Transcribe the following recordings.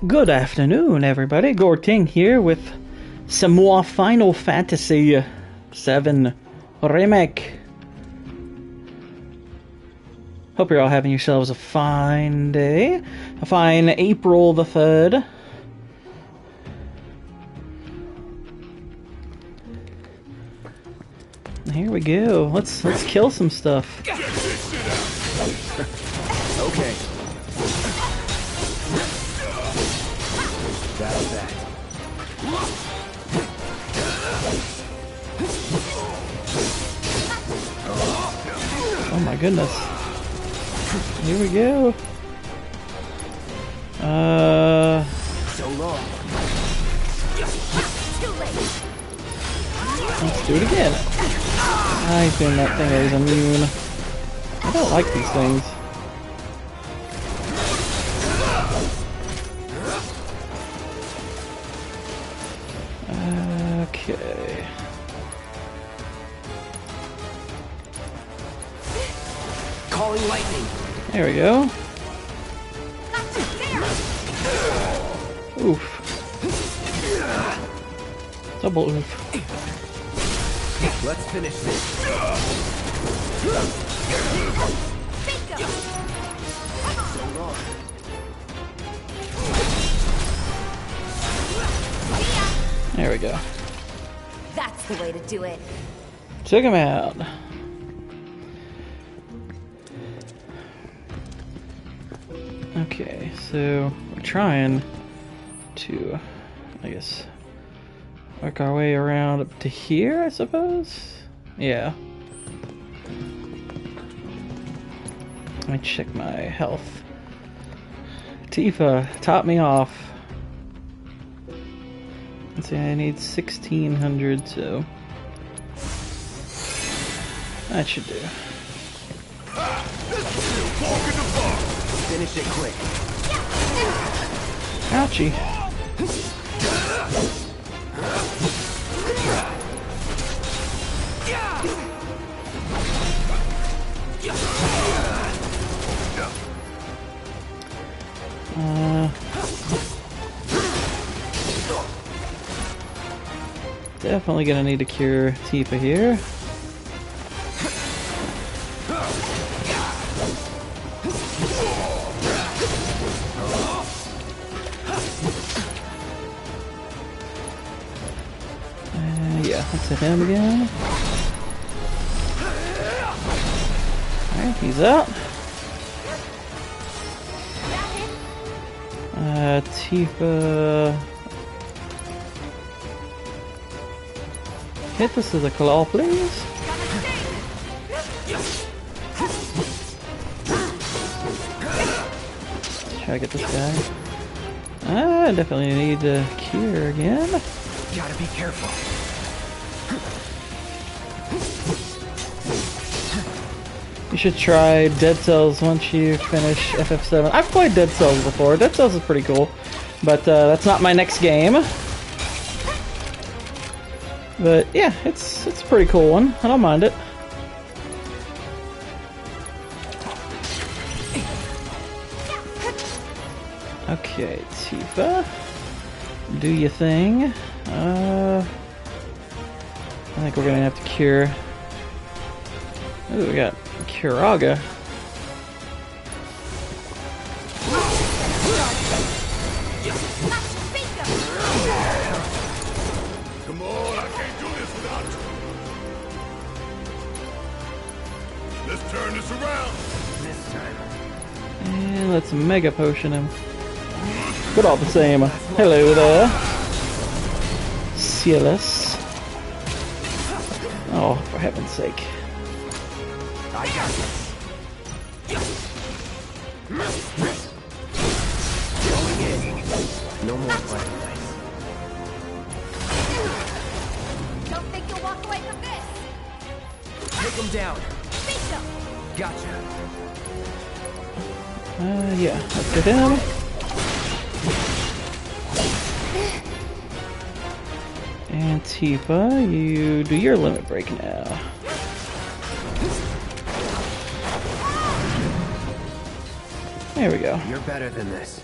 Good afternoon, everybody. Gorting here with some more Final Fantasy VII Remake. Hope you're all having yourselves a fine day. A fine April the 3rd. Here we go. Let's kill some stuff. Okay. That's that. Oh my goodness. Here we go. So long. Let's do it again. I assume that thing is immune. I don't like these things. Okay. Calling lightning. There we go. Oof. Double oof. Let's finish this. So long. There we go. That's the way to do it. Check him out. Okay, so we're trying to, I guess, work our way around up to here, I suppose? Yeah. Let me check my health. Tifa, top me off. Let's see, I need 1600, so that should do. Finish it quick. Ouchie. Definitely gonna need to cure Tifa here. Yeah, let's hit him again. Alright, he's up. Tifa. Hit this with a claw, please. Try to get this guy. I definitely need to cure again. Gotta be careful. You should try Dead Cells once you finish FF7. I've played Dead Cells before. Dead Cells is pretty cool, but that's not my next game. But yeah, it's a pretty cool one. I don't mind it. Okay, Tifa, do your thing. I think we're gonna have to cure. Ooh, we got Kiraga. Come on, I can't do this without you. Let's turn this around. This time. And let's Mega Potion him. But all the same, hello there. Cielus. Oh, for heaven's sake. I got this. Going in. No more fireplace. Don't think you'll walk away from this. Take him down. Beat them. Gotcha. Yeah, let's get him. And Tifa, you do your limit break now. There we go. You're better than this.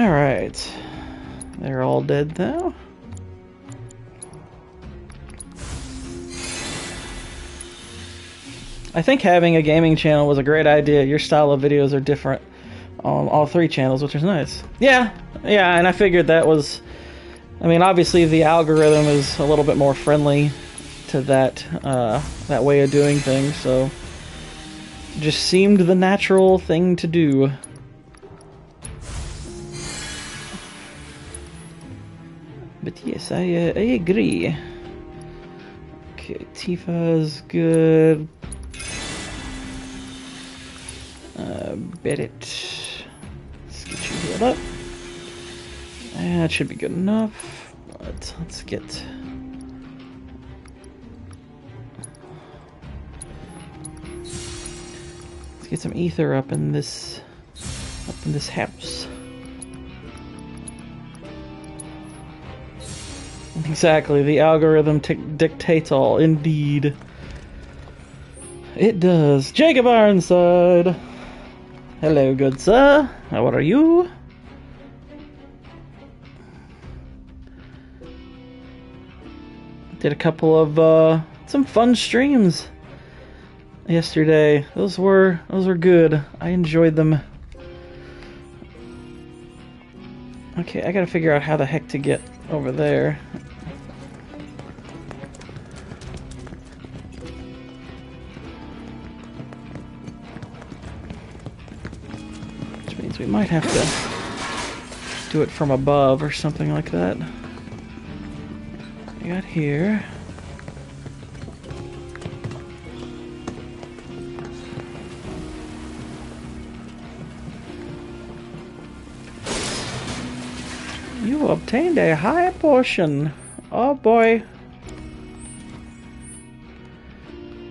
Alright. They're all dead now. I think having a gaming channel was a great idea. Your style of videos are different on all 3 channels, which is nice. Yeah, and I figured that was... I mean, obviously the algorithm is a little bit more friendly to that, that way of doing things, so... just seemed the natural thing to do. But yes, I agree. Okay, Tifa's good. Bennett. Let's get you healed up. That should be good enough. But let's get some ether up in this house. Exactly, the algorithm dictates all. Indeed, it does. Jacob Ironside. Hello, good sir. How are you? Did a couple of some fun streams yesterday. Those were good. I enjoyed them. Okay, I gotta figure out how the heck to get over there. Which means we might have to do it from above or something like that. I got here. You obtained a high portion. Oh boy.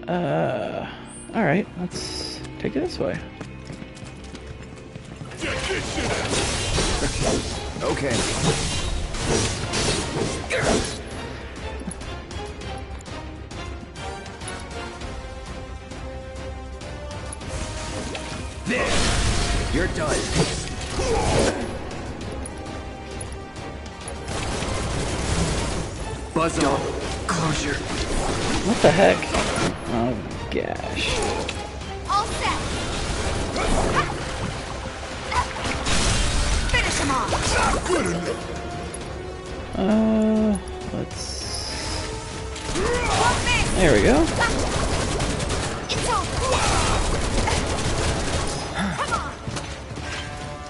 Alright, let's take it this way. Okay. There. You're done. Buzz off. Closure. What the heck? Oh gosh. All set. Finish him off. Good enough. Let's... There we go.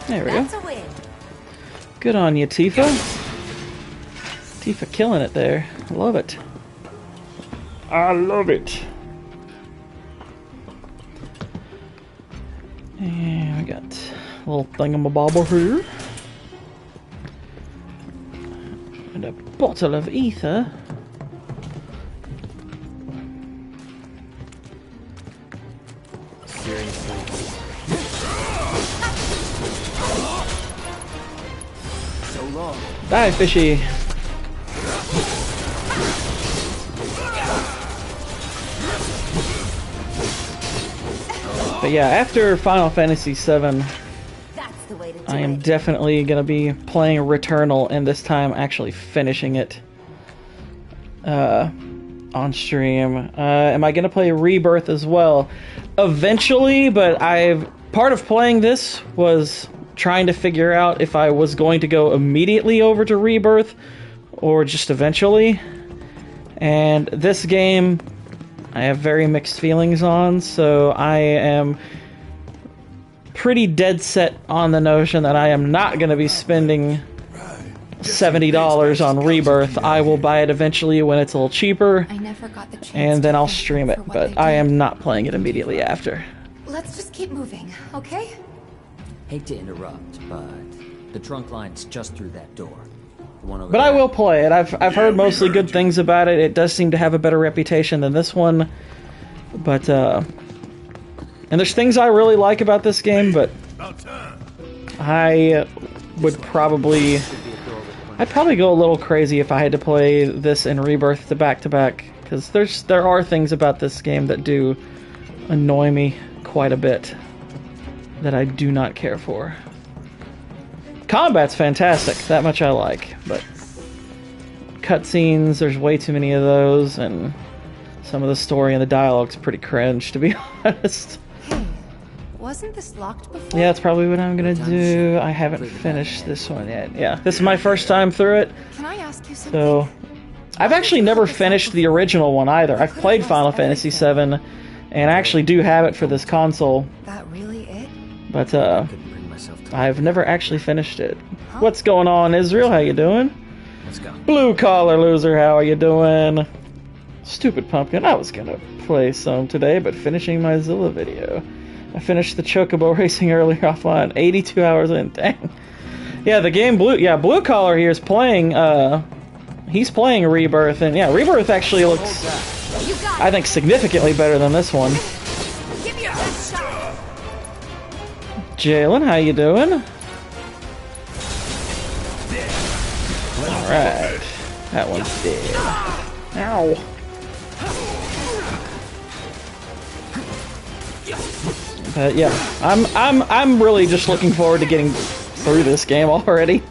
There we go. That's a win. Good on you, Tifa. Tifa killing it there. I love it. I love it. And we got a little thingamabobber here. And a bottle of ether. Seriously. So long. Die, fishy. But yeah, after Final Fantasy VII, That's the way to do I am it. definitely going to be playing Returnal, and this time actually finishing it on stream. Am I going to play Rebirth as well? Eventually, but part of playing this was trying to figure out if I was going to go immediately over to Rebirth or just eventually. And this game I have very mixed feelings on, so I am pretty dead set on the notion that I am not going to be spending $70 on Rebirth. I will buy it eventually when it's a little cheaper, I never got the chance and then to I'll thank stream you it, for what but they I did. am not playing it immediately after. Let's just keep moving, okay? Hate to interrupt, but the trunk line's just through that door. The one over But I there. will play it. I've heard mostly we heard good you. things about it. It does seem to have a better reputation than this one. But, and there's things I really like about this game, but About time. I would probably... I'd probably go a little crazy if I had to play this and Rebirth to back, because there are things about this game that do annoy me quite a bit that I do not care for. Combat's fantastic. That much I like. But cutscenes, there's way too many of those, and some of the story and the dialogue's pretty cringe, to be honest. Hey, wasn't this locked before? Yeah, that's probably what I'm gonna do. I haven't finished this one yet. Yeah, this is my first time through it. Can I ask you something? So, I've actually never finished the original one either. I've played Final Fantasy VII, and I actually do have it for this console, That really it? but Couldn't bring myself to. I've never actually finished it. What's going on, Israel? How you doing? Let's go. Blue collar loser, how are you doing? Stupid pumpkin. I was gonna play some today, but finishing my Zilla video. I finished the Chocobo racing earlier offline. 82 hours in. Dang. Yeah, the game Blue. Yeah, Blue collar here is playing. He's playing Rebirth, and yeah, Rebirth actually looks, You got I think, significantly better than this one. it. Give me your best shot. Jalen, how you doing? Alright. That one's dead. Ow. But yeah, I'm really just looking forward to getting through this game already.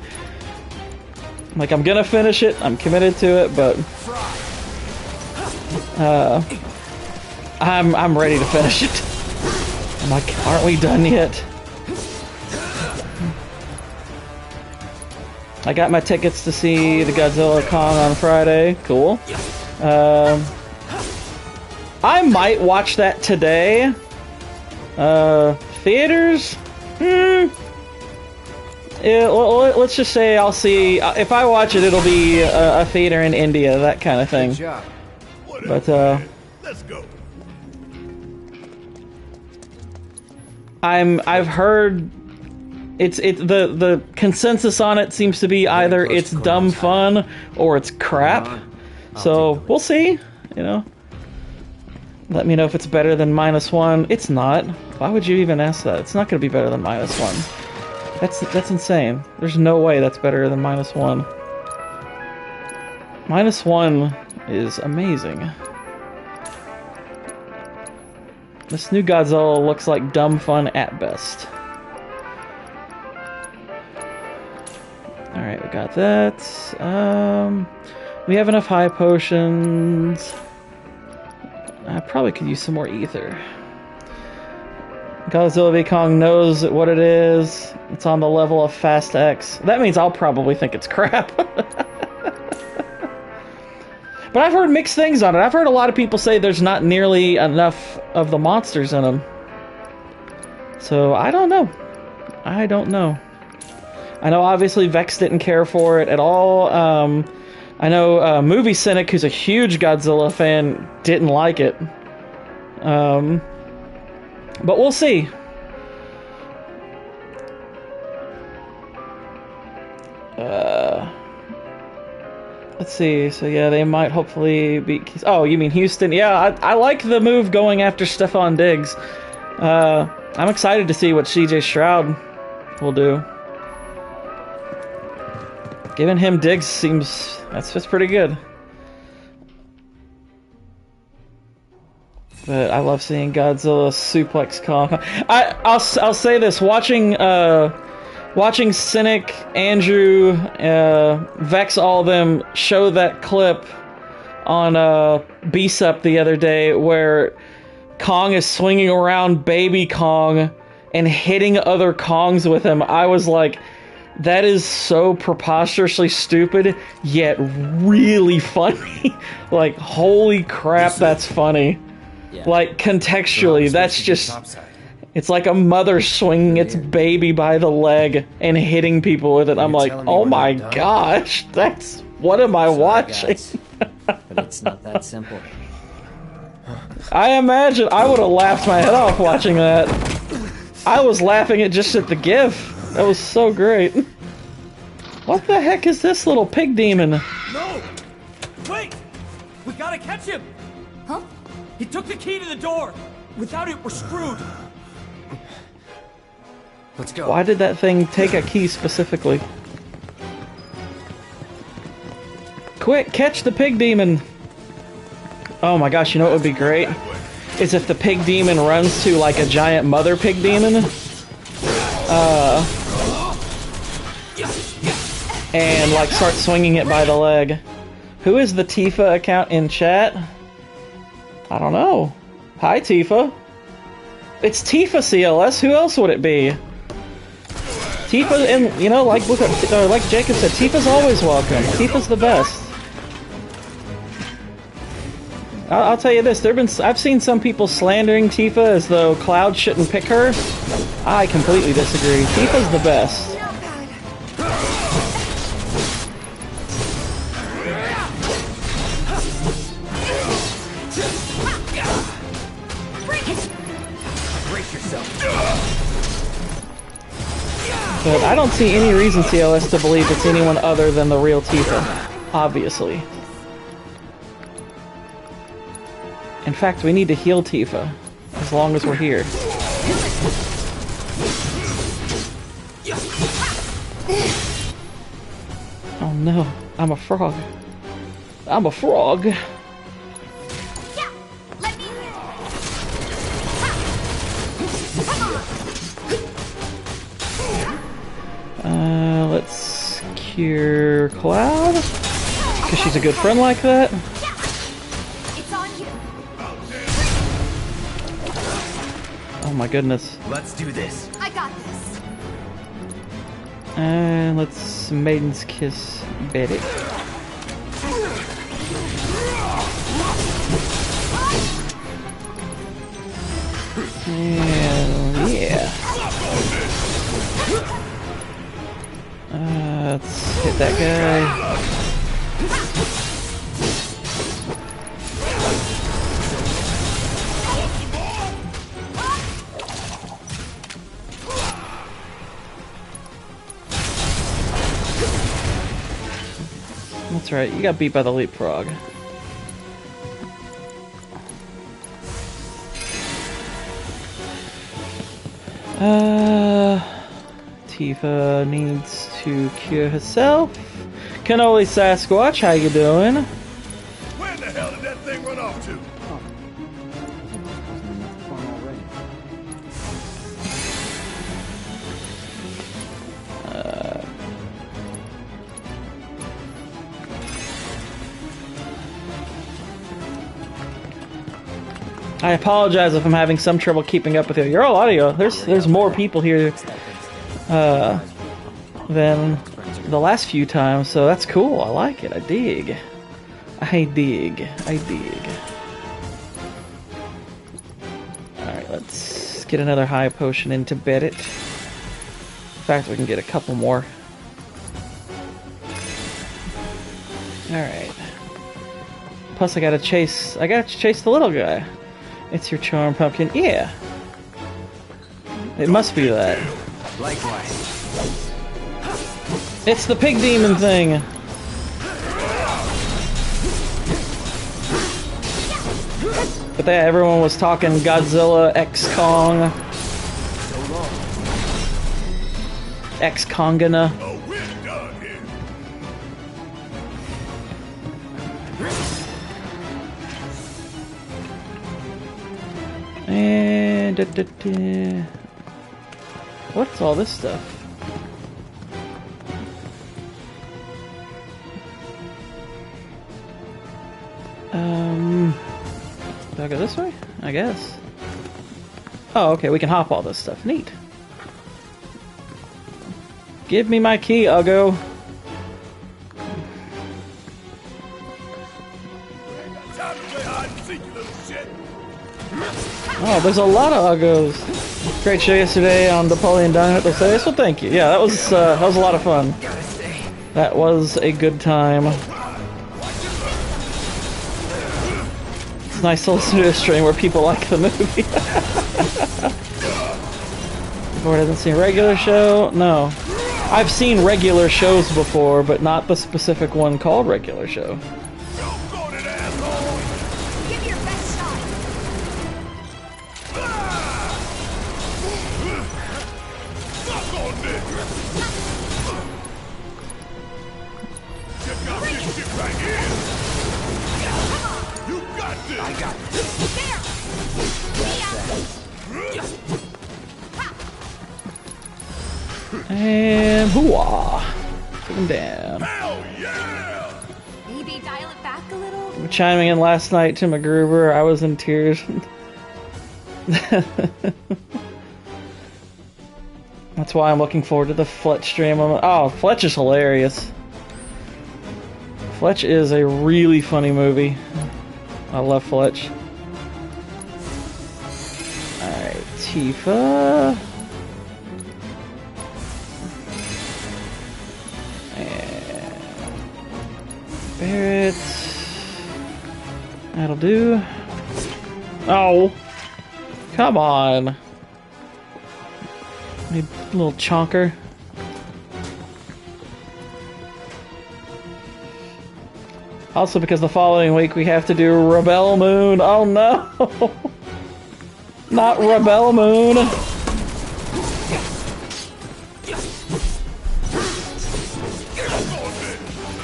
Like, I'm gonna finish it, I'm committed to it, but I'm ready to finish it. I'm like, aren't we done yet? I got my tickets to see the Godzilla Kong on Friday. Cool. I might watch that today. Theaters? Yeah, let's just say I'll see. If I watch it, it'll be a theater in India, that kind of thing. Good job. But Let's go. I've heard the consensus on it seems to be either it's dumb fun or it's crap. So we'll see. You know. Let me know if it's better than -1. It's not. Why would you even ask that? It's not going to be better than -1. That's insane. There's no way that's better than -1. -1 is amazing. This new Godzilla looks like dumb fun at best. Alright, we got that. We have enough high potions. I probably could use some more ether. Godzilla v Kong knows what it is. It's on the level of Fast X. That means I'll probably think it's crap. But I've heard mixed things on it. I've heard a lot of people say there's not nearly enough of the monsters in them. So, I don't know. I don't know. I know obviously Vex didn't care for it at all. I know Movie Cynic, who's a huge Godzilla fan, didn't like it. But we'll see. Let's see. So yeah, they might hopefully beat... Oh, you mean Houston? Yeah, I like the move going after Stefan Diggs. I'm excited to see what CJ Stroud will do. Giving him Diggs seems... that's just pretty good. But I love seeing Godzilla suplex Kong. I'll say this: watching Cynic, Andrew, Vex, all of them show that clip on BSUP the other day where Kong is swinging around Baby Kong and hitting other Kongs with him. I was like, that is so preposterously stupid, yet really funny. Like, holy crap, that's funny. Yeah. Like, contextually, that's just... it's like a mother swinging its baby by the leg and hitting people with it. I'm like, oh my gosh, that's... what am I watching? But it's not that simple. I imagine I would have laughed my head off watching that. I was laughing at just at the GIF. That was so great. What the heck is this little pig demon? No! Wait! We gotta catch him! Huh? He took the key to the door! Without it, we're screwed! Let's go. Why did that thing take a key specifically? Quick, catch the pig demon! Oh my gosh, you know what would be great? Is if the pig demon runs to like a giant mother pig demon. and like start swinging it by the leg. Who is the Tifa account in chat? I don't know. Hi, Tifa. It's Tifa CLS. Who else would it be? Tifa, and you know, like like Jacob said, Tifa's always welcome. Tifa's the best. I'll tell you this: I've seen some people slandering Tifa as though Cloud shouldn't pick her. I completely disagree. Tifa's the best. But I don't see any reason, CLS, to believe it's anyone other than the real Tifa. Obviously. In fact, we need to heal Tifa, as long as we're here. Oh no, I'm a frog. I'm a frog. Let's cure Cloud, because she's a good friend like that. It's on you. Oh my goodness. Let's do this. I got this. And let's Maiden's Kiss Betty. And yeah. Let's hit that guy. That's right, you got beat by the leapfrog. Tifa needs to cure herself. Cannoli Sasquatch, how you doing? Where the hell did that thing run off to? I apologize if I'm having some trouble keeping up with you. Your audio, there's more people here than the last few times, so that's cool. I like it. I dig. I dig. I dig. Alright, let's get another high potion into Beddit. In fact, we can get a couple more. Alright. Plus I gotta chase the little guy. It's your charm, pumpkin. Yeah. It must be that. Likewise. It's the pig demon thing. But yeah, everyone was talking Godzilla X Kong. X Kongana. Oh, we're done here. And what's all this stuff? Do I go this way? I guess. Oh, okay, we can hop all this stuff. Neat. Give me my key, Uggo. Time to play hide and seek, you little shit. Oh, there's a lot of Uggos. Great show yesterday on Napoleon Dynamite. They'll say, well, thank you. Yeah, that was a lot of fun. That was a good time. It's nice to listen to a stream where people like the movie. Before I haven't seen a regular show? No. I've seen regular shows before, but not the specific one called regular show. Go it, asshole. Give your best shot. Suck on this. Check out this shit right here. You got this. I got this. And hooah! Put him down. Hell yeah! Maybe dial it back a little? Chiming in last night to MacGruber, I was in tears. That's why I'm looking forward to the Fletch stream. Oh, Fletch is hilarious. Fletch is a really funny movie. I love Fletch. Alright, Tifa. And Barrett. That'll do. Oh! Come on! Need a little chonker. Also, because the following week we have to do Rebel Moon. Oh no! Not Rebel Moon!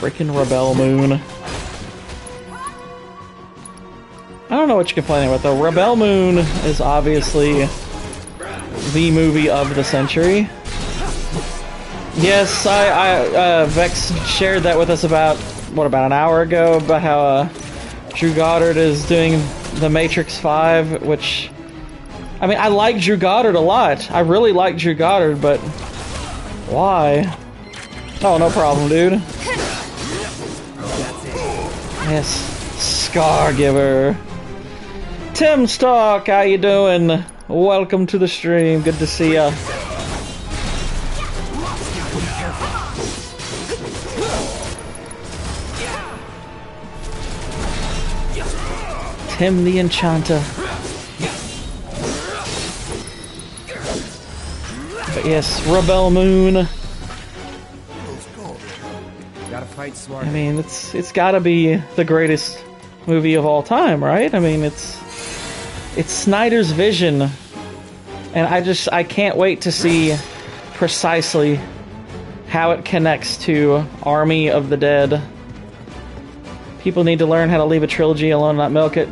Freaking Rebel Moon. I don't know what you're complaining about though. Rebel Moon is obviously the movie of the century. Yes, Vex shared that with us about, what, about an hour ago, about how Drew Goddard is doing The Matrix 5, which, I mean, I like Drew Goddard a lot. I really like Drew Goddard, but why? Oh, no problem, dude. Yes, Scargiver. Tim Stark, how you doing? Welcome to the stream. Good to see ya. Tim the Enchanter. But yes, Rebel Moon. Gotta fight smart. I mean, it's gotta be the greatest movie of all time, right? I mean, it's Snyder's vision, and I can't wait to see precisely how it connects to Army of the Dead. People need to learn how to leave a trilogy alone, not milk it.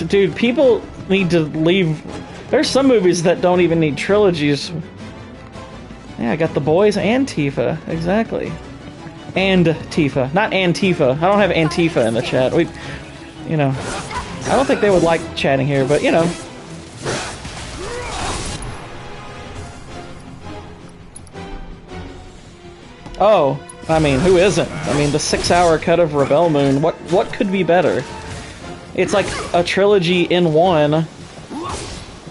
Dude, people need to leave. There's some movies that don't even need trilogies. Yeah, I got The Boys and Tifa, exactly. And Tifa, not Antifa. I don't have Antifa in the chat. You know, I don't think they would like chatting here, but you know. Oh, I mean, who isn't? I mean, the 6-hour cut of Rebel Moon, what could be better? It's like a trilogy in one,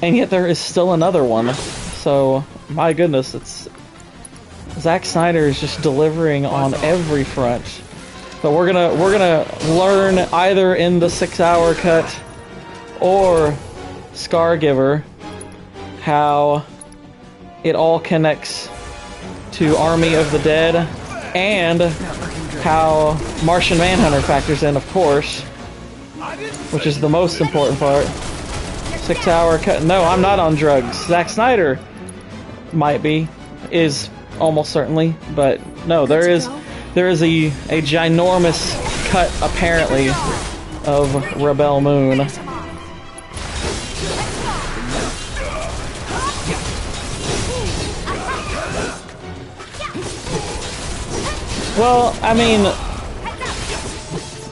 and yet there is still another one. So, my goodness, it's Zack Snyder is just delivering on every front. But we're gonna learn either in the 6-hour cut or Scargiver how it all connects to Army of the Dead, and how Martian Manhunter factors in, of course, which is the most important part. 6-hour cut. No, I'm not on drugs. Zack Snyder might be, is almost certainly, but no, there is a ginormous cut apparently of Rebel Moon. Well, I mean,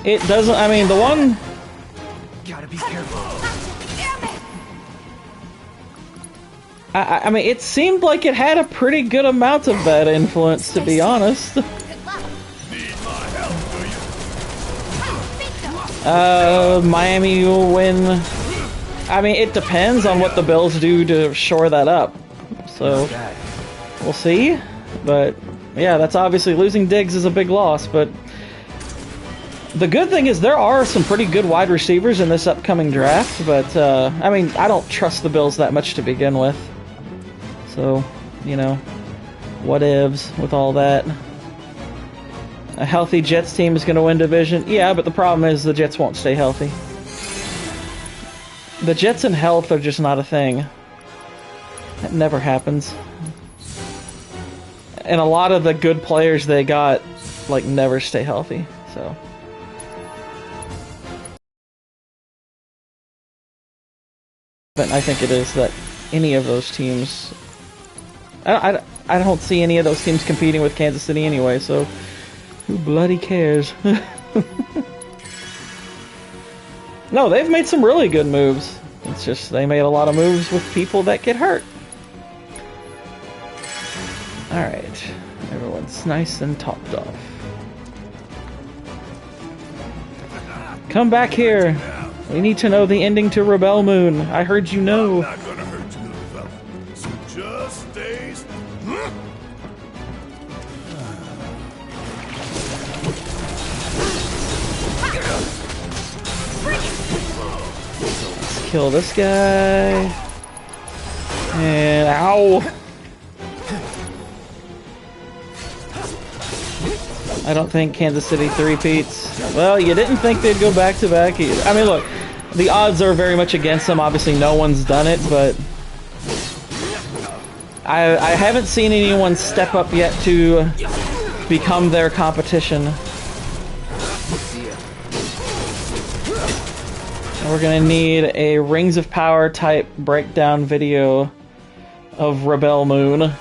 it doesn't. I mean, the one. Gotta be careful. I mean, it seemed like it had a pretty good amount of that influence, to be honest. Need my help, do you? Miami will win. I mean, it depends on what the Bills do to shore that up. So, we'll see. But, yeah, that's obviously losing Diggs is a big loss, but the good thing is there are some pretty good wide receivers in this upcoming draft, but, I mean, I don't trust the Bills that much to begin with. So, you know, what ifs with all that. A healthy Jets team is going to win division. Yeah, but the problem is the Jets won't stay healthy. The Jets in health are just not a thing. That never happens. And a lot of the good players they got, like, never stay healthy, so. But I think it is that any of those teams, I don't see any of those teams competing with Kansas City anyway, so who bloody cares? No, they've made some really good moves. It's just they made a lot of moves with people that get hurt. Alright, everyone's nice and topped off. Come back here. We need to know the ending to Rebel Moon. I heard you know. I'm not gonna hurt you, little fella. So just stay. Let's kill this guy. And ow! I don't think Kansas City three-peats. Well, you didn't think they'd go back-to-back either. I mean, look, the odds are very much against them. Obviously, no one's done it, but I haven't seen anyone step up yet to become their competition. And we're gonna need a Rings of Power type breakdown video of Rebel Moon.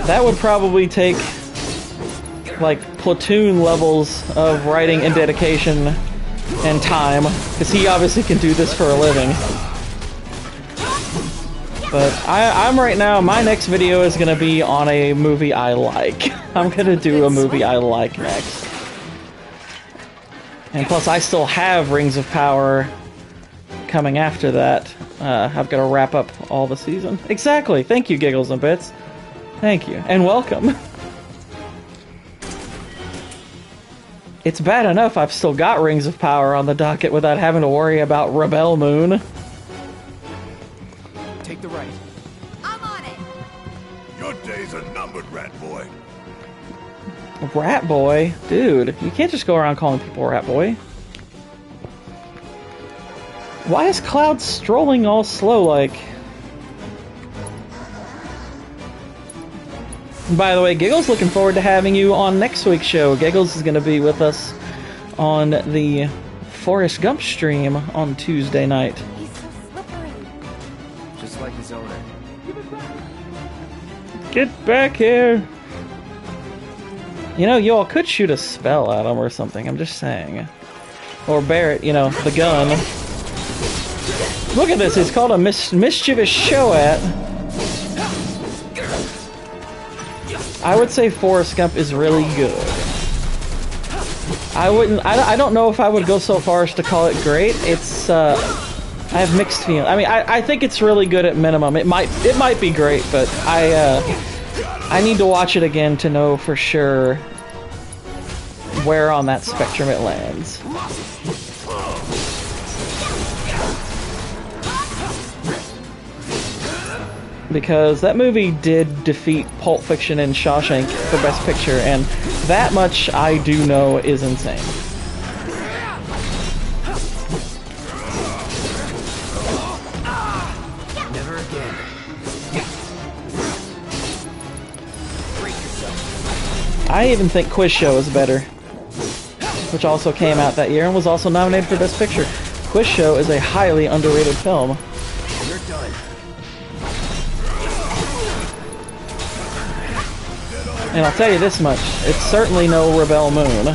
That would probably take like platoon levels of writing and dedication and time, because he obviously can do this for a living. But I'm right now, my next video is going to be on a movie I like. I'm going to do a movie I like next. And plus I still have Rings of Power coming after that. I've got to wrap up all the season. Exactly, thank you Giggles and Bits. Thank you, and welcome. It's bad enough I've still got Rings of Power on the docket without having to worry about Rebel Moon. Take the right. I'm on it. Your days are numbered, rat boy. Rat Boy? Dude, you can't just go around calling people Rat Boy. Why is Cloud strolling all slow like? By the way, Giggles, looking forward to having you on next week's show. Giggles is going to be with us on the Forrest Gump stream on Tuesday night. He's so slippery. Just like his owner. Get back here! You know, you all could shoot a spell at him or something, I'm just saying. Or Barrett, you know, the gun. Look at this, he's called a mischievous show at. I would say Forrest Gump is really good. I don't know if I would go so far as to call it great. It's, I have mixed feelings. I mean, I think it's really good at minimum. It might be great, but I need to watch it again to know for sure where on that spectrum it lands. Because that movie did defeat Pulp Fiction and Shawshank for Best Picture, and that much I do know is insane. Never again. I even think Quiz Show is better, which also came out that year and was also nominated for Best Picture. Quiz Show is a highly underrated film. You're done. And I'll tell you this much, it's certainly no Rebel Moon.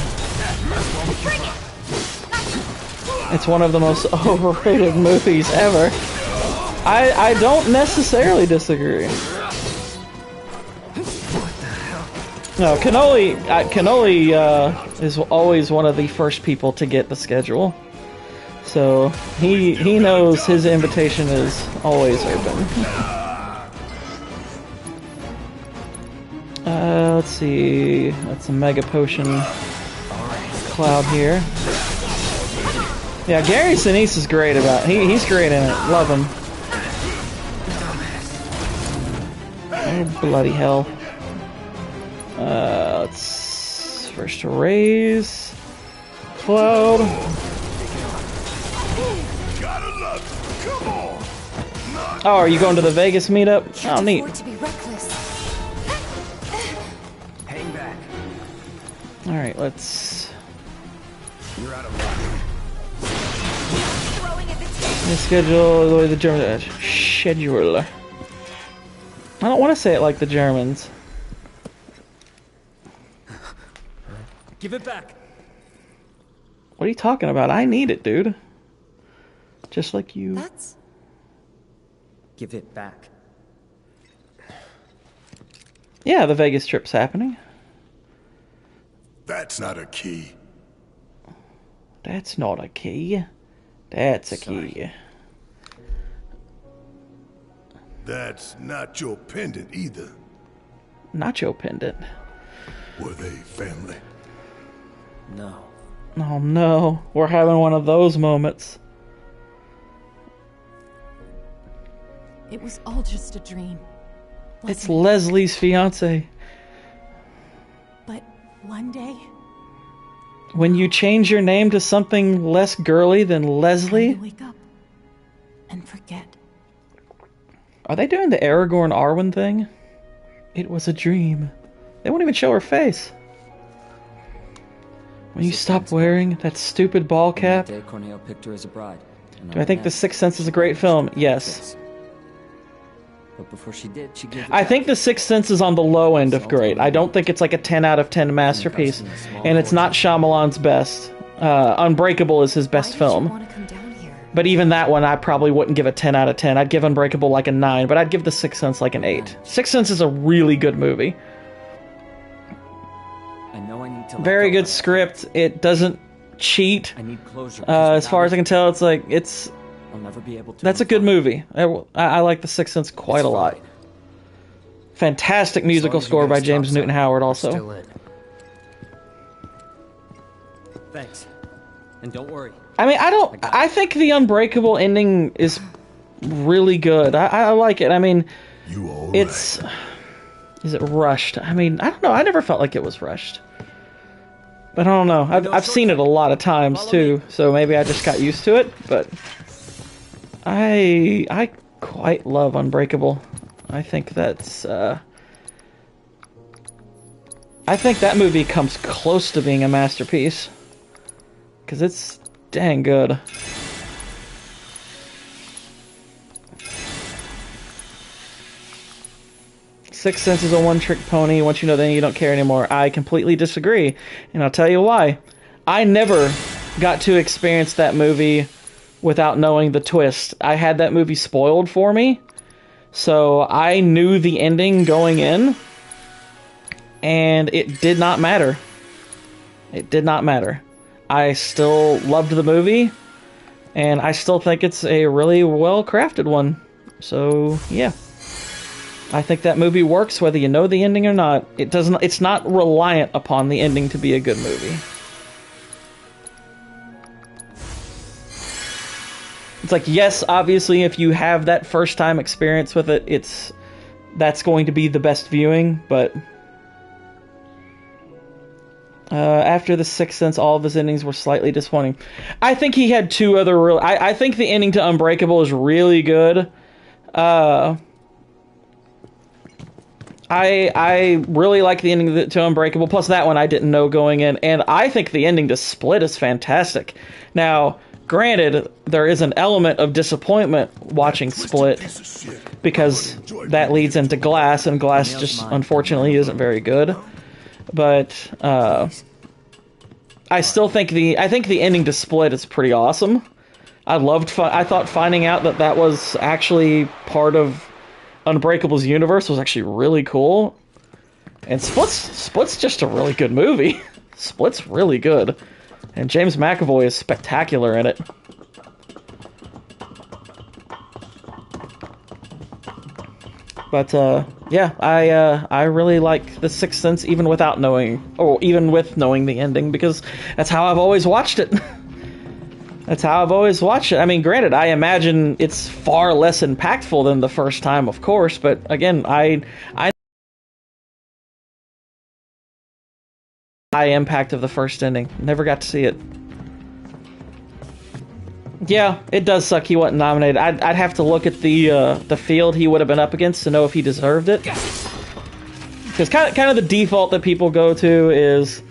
It's one of the most overrated movies ever. I don't necessarily disagree. No, Cannoli is always one of the first people to get the schedule. So he knows his invitation is always open. Let's see. That's a Mega Potion Cloud here. Yeah, Gary Sinise is great about it. He's great in it. Love him. Oh, bloody hell. Let's first raise Cloud. Oh, are you going to the Vegas meetup? Oh, neat. Afford to be reckless. Hang back. Alright, let's... You're out of luck. Throwing at the team. The schedule, the way the German schedule. I don't want to say it like the Germans. Give it back. What are you talking about? I need it, dude. Just like you. That's... Give it back. Yeah, the Vegas trip's happening. That's not a key. That's not a key. That's a Sorry. key. That's not your pendant either. Nacho pendant. Were they family? No. Oh no, we're having one of those moments. It was all just a dream. It's wasn't Leslie's fiance. it? But one day, When you change your name to something less girly than I Leslie, wake up and forget. are they doing the Aragorn Arwen thing? It was a dream. They won't even show her face. When you stop wearing that stupid ball cap. That day Corneo picked her as a bride. Do I think The Sixth Sense is a great film? Yes. But before she did, she gave it I back. think The Sixth Sense is on the low end of great. I don't think it's like a 10 out of 10 masterpiece. And it's not Shyamalan's best. Unbreakable is his best Why did film. you want to come down here? But even that one, I probably wouldn't give a 10 out of 10. I'd give Unbreakable like a 9, but I'd give The Sixth Sense like an 8. Sixth Sense is a really good movie. I know I need to let Very go, good but script. It doesn't cheat. I need closure. As far as I can tell, it's like, I'll never be able to. that's a good movie. I like The Sixth Sense quite a lot. Fantastic musical score by James Newton Howard also. Still in. Thanks. And don't worry. I mean, I think the Unbreakable ending is really good. I like it. I mean, You all right? it's... Is it rushed? I mean, I don't know. I never felt like it was rushed. But I don't know. I've seen it a lot of times too, so maybe I just got used to it. But I quite love Unbreakable. I think that's I think that movie comes close to being a masterpiece because it's dang good. Sixth Sense is a one-trick pony. Once you know, then you don't care anymore. I completely disagree, and I'll tell you why. I never got to experience that movie without knowing the twist. I had that movie spoiled for me, so I knew the ending going in, and it did not matter. It did not matter. I still loved the movie, and I still think it's a really well-crafted one. So, yeah. I think that movie works whether you know the ending or not. It's not reliant upon the ending to be a good movie. It's like, yes, obviously if you have that first time experience with it, that's going to be the best viewing, but after The Sixth Sense, all of his endings were slightly disappointing. I think he had two other I think the ending to Unbreakable is really good. I really like the ending to Unbreakable, plus that one I didn't know going in, and I think the ending to Split is fantastic. Now, granted, there is an element of disappointment watching Split, because that leads into Glass, and Glass just, unfortunately, isn't very good. But, I still think the ending to Split is pretty awesome. I thought finding out that was actually part of Unbreakable's universe was actually really cool. And Split's just a really good movie. Split's really good. And James McAvoy is spectacular in it. But yeah, I really like The Sixth Sense even without knowing, or even with knowing the ending, because that's how I've always watched it. That's how I've always watched it. I mean, granted, I imagine it's far less impactful than the first time, of course, but again, I impact of the first ending. Never got to see it. Yeah, it does suck he wasn't nominated. I'd have to look at the field he would have been up against to know if he deserved it. Because kind of the default that people go to is,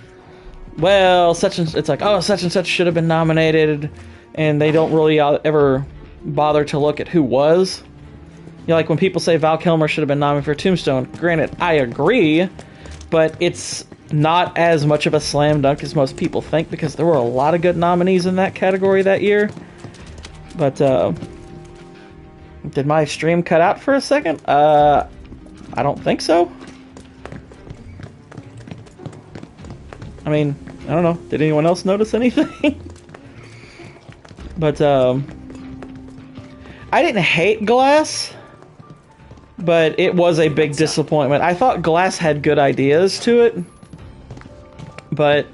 well, it's like, oh, such and such should have been nominated, and they don't really ever bother to look at who was. You know, like when people say Val Kilmer should have been nominated for Tombstone. Granted, I agree, but it's not as much of a slam dunk as most people think because there were a lot of good nominees in that category that year. But did my stream cut out for a second? I don't think so. I mean, I don't know. Did anyone else notice anything? But I didn't hate Glass, but it was a big disappointment. I thought Glass had good ideas to it, but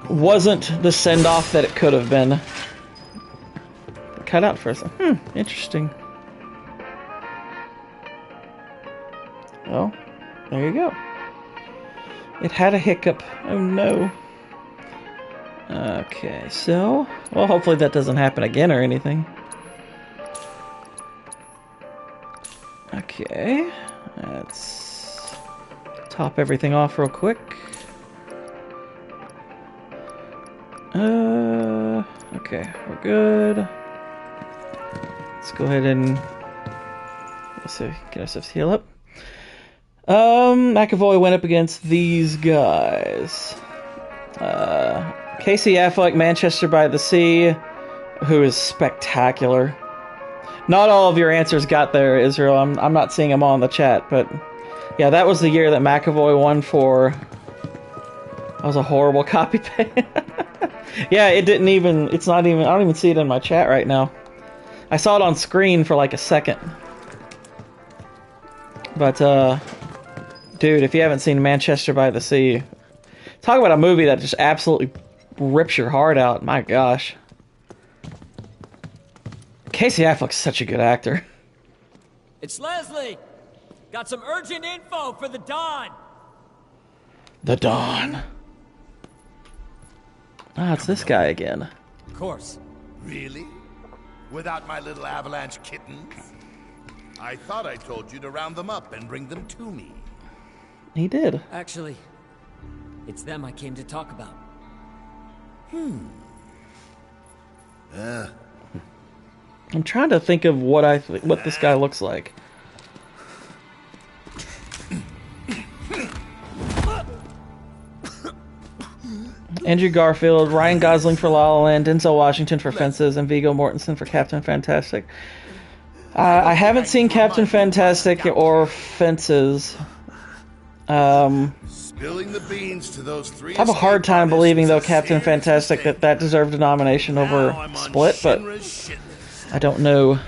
wasn't the send-off that it could have been. Cut out for a second. Interesting. Well, there you go. It had a hiccup. Oh no. Okay, so... Well, hopefully that doesn't happen again or anything. Okay. Let's top everything off real quick. Okay, we're good. Let's go ahead and... Let's see, get ourselves heal up. McAvoy went up against these guys. Casey Affleck, Manchester by the Sea, who is spectacular. Not all of your answers got there, Israel. I'm not seeing them all in the chat, but yeah, that was the year that McAvoy won for... That was a horrible copy paste. Yeah, it didn't even... It's not even... I don't even see it in my chat right now. I saw it on screen for like a second. But, dude, if you haven't seen Manchester by the Sea, talk about a movie that just absolutely rips your heart out. My gosh. Casey Affleck's such a good actor. It's Leslie! Got some urgent info for the Dawn! The Dawn. Ah, it's this guy again. Of course. Really? Without my little avalanche kittens? I thought I told you to round them up and bring them to me. He did. Actually, it's them I came to talk about. I'm trying to think of what what this guy looks like. Andrew Garfield, Ryan Gosling for La La Land, Denzel Washington for Fences, and Viggo Mortensen for Captain Fantastic. I haven't seen Captain Fantastic or Fences. Spilling the beans to those three. I have a hard time believing, though, Captain Fantastic that deserved a nomination over Split, but I don't know.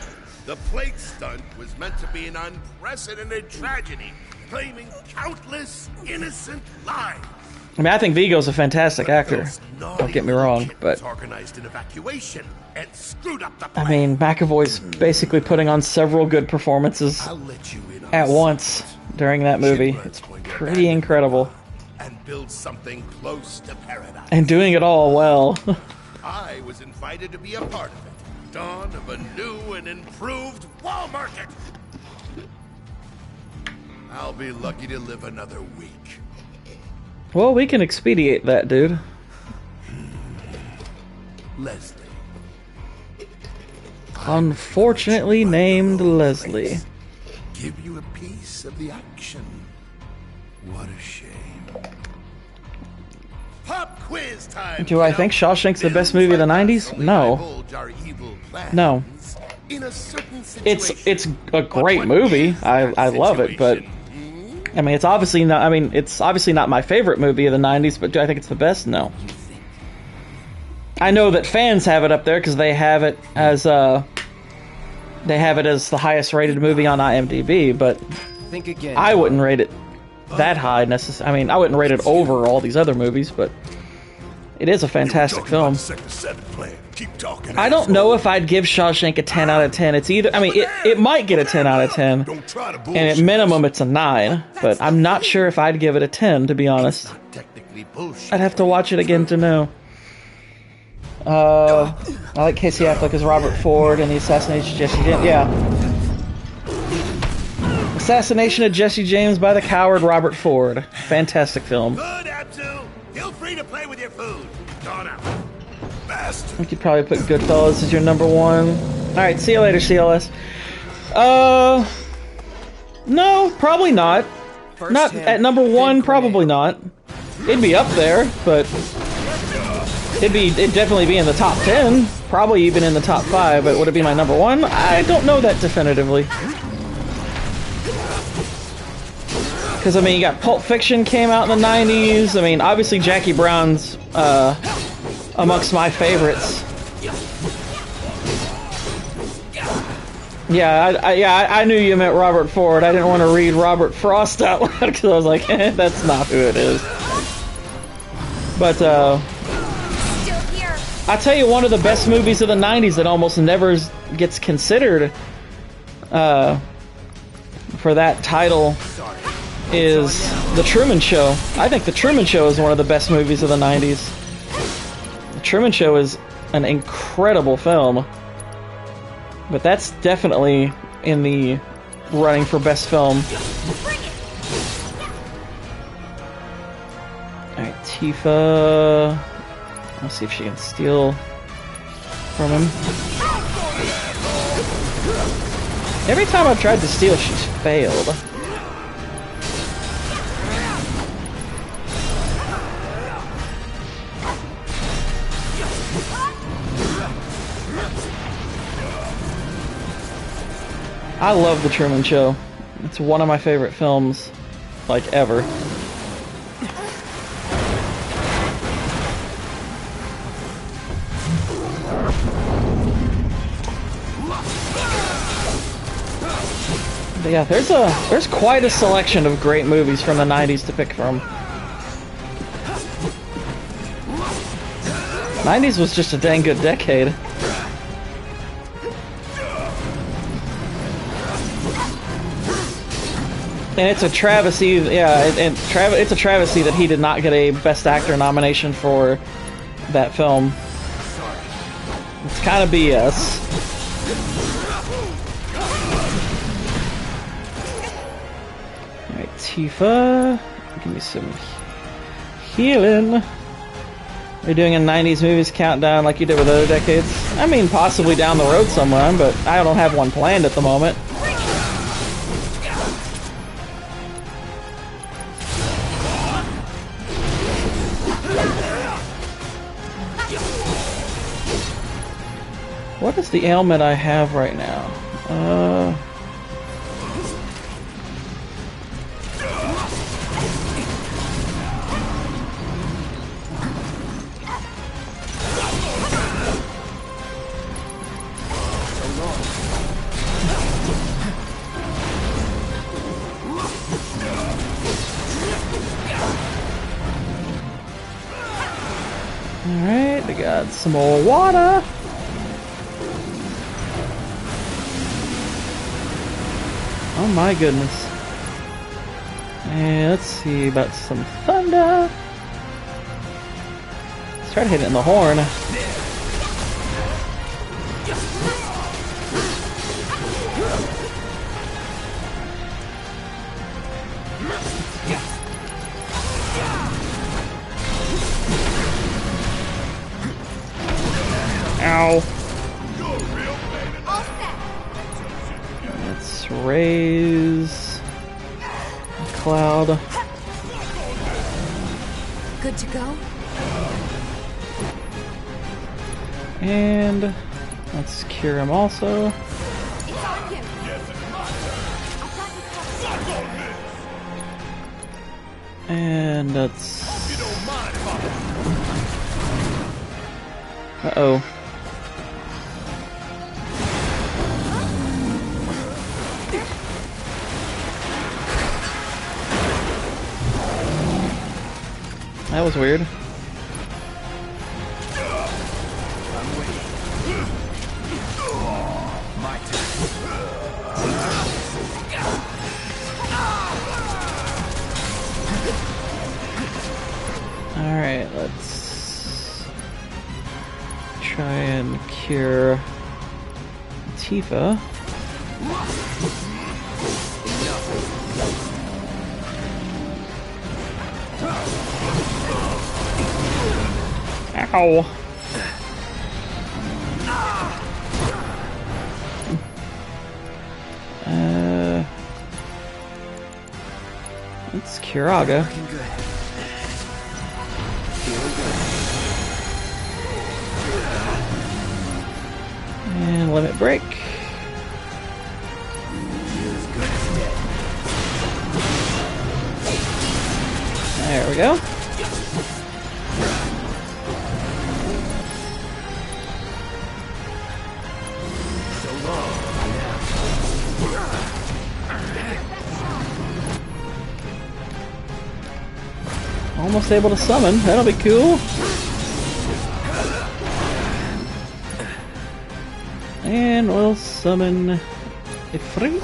The plate stunt was meant to be an unprecedented tragedy, claiming countless innocent lives. I mean, I think Viggo's a fantastic actor. Don't get me wrong, but organized an evacuation and screwed up the I mean, McAvoy's basically putting on several good performances at once during that movie. It's pretty incredible. And build something close to paradise. And doing it all well. I was invited to be a part of it. Dawn of a new and improved wall market. I'll be lucky to live another week. Well, we can expedite that, dude. Leslie. Unfortunately named Leslie. Give you a piece of the action. What a shame. Pop quiz time. Do I think Shawshank's the best movie of the 90s? No. No. It's a great movie. I love it, but I mean, it's obviously not. I mean, it's obviously not my favorite movie of the '90s. But do I think it's the best? No. I know that fans have it up there because they have it as the highest rated movie on IMDb. But Think again. I wouldn't rate it that high necessarily. I mean, I wouldn't rate it over all these other movies, but it is a fantastic film. I don't know if I'd give Shawshank a 10 out of 10. It's either, I mean, it might get a 10 out of 10, and at minimum it's a 9, but I'm not sure if I'd give it a 10, to be honest. I'd have to watch it again to know. I like Casey Affleck as Robert Ford and the Assassination of Jesse James. Yeah. Assassination of Jesse James by the coward Robert Ford. Fantastic film. Good, Abzu. Feel free to play with your food. Gone out. We could probably put Goodfellas as your number one. Alright, see you later, CLS. No, probably not. Not at number one, probably not. It'd be up there, but it'd definitely be in the top 10. Probably even in the top 5, but would it be my number one? I don't know that definitively. Because, I mean, you got Pulp Fiction came out in the 90s. I mean, obviously Jackie Brown's amongst my favorites. Yeah, I knew you meant Robert Ford. I didn't want to read Robert Frost out loud because I was like, that's not who it is. But, I tell you, one of the best movies of the 90s that almost never gets considered for that title is The Truman Show. I think The Truman Show is one of the best movies of the 90s. The Truman Show is an incredible film. But that's definitely in the running for best film. Alright, Tifa. Let's see if she can steal from him. Every time I've tried to steal, she's failed. I love The Truman Show. It's one of my favorite films, like, ever. But yeah, there's quite a selection of great movies from the 90s to pick from. 90s was just a dang good decade. And it's a travesty, yeah, it's a travesty that he did not get a Best Actor nomination for that film. It's kind of BS. Alright, Tifa, give me some healing. You're doing a 90s movies countdown like you did with other decades? I mean, possibly down the road somewhere, but I don't have one planned at the moment. What is the ailment I have right now? Alright, we got some more water. Oh my goodness. And let's see about some thunder. Let's try to hit it in the horn. Ow. Let's raise a cloud. Good to go? And let's cure him also. It's on you. And let's... Uh-oh. That was weird. Alright, let's try and cure Tifa. Ow. It's Kiraga. Looking good. Feeling good. And limit break. You're as good as dead. There we go. So long. Almost able to summon. That'll be cool. And we'll summon Ifrit.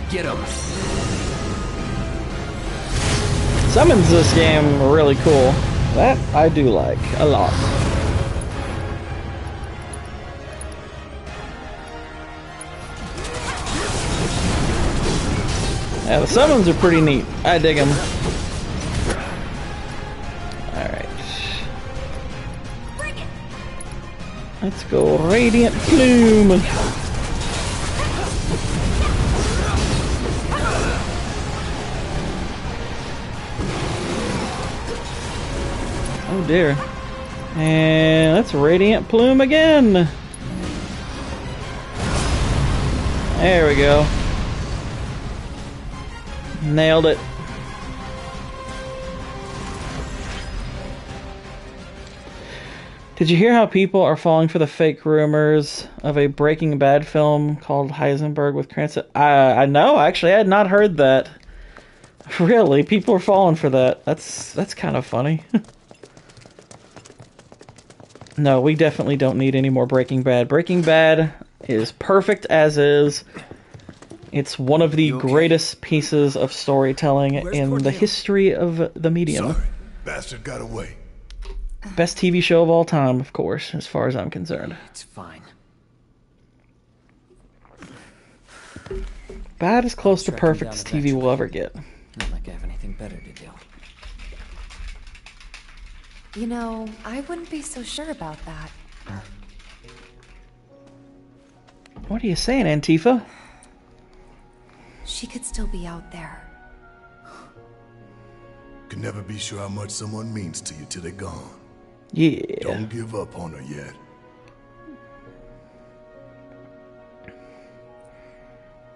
Get him. Summons this game really cool. That I do like a lot. Yeah, the summons are pretty neat. I dig them. Alright. Let's go Radiant Plume. Oh dear. And let's Radiant Plume again. There we go. Nailed it. Did you hear how people are falling for the fake rumors of a Breaking Bad film called Heisenberg with Cranston? I know, actually, I had not heard that. Really, people are falling for that. That's kind of funny. No, we definitely don't need any more Breaking Bad. Breaking Bad is perfect as is. It's one of the greatest pieces of storytelling in the history of the medium. Sorry, bastard got away. Best TV show of all time, of course, as far as I'm concerned. It's fine. About as close to Track him perfect as down TV will ever get. Not like I have anything better to do. You know, I wouldn't be so sure about that. What are you saying, Antifa? She could still be out there. Can never be sure how much someone means to you till they're gone. Yeah. Don't give up on her yet.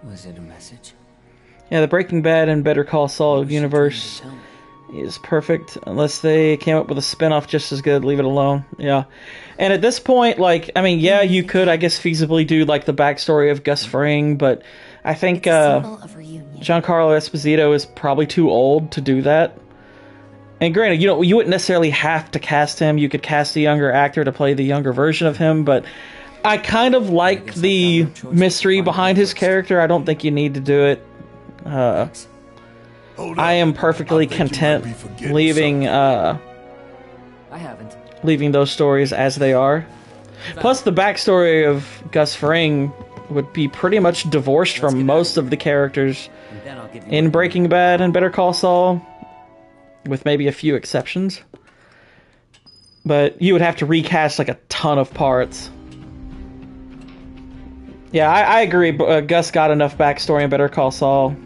Was it a message? Yeah, the Breaking Bad and Better Call Saul universe is perfect. Unless they came up with a spin-off just as good, leave it alone. Yeah. And at this point, like, I mean, yeah, you could, I guess, feasibly do, like, the backstory of Gus Fring, but I think Giancarlo Esposito is probably too old to do that. And granted, you wouldn't necessarily have to cast him. You could cast a younger actor to play the younger version of him, but I kind of like the mystery behind his character. I don't think you need to do it. I am perfectly content leaving I haven't. leaving those stories as they are. Plus, the backstory of Gus Fring would be pretty much divorced from most of the characters in Breaking Bad and Better Call Saul, with maybe a few exceptions. But you would have to recast like a ton of parts. Yeah, I agree. Gus got enough backstory in Better Call Saul.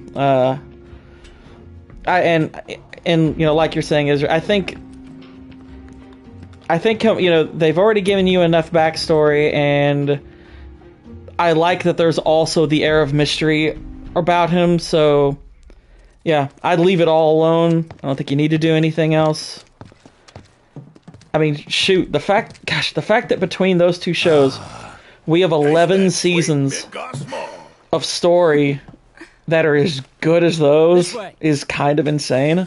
And you know, like you're saying, Israel, I think you know, they've already given you enough backstory, and I like that there's also the air of mystery about him. So yeah, I'd leave it all alone. I don't think you need to do anything else. I mean, shoot, the fact that between those two shows we have 11 seasons of story that are as good as those is kind of insane.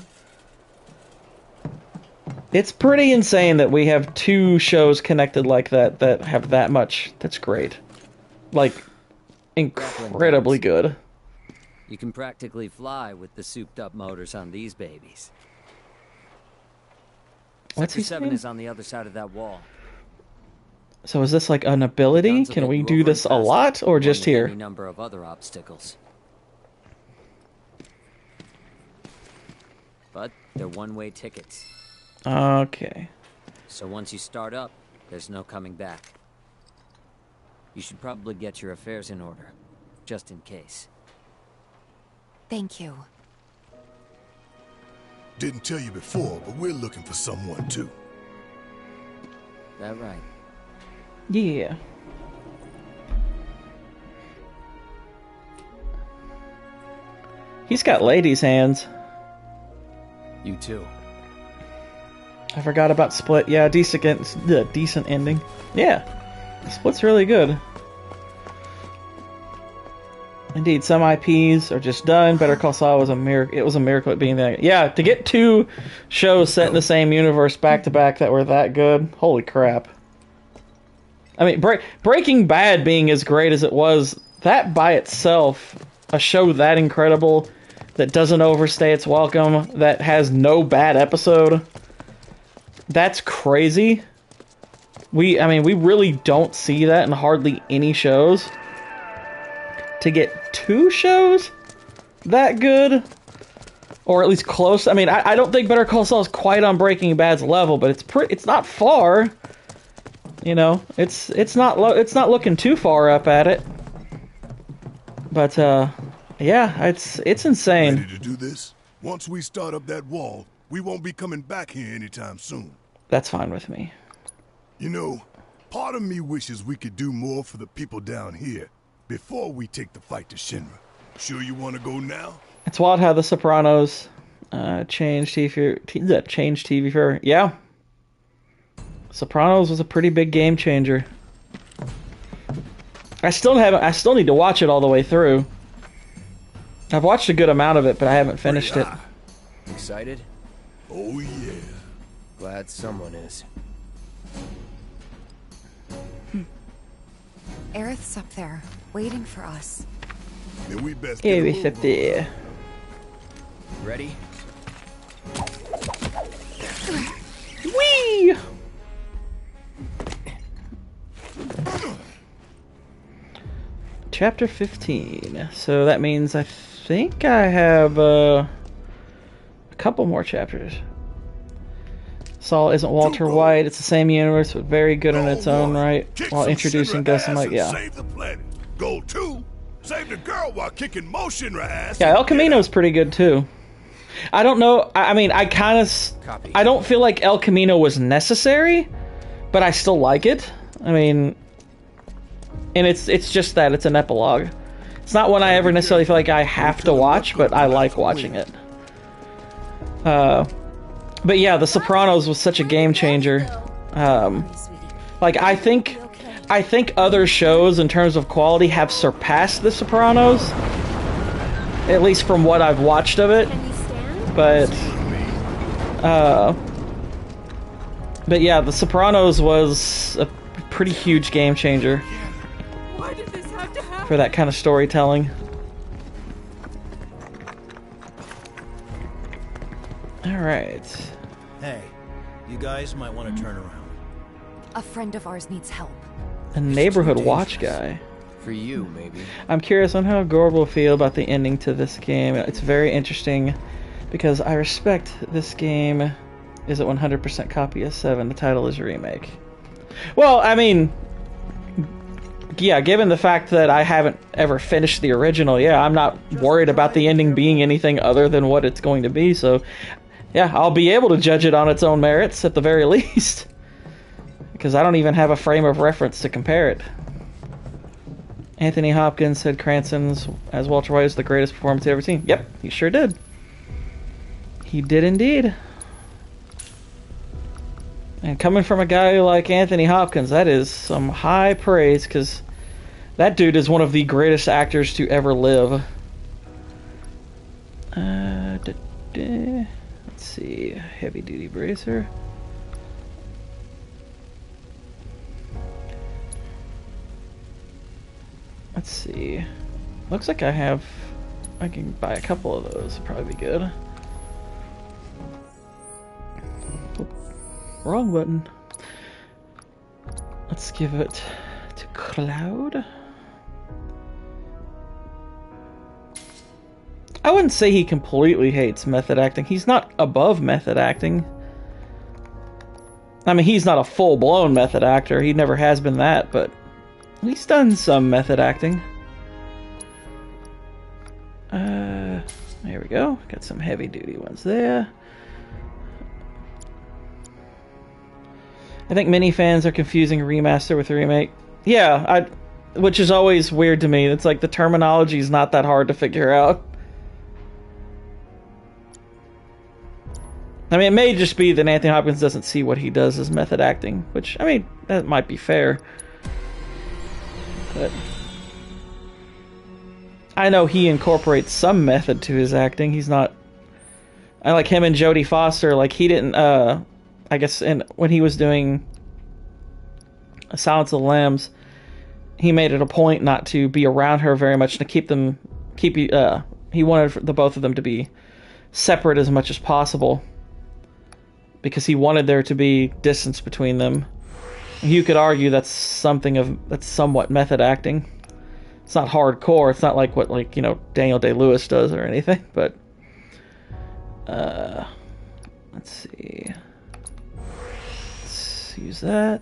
It's pretty insane that we have two shows connected like that have that much. That's great. Like, incredibly good. You can practically fly with the souped-up motors on these babies. What's Sector he 7 saying? is on the other side of that wall. So is this like an ability? Guns will Can get we you do over this and a faster, lot, or along just with here? Any number of other obstacles. But they're one-way tickets. Okay. So once you start up, there's no coming back. You should probably get your affairs in order, just in case. Thank you. Didn't tell you before, but we're looking for someone too. That right? Yeah. He's got ladies' hands. You too. I forgot about Split. Yeah, decent ending. Yeah, Split's really good. Indeed, some IPs are just done. Better Call Saul was a miracle. It was a miracle at being that. Yeah, to get 2 shows set in the same universe back to back that were that good. Holy crap! I mean, Breaking Bad being as great as it was, that by itself, a show that incredible, that doesn't overstay its welcome, that has no bad episode. That's crazy. We really don't see that in hardly any shows. To get 2 shows that good, or at least close. I mean, I don't think Better Call Saul is quite on Breaking Bad's level, but it's not far. You know, it's not looking too far up at it. But yeah, it's insane. Ready to do this? Once we start up that wall, we won't be coming back here anytime soon. That's fine with me. You know, part of me wishes we could do more for the people down here before we take the fight to Shinra. Sure you want to go now? It's wild how The Sopranos changed TV for... Yeah. Sopranos was a pretty big game changer. I still need to watch it all the way through. I've watched a good amount of it, but I haven't finished it. Excited? Oh yeah. Glad someone is. Aerith's up there, waiting for us. Then we best Yeah, get we a sit move there. Ready? Whee! Chapter 15. So that means I think I have a couple more chapters. Saul isn't Walter White. It's the same universe, but very good in its own right. Kick While some introducing Shinra Gus, I'm ass like, and yeah. Save the planet. Goal 2, save the girl while kicking more Shinra ass. Yeah, El and get Camino's out. pretty good too. I don't know. I mean, I kind of... Copy. I don't feel like El Camino was necessary, but I still like it. I mean... And it's just that. It's an epilogue. It's not one I ever necessarily feel like I have to watch, but I like watching it. But yeah, The Sopranos was such a game changer. Like, I think other shows, in terms of quality, have surpassed The Sopranos. At least from what I've watched of it. But yeah, The Sopranos was a pretty huge game changer Why did this have to happen? for that kind of storytelling. Alright. Hey, you guys might want to turn around. A friend of ours needs help. A neighborhood watch guy. For you, maybe. I'm curious on how Gord will feel about the ending to this game. It's very interesting because I respect this game is a 100% copy of 7. The title is a remake. Well, I mean, yeah, given the fact that I haven't ever finished the original, yeah, I'm not worried about the ending being anything other than what it's going to be, so yeah, I'll be able to judge it on its own merits at the very least. Because I don't even have a frame of reference to compare it. Anthony Hopkins said Cranston's as Walter White is the greatest performance he'd ever seen. Yep, he sure did. He did indeed. And coming from a guy like Anthony Hopkins, that is some high praise, because that dude is one of the greatest actors to ever live. Let's see, heavy duty bracer. Let's see. Looks like I can buy a couple of those. It'd probably be good. Oop, wrong button. Let's give it to Cloud. I wouldn't say he completely hates method acting. He's not above method acting. I mean, he's not a full-blown method actor. He never has been that, but he's done some method acting. There we go. Got some heavy duty ones there. I think many fans are confusing remaster with remake. Yeah, which is always weird to me. It's like the terminology is not that hard to figure out. I mean, it may just be that Anthony Hopkins doesn't see what he does as method acting, which, I mean, that might be fair. But I know he incorporates some method to his acting. He's not... I like him and Jodie Foster, like, he didn't, I guess when he was doing Silence of the Lambs, he made it a point not to be around her very much, to he wanted the both of them to be separate as much as possible, because he wanted there to be distance between them. You could argue that's somewhat method acting. It's not hardcore. It's not like what, like, you know, Daniel Day-Lewis does or anything, but let's see. Let's use that.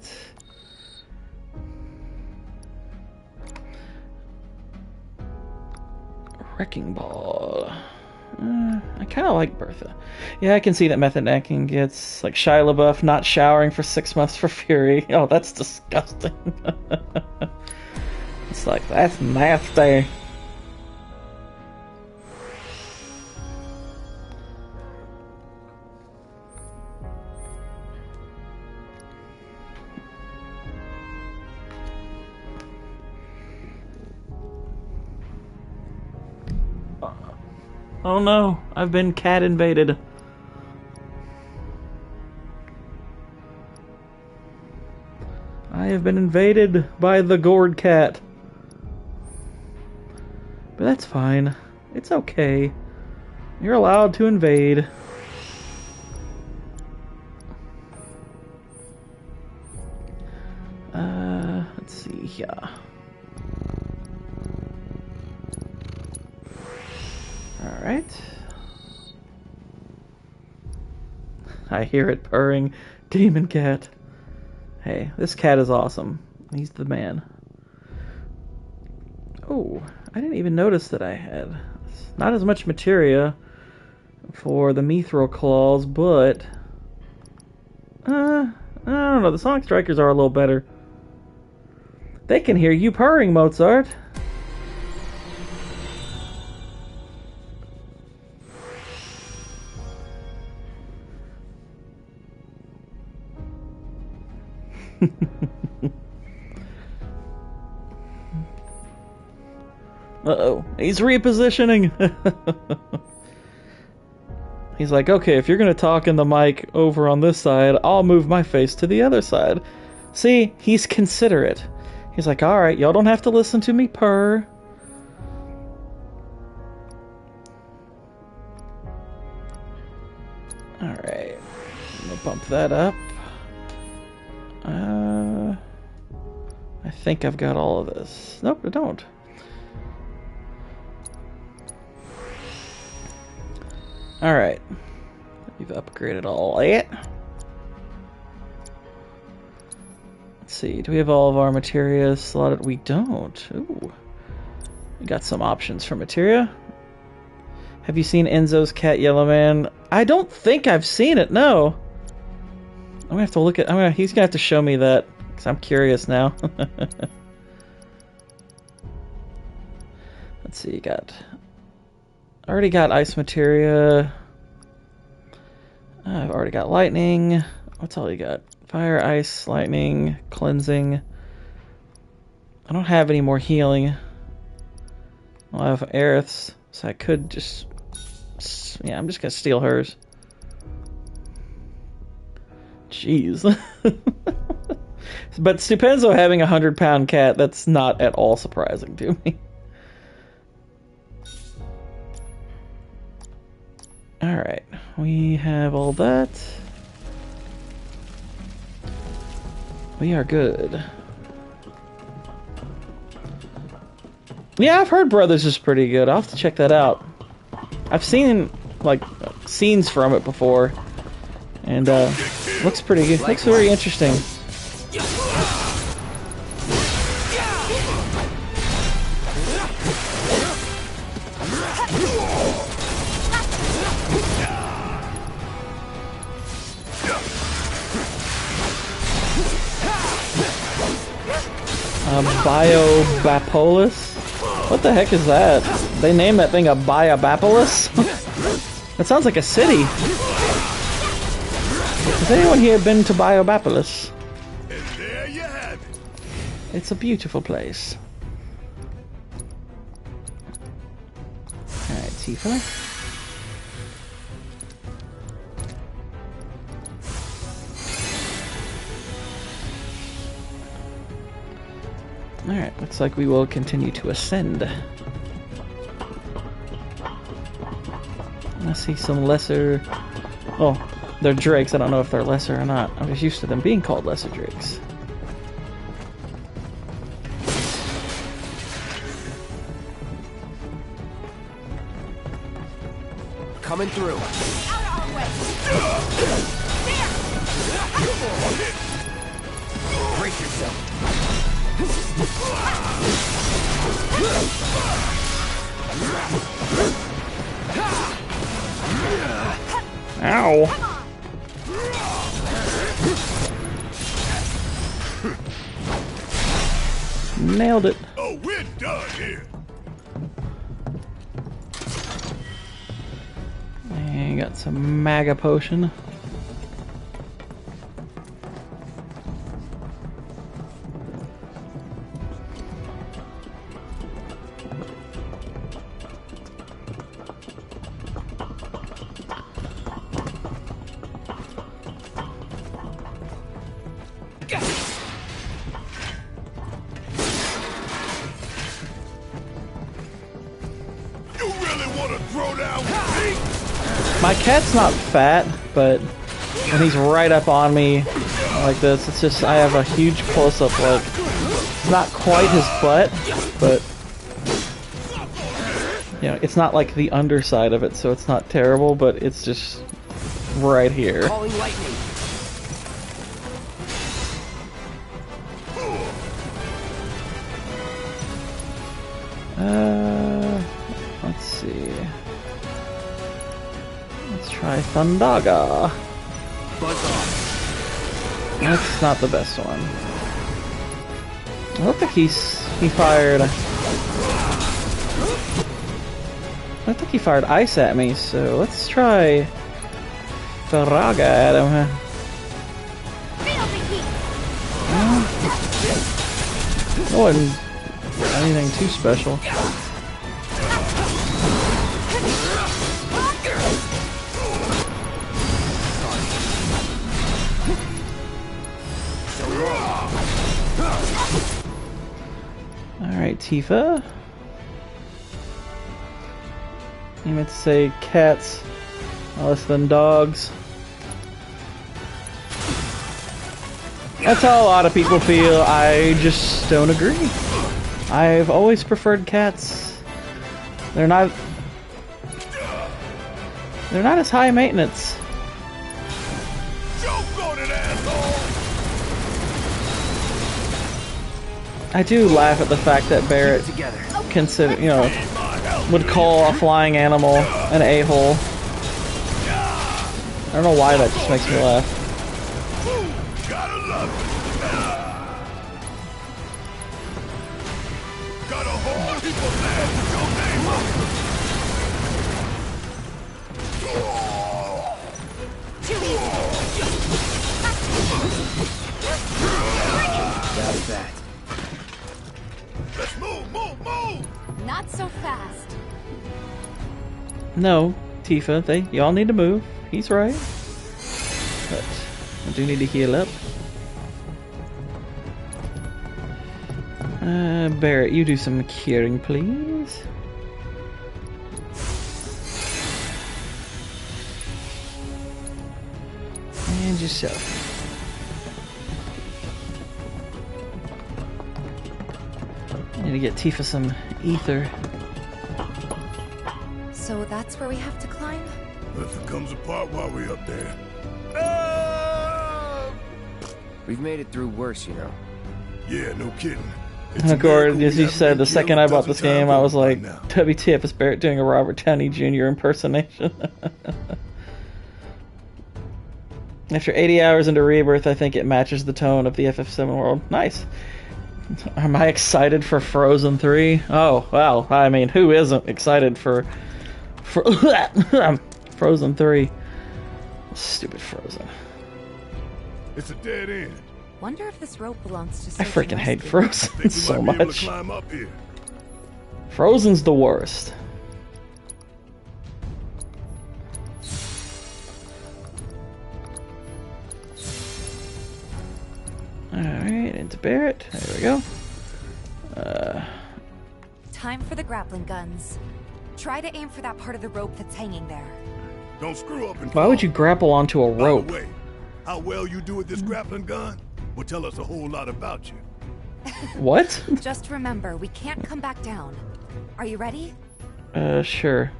Wrecking Ball. I kind of like Bertha. Yeah, I can see that method acting gets, like, Shia LaBeouf not showering for 6 months for Fury. Oh, that's disgusting. It's like, that's nasty. Oh no, I've been cat invaded. I have been invaded by the gourd cat. But that's fine. It's okay. You're allowed to invade. Let's see here. Alright. I hear it purring. Demon cat. Hey, this cat is awesome. He's the man. Oh, I didn't even notice that I had not as much materia for the mithril claws, but I don't know, the Sonic Strikers are a little better. They can hear you purring, Mozart. Uh-oh, he's repositioning. He's like, okay, if you're gonna talk in the mic over on this side, I'll move my face to the other side. See, he's considerate. He's like, alright, y'all don't have to listen to me purr. Alright, I'm gonna bump that up. I think I've got all of this. Nope, I don't. Alright. We've upgraded all that. Let's see, do we have all of our materia slotted? We don't. Ooh. We got some options for materia. Have you seen Enzo's Cat Yellow Man? I don't think I've seen it, no. I'm gonna have to look at... he's gonna have to show me that, because I'm curious now. Let's see, already got ice materia. I've already got lightning. What's all you got? Fire, ice, lightning, cleansing. I don't have any more healing. I have Aerith's, so I could just... yeah, I'm just gonna steal hers. Jeez. But Stupenzo having a 100-pound cat, that's not at all surprising to me. Alright, we have all that. We are good. Yeah, I've heard Brothers is pretty good. I'll have to check that out. I've seen, like, scenes from it before. And, looks pretty good. Looks very interesting. Biobapolis? What the heck is that? They named that thing a Biobapolis? That sounds like a city. Has anyone here been to Biobapolis? And there you have it. It's a beautiful place. Alright, Tifa. Alright, looks like we will continue to ascend. I see some lesser... Oh, they're drakes. I don't know if they're lesser or not. I'm just used to them being called lesser drakes. Coming through. Out our way. Brace yourself. Ow! Nailed it. Oh, we're done here. And got some MAGA potion. You really want to throw down with me? My cat's not fat, but when he's right up on me like this, it's just, I have a huge close-up look. It's not quite his butt, but, you know, it's not like the underside of it, so it's not terrible, but it's just right here. Calling lightning. Let's see. Let's try Thundaga. Buzz off. That's not the best one. I don't think he fired. I think he fired ice at me, so let's try Thundaga at him. Feel the heat. It wasn't anything too special. Alright, Tifa. You meant to say cats are less than dogs. That's how a lot of people feel. I just don't agree. I've always preferred cats. They're not as high maintenance. Joke on it, asshole! I do laugh at the fact that Barrett Together. consider, you know, would call a flying animal an a-hole. I don't know why that just makes me laugh. Gotta love it. Got a whole heap of land with your name on That's that. it. Let's move, move, move! Not so fast. No, Tifa, y'all need to move. He's right. But I do need to heal up. Barrett, you do some curing, please. And yourself. I need to get Tifa some ether. So that's where we have to climb? Nothing comes apart while we're up there. We've made it through worse, you know. Yeah, no kidding. Gord, as you said, the second I bought this game, I was like, WTF is Barrett doing a Robert Downey Jr. impersonation? After 80 hours into Rebirth, I think it matches the tone of the FF7 world. Nice. Am I excited for Frozen 3? Oh, well, I mean, who isn't excited for Frozen 3? Stupid Frozen. It's a dead end. Wonder if this rope belongs to I search freaking and hate rescue. Frozen Think we so might be able to much. climb up here. Frozen's the worst. Alright, into Barrett. There we go. Time for the grappling guns. Try to aim for that part of the rope that's hanging there. Don't screw up and Why would you fall. grapple onto a By the rope? way, how well you do with this grappling gun will tell us a whole lot about you. What? Just remember, we can't come back down. Are you ready? Sure.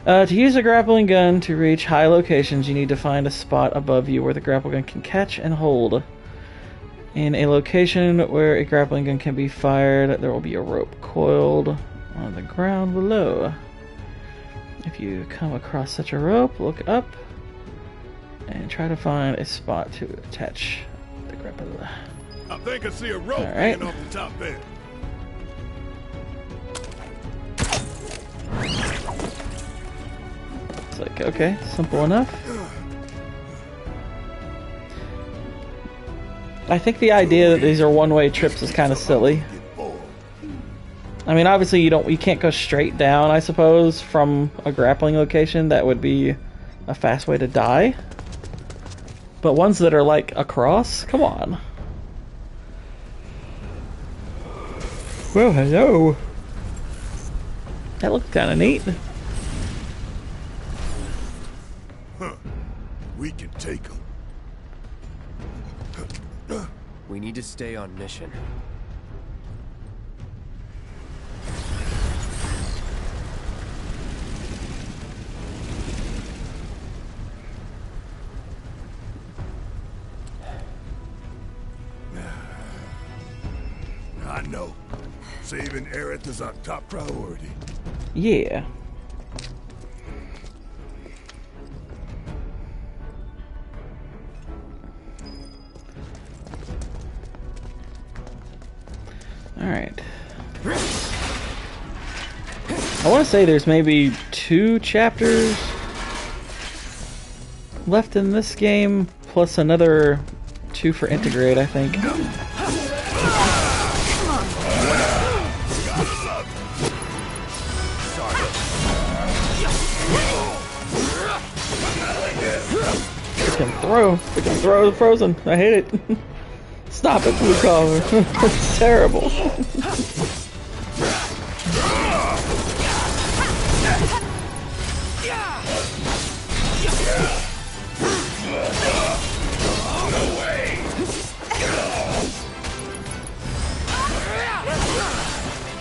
To use a grappling gun to reach high locations, you need to find a spot above you where the grappling gun can catch and hold. In a location where a grappling gun can be fired, there will be a rope coiled on the ground below. If you come across such a rope, look up and try to find a spot to attach the grappling. I think I see a rope All right. hanging off the top there. It's like, okay, simple enough. I think the idea that these are one-way trips is kind of silly. Get bored. I mean, obviously you can't go straight down, I suppose, from a grappling location. That would be a fast way to die. But ones that are like across, come on. Well, hello. That looked kind of neat. Huh. We can take them. We need to stay on mission. I know. Saving Aerith is our top priority. Yeah. Alright. I want to say there's maybe 2 chapters left in this game, plus another 2 for Integrate, I think. Freaking throw the Frozen. I hate it. Stop it, blue collar. It's terrible.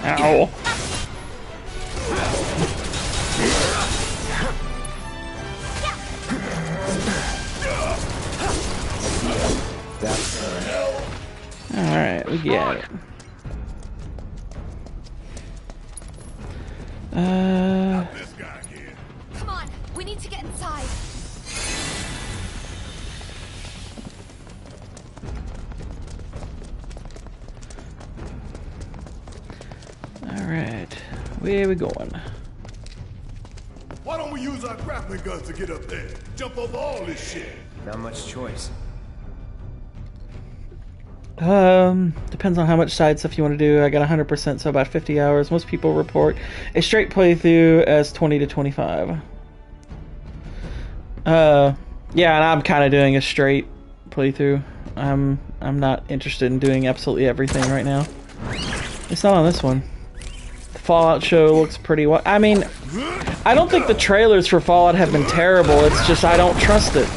Ow. Alright, we get it. This guy here. Come on, we need to get inside. Alright, where are we going? Why don't we use our grappling guns to get up there? Jump over all this shit. Not much choice. Depends on how much side stuff you want to do. I got 100%, so about 50 hours. Most people report a straight playthrough as 20 to 25. Yeah, and I'm kind of doing a straight playthrough. I'm not interested in doing absolutely everything right now. It's not on this one. The Fallout show looks pretty well. I mean, I don't think the trailers for Fallout have been terrible. It's just I don't trust it.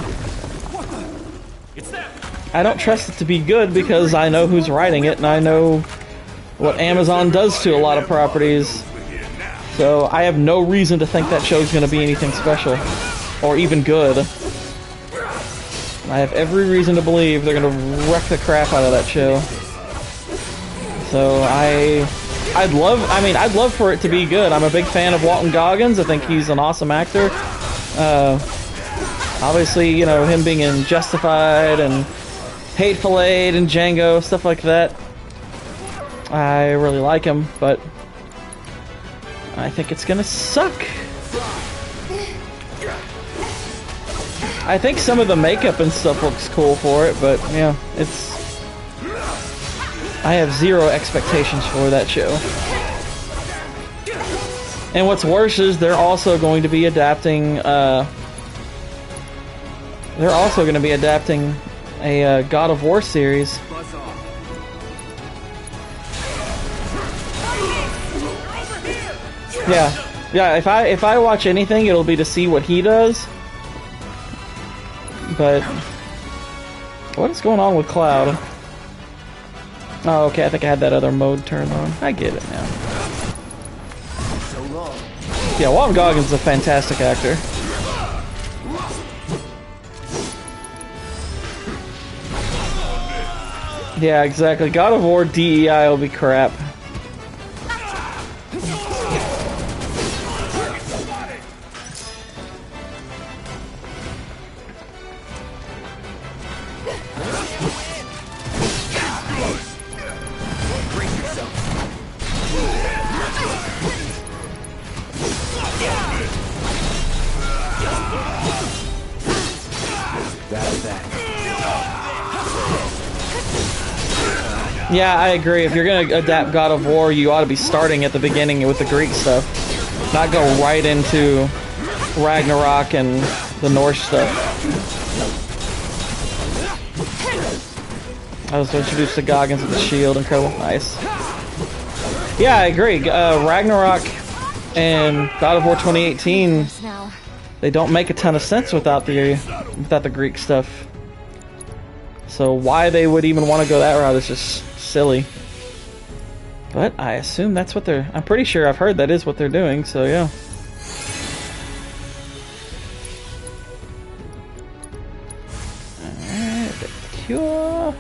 I don't trust it to be good because I know who's writing it and I know what Amazon does to a lot of properties. So I have no reason to think that show's going to be anything special or even good. I have every reason to believe they're going to wreck the crap out of that show. So I'd love for it to be good. I'm a big fan of Walton Goggins. I think he's an awesome actor. Obviously, you know, him being in Justified and Hateful Eight and Django, stuff like that. I really like him, but I think it's gonna suck. I think some of the makeup and stuff looks cool for it, but yeah, it's... I have zero expectations for that show. And what's worse is they're also going to be adapting, a God of War series. Yeah. If I watch anything, it'll be to see what he does. But what is going on with Cloud? Oh, okay. I think I had that other mode turned on. I get it now. Yeah, Walton Goggins is a fantastic actor. Yeah, exactly. God of War DEI will be crap. Yeah, I agree. If you're gonna adapt God of War, you ought to be starting at the beginning with the Greek stuff. Not go right into Ragnarok and the Norse stuff. I was introduced to Goggins with the shield. Incredible. Nice. Yeah, I agree. Ragnarok and God of War 2018, they don't make a ton of sense without the Greek stuff. So why they would even want to go that route is just silly. But I assume that's what they're... I'm pretty sure I've heard that is what they're doing, so yeah. Alright, the cure.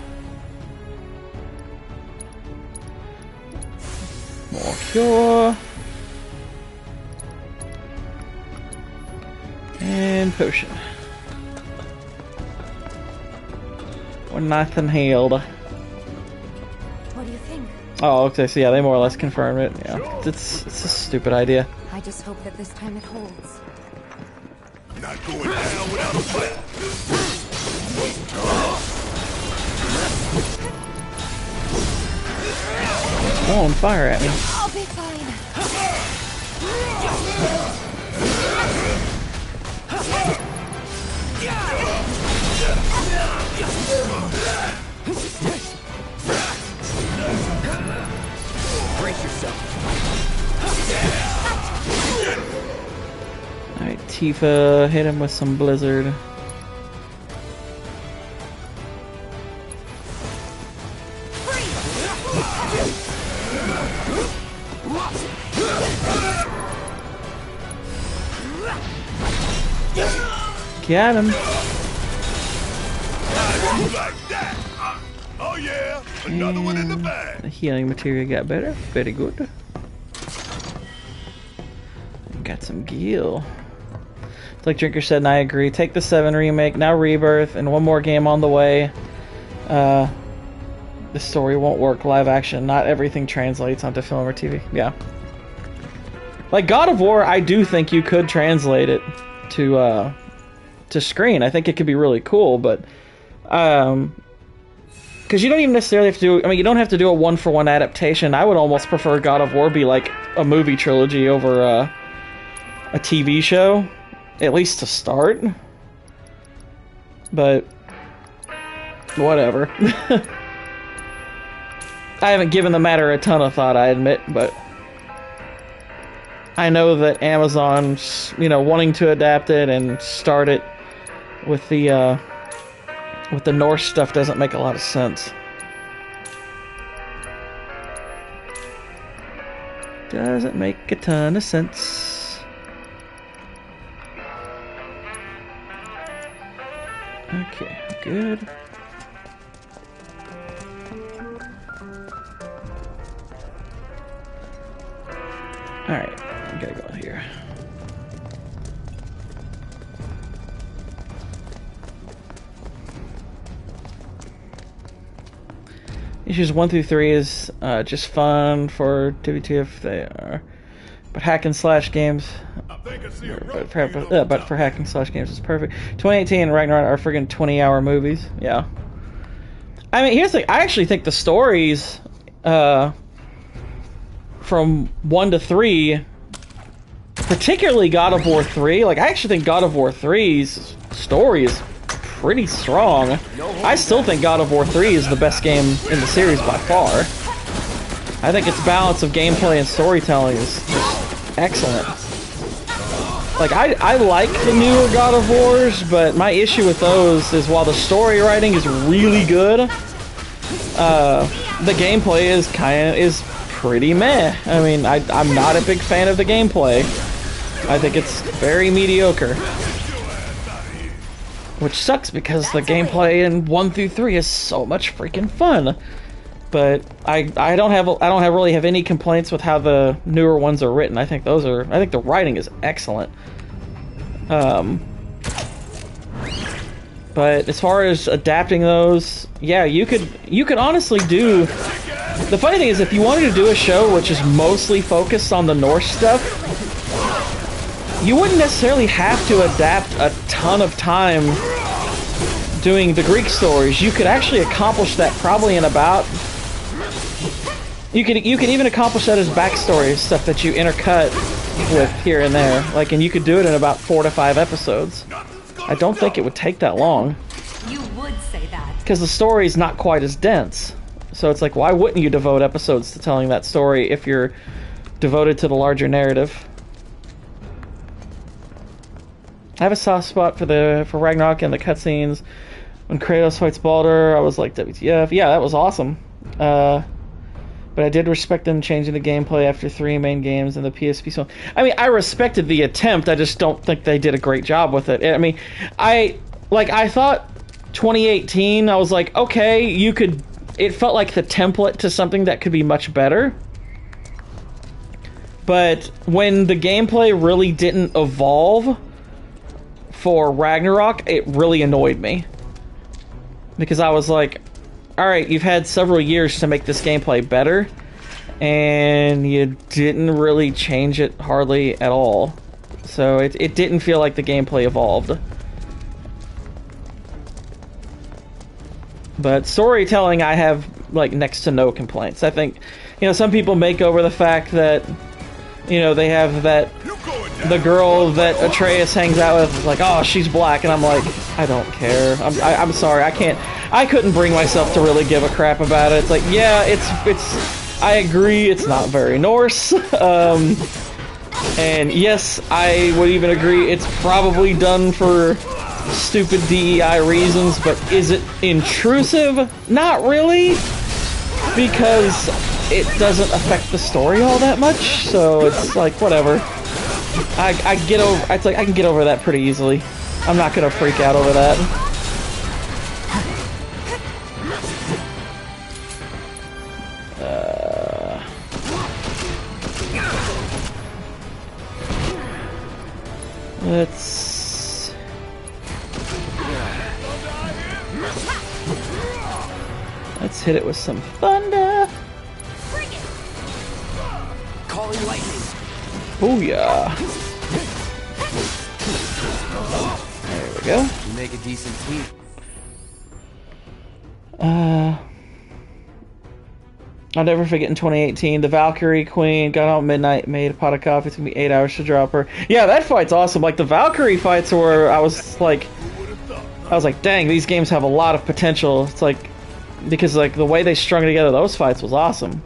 More cure. And potion. We're nothing healed. What do you think? Oh, okay, so yeah, they more or less confirmed it. Yeah, it's a stupid idea. I just hope that this time it holds. Not going down without a fight. Oh, and fire at me. I'll be fine. Brace yourself. Alright, Tifa, hit him with some blizzard. Got him. Like that. Oh yeah, another one in the bag. The healing material got better. Very good. Got some gil. It's like Drinker said, and I agree. Take the VII Remake, now Rebirth, and one more game on the way. The story won't work live action. Not everything translates onto film or TV. Yeah. Like God of War, I do think you could translate it to screen. I think it could be really cool, but because you don't even necessarily have to do... I mean, you don't have to do a one-for-one adaptation. I would almost prefer God of War be like a movie trilogy over a TV show, at least to start. But whatever. I haven't given the matter a ton of thought, I admit, but I know that Amazon's, wanting to adapt it and start it with the Norse stuff doesn't make a lot of sense. Doesn't make a ton of sense. Okay, good. Alright, I gotta go here. issues 1 through 3 is just fun for WTF. They are, but hack and slash games. But for hack and slash games, it's perfect. 2018 and Ragnarok are friggin' 20-hour movies. Yeah. I mean, here's the thing. I actually think the stories from 1 to 3, particularly God of War 3, like I actually think God of War 3's story is pretty strong. I still think God of War 3 is the best game in the series by far. I think its balance of gameplay and storytelling is just excellent. Like, I like the newer God of Wars, but my issue with those is while the story writing is really good, the gameplay is pretty meh. I mean, I'm not a big fan of the gameplay. I think it's very mediocre. Which sucks because the gameplay in 1 through 3 is so much freaking fun. But I don't really have any complaints with how the newer ones are written. I think the writing is excellent. But as far as adapting those, yeah, you could honestly do. The funny thing is, if you wanted to do a show which is mostly focused on the Norse stuff, you wouldn't necessarily have to adapt a ton of time doing the Greek stories. You could actually accomplish that probably in about. You could even accomplish that as backstory stuff that you intercut with here and there. Like, and you could do it in about 4 to 5 episodes. I don't think it would take that long. You would say that. Because the story's not quite as dense. So it's like, why wouldn't you devote episodes to telling that story if you're devoted to the larger narrative? I have a soft spot for Ragnarok and the cutscenes. When Kratos fights Baldur, I was like, WTF. Yeah, that was awesome. But I did respect them changing the gameplay after 3 main games and the PSP. So, I mean, I respected the attempt. I just don't think they did a great job with it. I mean, I thought 2018, I was like, okay, it felt like the template to something that could be much better. But when the gameplay really didn't evolve for Ragnarok, it really annoyed me. Because I was like, alright, you've had several years to make this gameplay better, and you didn't really change it hardly at all. So it didn't feel like the gameplay evolved. But storytelling, I have, like, next to no complaints. I think, some people make over the fact that, they have the girl that Atreus hangs out with is like, oh, she's black, and I'm like, I don't care. I'm sorry, I couldn't bring myself to really give a crap about it. It's like, yeah, it's I agree, it's not very Norse, and yes, I would even agree it's probably done for stupid DEI reasons, but is it intrusive? Not really, because it doesn't affect the story all that much, so it's like, whatever. I can get over that pretty easily. I'm not gonna freak out over that. Let's hit it with some thunder. Calling lightning. Booyah. There we go. You make a decent team. I'll never forget in 2018, the Valkyrie Queen got out at midnight, made a pot of coffee. It took me 8 hours to drop her. Yeah, that fight's awesome. Like, the Valkyrie fights were, I was like, dang, these games have a lot of potential. It's like, because like the way they strung together those fights was awesome.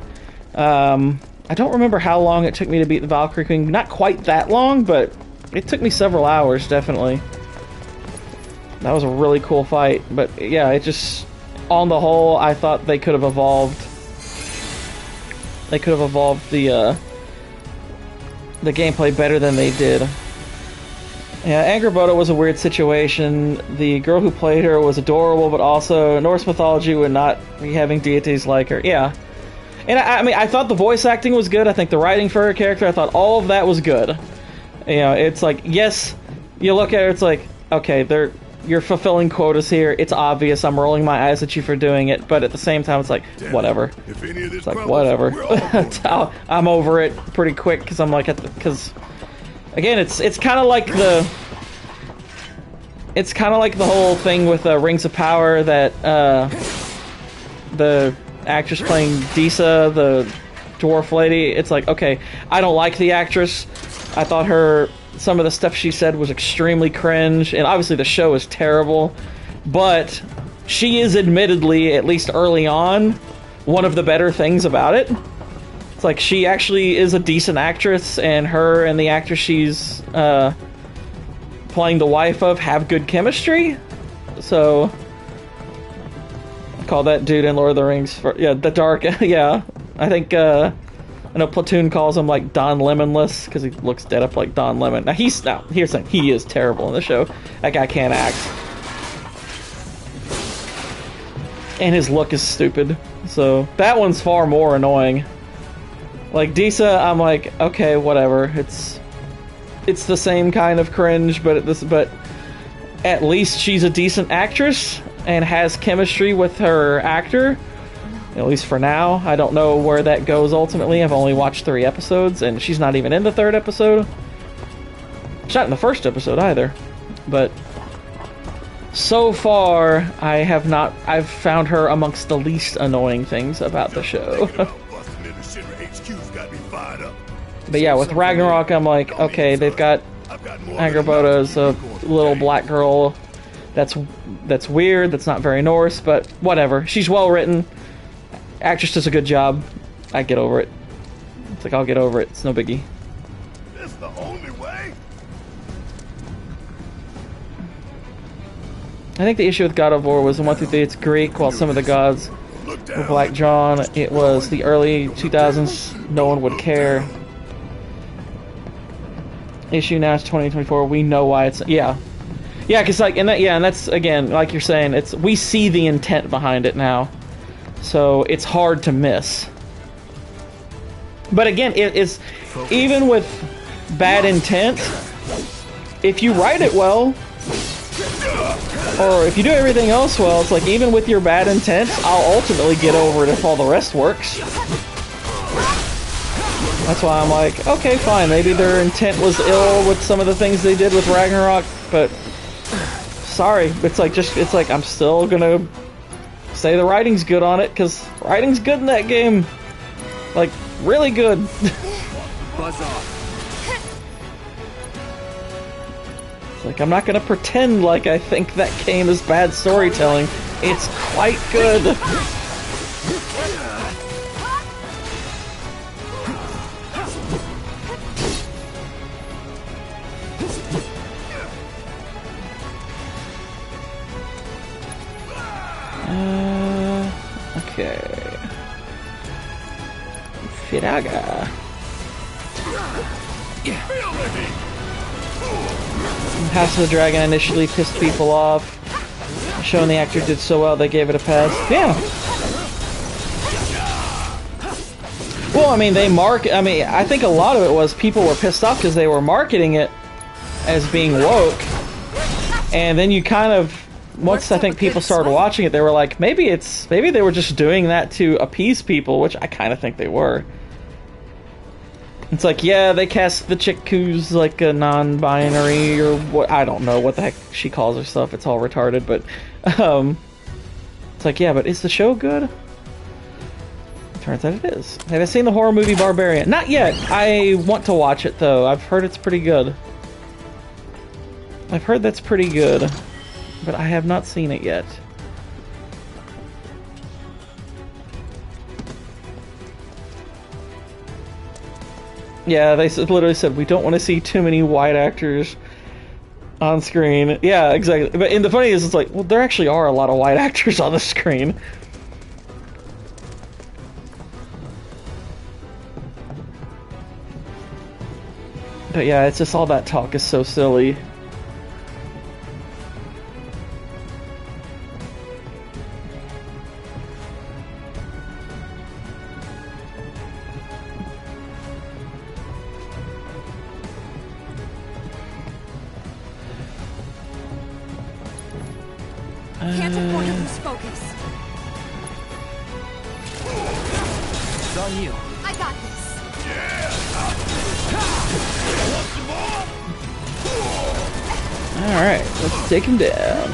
I don't remember how long it took me to beat the Valkyrie Queen. Not quite that long, but it took me several hours, definitely. That was a really cool fight. But yeah, it just, on the whole, I thought they could have evolved. They could have evolved the gameplay better than they did. Yeah, Angrboda was a weird situation. The girl who played her was adorable, but also Norse mythology would not be having deities like her. Yeah. And I mean, I thought the voice acting was good. I think the writing for her character, I thought all of that was good. It's like, yes, you look at her, it's like, okay, you're fulfilling quotas here. It's obvious. I'm rolling my eyes at you for doing it, but at the same time, it's like, whatever. If any of this It's like, crumbles, whatever. we're all going I'm over it pretty quick, because I'm like, because, again, it's kind of like the... It's kind of like the whole thing with Rings of Power that the actress playing Disa, the dwarf lady, it's like, okay, I don't like the actress. I thought some of the stuff she said was extremely cringe, and obviously the show is terrible, but she is admittedly, at least early on, one of the better things about it. It's like, she actually is a decent actress, and her and the actress she's playing the wife of have good chemistry. So I call that dude in Lord of the Rings the dark. Yeah, I think I know Platoon calls him like Don Lemonless because he looks dead up like Don Lemon. Now here's saying he is terrible in the show. That guy can't act, and his look is stupid. So that one's far more annoying. Like Disa, I'm like, okay, whatever. It's the same kind of cringe, but at least she's a decent actress and has chemistry with her actor. At least for now. I don't know where that goes ultimately. I've only watched 3 episodes, and she's not even in the 3rd episode. She's not in the 1st episode either. But so far, I've found her amongst the least annoying things about the show. But yeah, with Ragnarok, I'm like, okay, they've got Angrboda as a little black girl. That's weird. That's not very Norse, but whatever. She's well written. Actress does a good job. I get over it. It's like, I'll get over it. It's no biggie. This the only way? I think the issue with God of War was in 1 through 3 it's Greek, while some of the gods were Black John. It was the early 2000s. No one would care. Issue now is 2024. We know why it's because like and that's again like you're saying, we see the intent behind it now, so it's hard to miss. But again, it is even with bad intent, if you write it well, or if you do everything else well, it's like even with your bad intent, I'll ultimately get over it if all the rest works. That's why I'm like, okay, fine, maybe their intent was ill with some of the things they did with Ragnarok, but sorry, it's like I'm still gonna say the writing's good on it, because writing's good in that game. Like, really good. Buzz off. It's like, I'm not gonna pretend like I think that game is bad storytelling. It's quite good. Okay. Firaga. House of the Dragon initially pissed people off. Showing the actor did so well, they gave it a pass. Yeah. Well, I mean, I think a lot of it was people were pissed off because they were marketing it as being woke. And then you kind of, once I think people started watching it, they were like, maybe they were just doing that to appease people, which I kind of think they were. It's like, yeah, they cast the chick who's like a non-binary or what, I don't know what the heck she calls herself. It's all retarded, but it's like, yeah, but is the show good? Turns out it is. Have I seen the horror movie Barbarian? Not yet. I want to watch it though. I've heard it's pretty good. I've heard that's pretty good, but I have not seen it yet. Yeah, they literally said, we don't want to see too many white actors on screen. Yeah, exactly. But and the funny is, it's like, well, there actually are a lot of white actors on the screen. But yeah, it's just all that talk is so silly. Can't afford to lose focus. It's on you. I got this. Alright, let's take him down.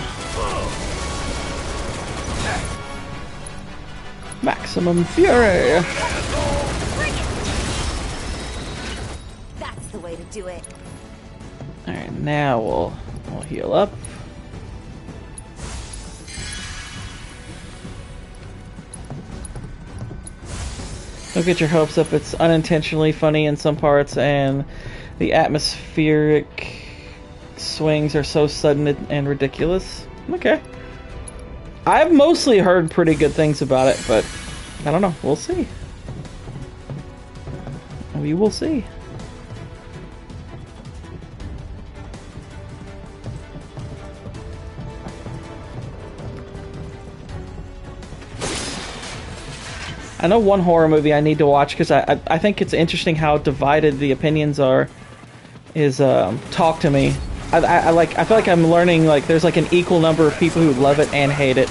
Maximum Fury! Bring it! That's the way to do it. Alright, now we'll heal up. Don't get your hopes up, it's unintentionally funny in some parts, and the atmospheric swings are so sudden and ridiculous. Okay. I've mostly heard pretty good things about it, but I don't know. We'll see. We will see. I know one horror movie I need to watch because I think it's interesting how divided the opinions are. Is Talk to Me. I feel like I'm learning like there's like an equal number of people who love it and hate it.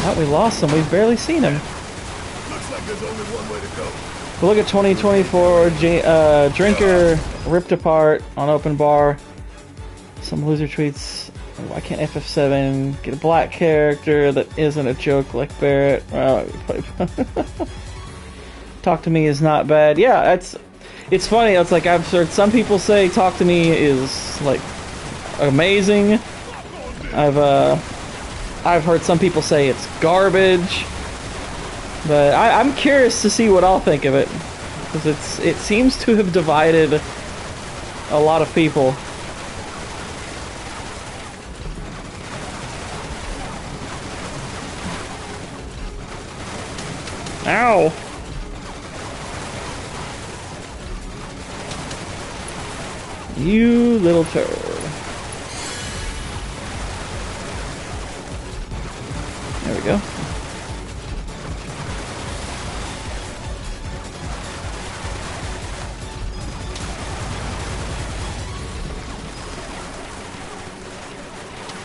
Oh, we lost him. We've barely seen him. Looks like there's only one way to go. But look at 2024. Drinker ripped apart on open bar. Some loser tweets. Why can't FF7 get a black character that isn't a joke like Barrett? Well, Talk to Me is not bad. Yeah, it's funny. It's like I've heard some people say Talk to Me is like amazing. I've heard some people say it's garbage. But I'm curious to see what I'll think of it, because it seems to have divided a lot of people. Ow! You little turd. There we go.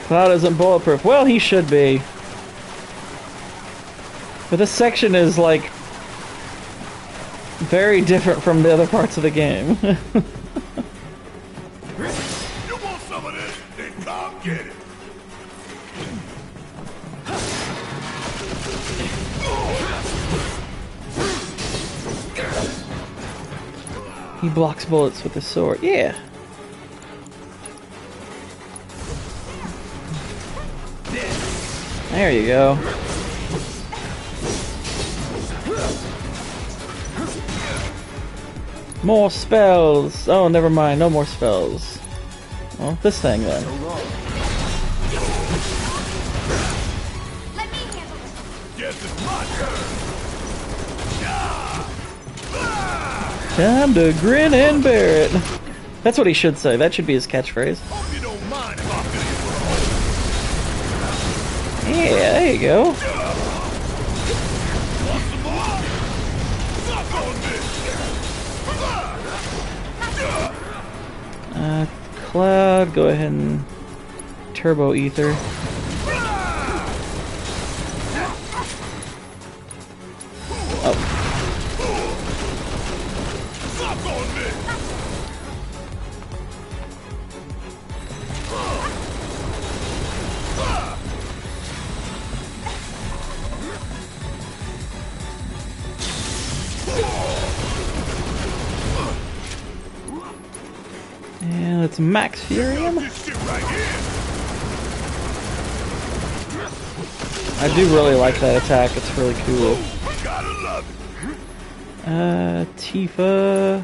Cloud isn't bulletproof. Well, he should be. But this section is like very different from the other parts of the game. You want some of this? Then come get it. He blocks bullets with his sword. Yeah. There you go. More spells. Oh, never mind. No more spells. Well, this thing then. Let me handle it. Guess it's my turn. Time to grin and bear it. That's what he should say. That should be his catchphrase. Hope you don't mind if I fill you for a Yeah, there you go. Want some more? Suck on this. Cloud, go ahead and turbo ether. Oh. Suck on this. And let's max Furium. This shit right here. I do really like that attack. It's really cool. Gotta love it. Tifa.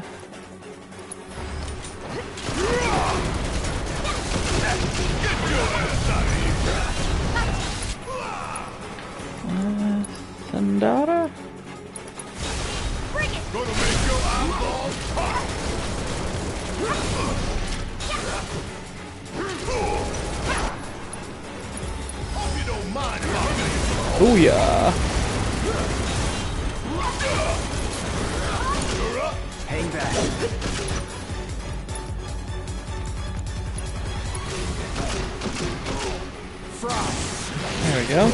Sandara? Bring it. Gonna make your eyeballs pop. Hope you don't mind if I fill you for a Oh yeah. You're up. Hang back. go.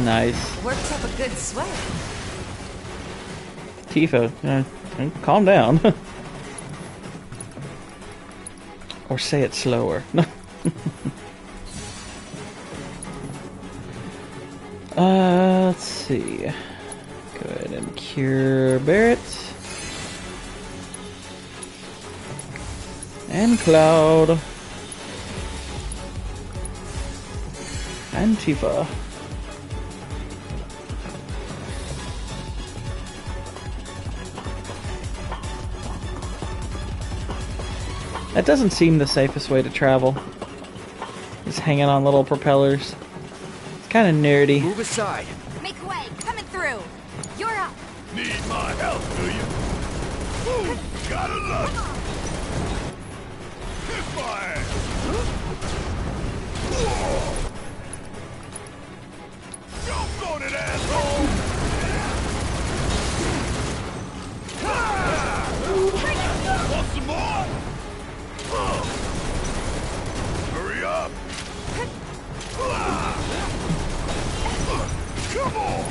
Nice. Worked up a good sweat. Tifa, calm down. Or say it slower. Let's see. Go ahead and cure Barrett. And Cloud. And Tifa. That doesn't seem the safest way to travel. Just hanging on little propellers. It's kind of nerdy. Move aside. Make way, coming through. You're up. Need my help, do you? Woo, gotta love it. Kiss my ass. Whoa. Don't throw that asshole. Want some more? Hurry up. Come on.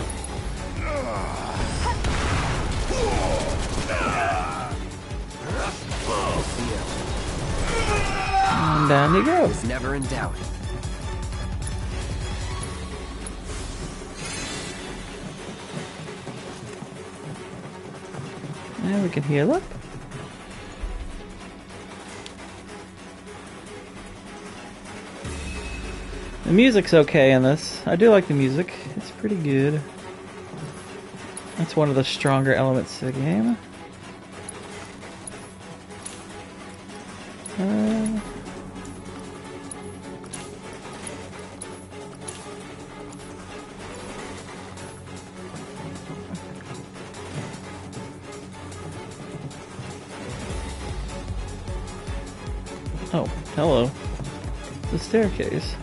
And down you go. It's never in doubt. And we can heal up. The music's okay in this. I do like the music. It's pretty good. That's one of the stronger elements to the game. Oh, hello. The staircase.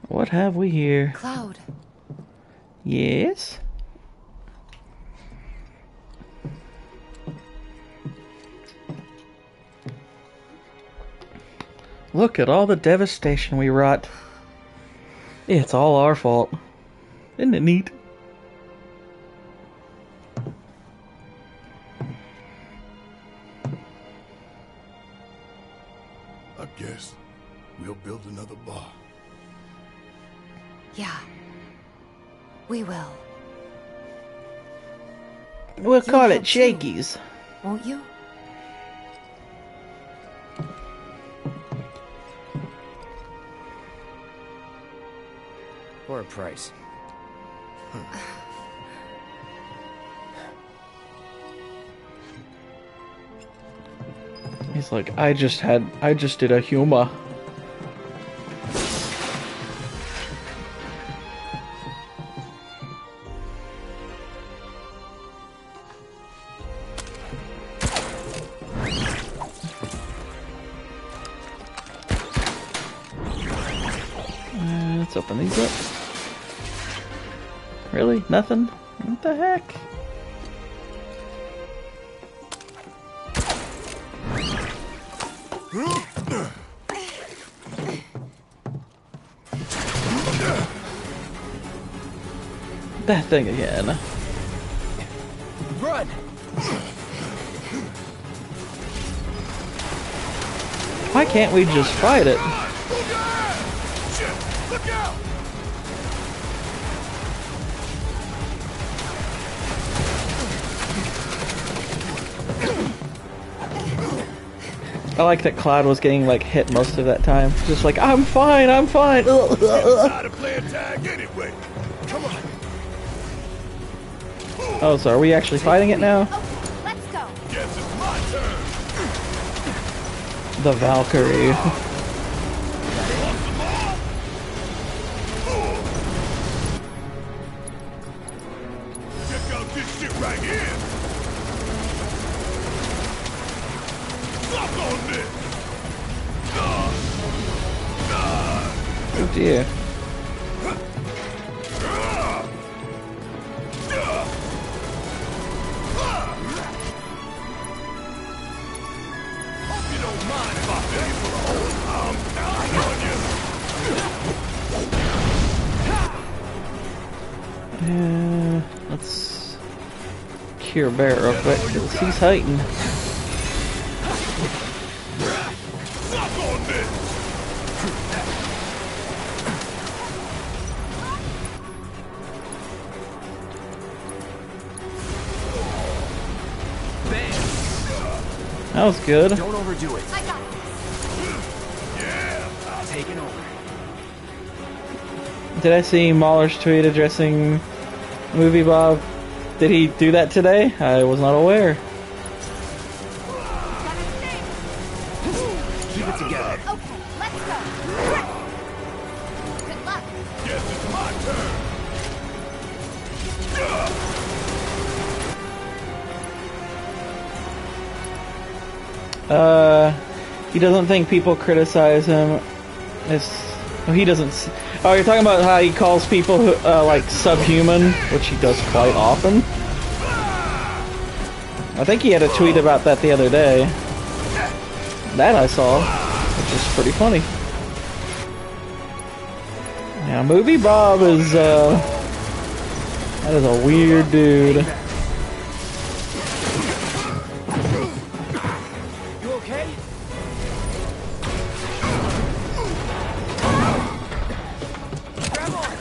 What have we here? Cloud. Yes? Look at all the devastation we wrought. It's all our fault. Isn't it neat? I guess we'll build another bar. Yeah. We will. We'll call it help too. Shakey's. Won't you? For a price. He's like, I just did a humor. Let's open these up. Really? Nothing? What the heck? That thing again. Run! Why can't we just fight it? Shit, look out! I like that Cloud was getting like hit most of that time. Just like, I'm fine, I'm fine. How to play a tag anyway. Come on. Oh, so are we actually fighting it now? Okay, let's go. Guess it's my turn. The Valkyrie. Check out this shit right here. Suck on this. Oh dear. Hope you don't mind if I stay for the whole time. Let's cure Bear real quick because he's hiding. Suck on this. That was good. Don't overdo it. I got this. Yeah, taking over. Did I see Mahler's tweet addressing Movie Bob? Did he do that today? I was not aware. Keep it together. Okay, let's go. Good luck. Guess it's my turn. He doesn't think people criticize him. He doesn't. Oh, you're talking about how he calls people who, like subhuman, which he does quite often. I think he had a tweet about that the other day. That I saw, which is pretty funny. Yeah, Movie Bob is that is a weird dude. You okay? Grab on.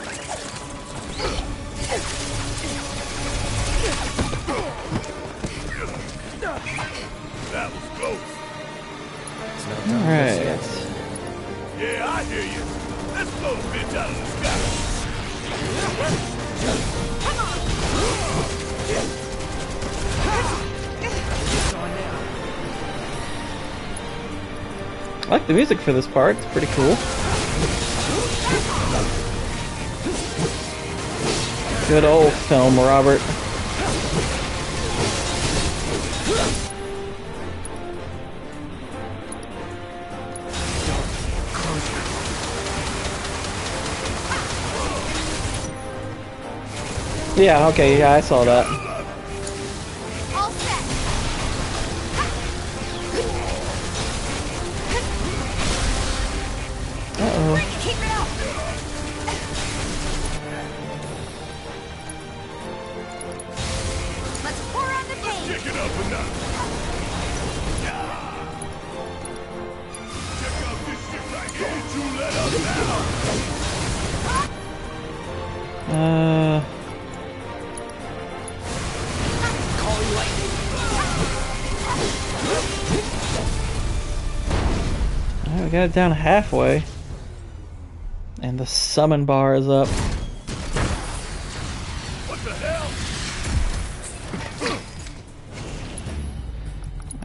That was close. All right. Yeah, I hear you. Let's blow the bitch out of the sky. I like the music for this part. It's pretty cool. Good old film, Robert. Yeah, okay, yeah, I saw that. All set. Uh-oh. Keep it up. Let's pour on the pain. Kick it up a notch. Check out this shit right here. Don't you let up now. Calling lightning. Alright, we got it down halfway. And the summon bar is up. What the hell?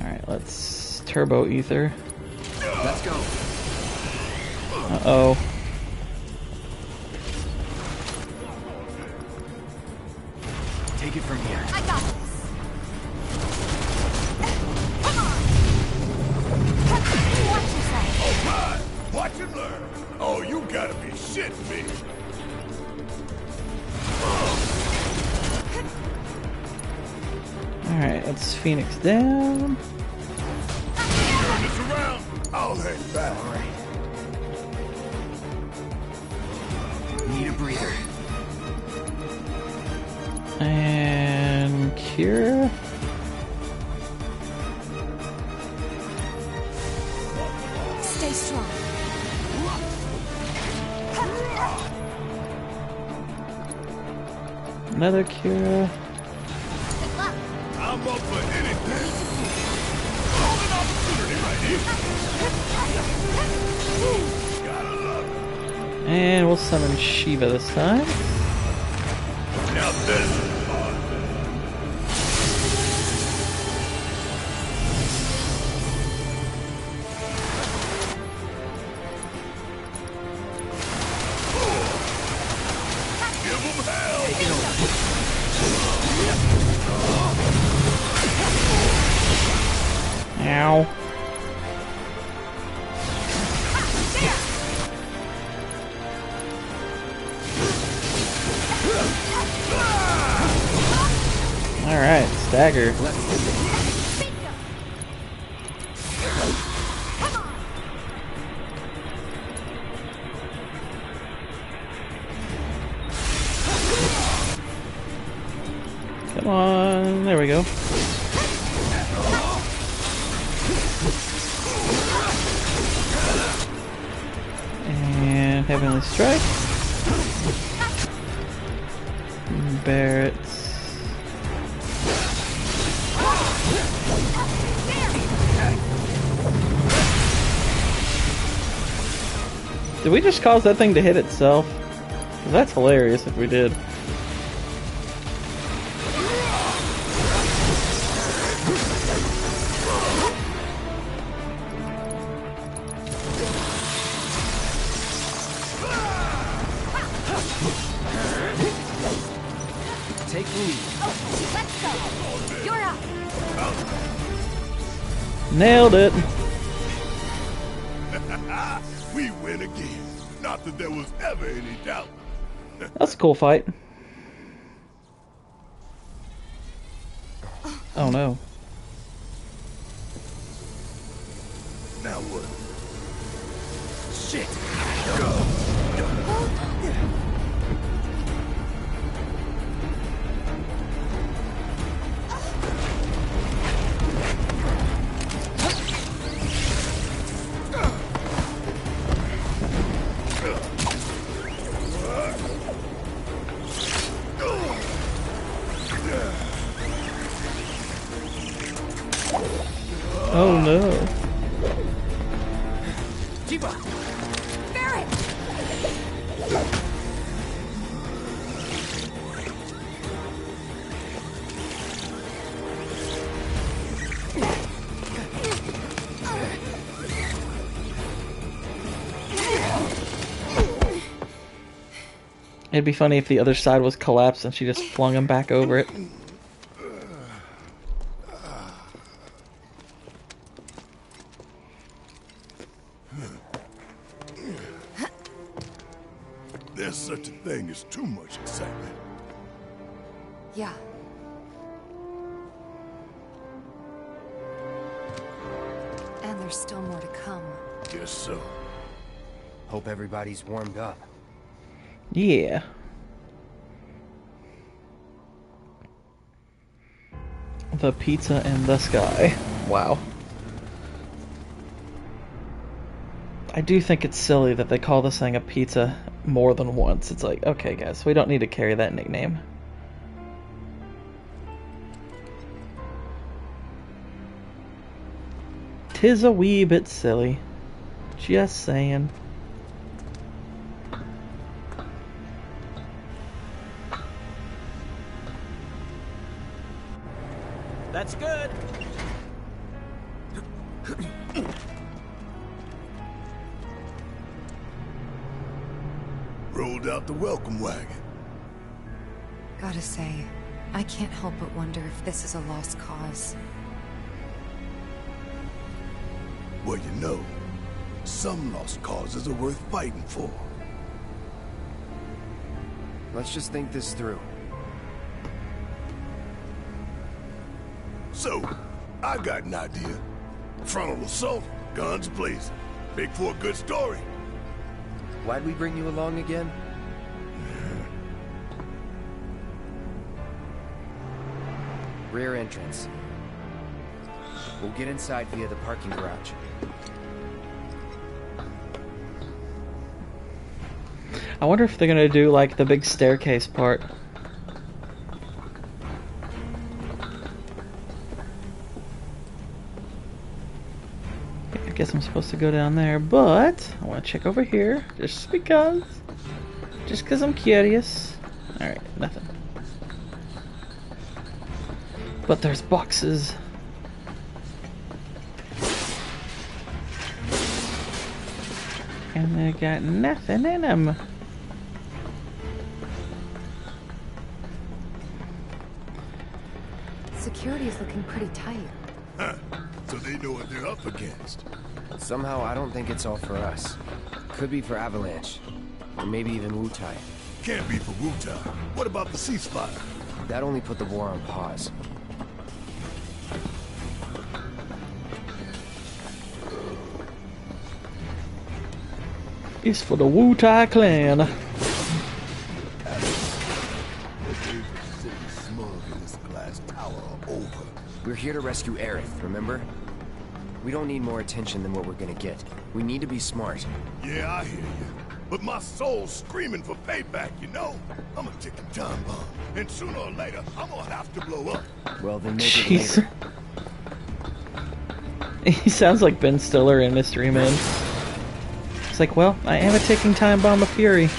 Alright, let's turbo ether. Let's go. Uh-oh. Take it from here. I got this. Come on. Watch yourself. Oh my! Watch and learn. Oh, you gotta be shitting me. Alright, let's Phoenix down. Turn this around. I'll hang back. All right. Need a breather. And cure. Stay strong. Another cure. Good luck. I'm up for anything. Golden opportunity right here. Gotta love it. And we'll summon Shiva this time. Now this is fun. Ow. Alright, stagger. Come on, there we go. And Heavenly Strike. Barrett's. Did we just cause that thing to hit itself? 'Cause that's hilarious if we did. Take the lead. Let's go. You're up. Nailed it. We win again. Not that there was ever any doubt. That's a cool fight. Oh no. Now what? Shit. Oh no. Keep up. Barrett! It'd be funny if the other side was collapsed and she just flung him back over it. There's such a thing as too much excitement. Yeah. And there's still more to come. Guess so. Hope everybody's warmed up. Yeah. The pizza in the sky. Wow. I do think it's silly that they call this thing a pizza more than once. It's like, okay guys, we don't need to carry that nickname. Tis a wee bit silly. Just saying. That's good. Rolled out the welcome wagon. Gotta say, I can't help but wonder if this is a lost cause. Well, you know, some lost causes are worth fighting for. Let's just think this through. So, I got an idea. Frontal assault, guns blazing. Make for a good story. Why'd we bring you along again? Rear entrance. We'll get inside via the parking garage. I wonder if they're gonna do like the big staircase part. I guess I'm supposed to go down there, but I want to check over here just because I'm curious. All right, nothing. But there's boxes. And they got nothing in them. Security is looking pretty tight. Huh. So they know what they're up against. Somehow, I don't think it's all for us. Could be for Avalanche. Or maybe even Wutai. Can't be for Wutai. What about the ceasefire? That only put the war on pause. It's for the Wutai clan. The days of sitting smug in this glass tower are over. We're here to rescue Aerith, remember? We don't need more attention than what we're gonna get. We need to be smart. Yeah, I hear you. But my soul's screaming for payback, you know? I'm a ticking time bomb. And sooner or later, I'm gonna have to blow up. Well, then make it Jeez. later. He sounds like Ben Stiller in Mystery Men. It's like, well, I am a ticking time bomb of fury.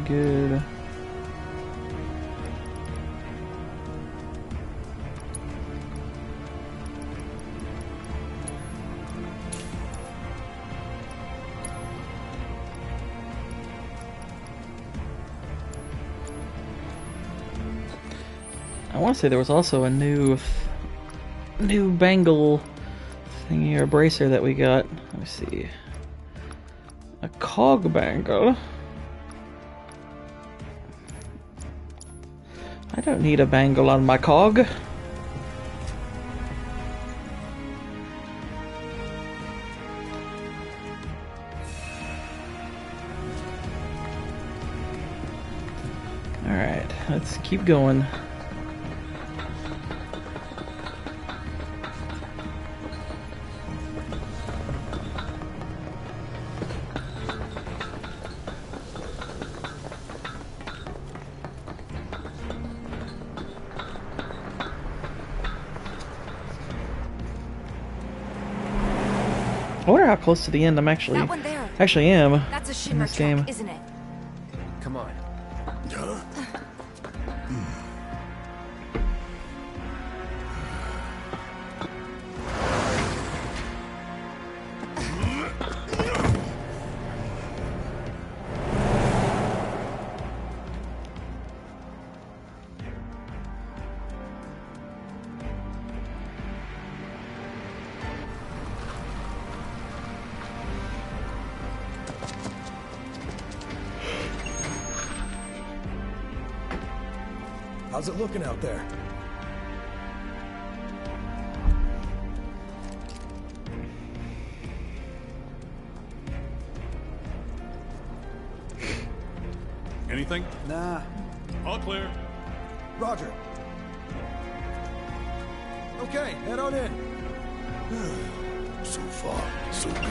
Good. I want to say there was also a new bangle thingy or bracer that we got. Let me see. A cog bangle. I don't need a bangle on my cog. Alright, let's keep going. I wonder how close to the end I'm actually That one there. am That's a in shimmer this game. truck, isn't it? Come on. Huh? How's it looking out there? Anything? Nah. All clear. Roger. Okay, head on in. So far, so good.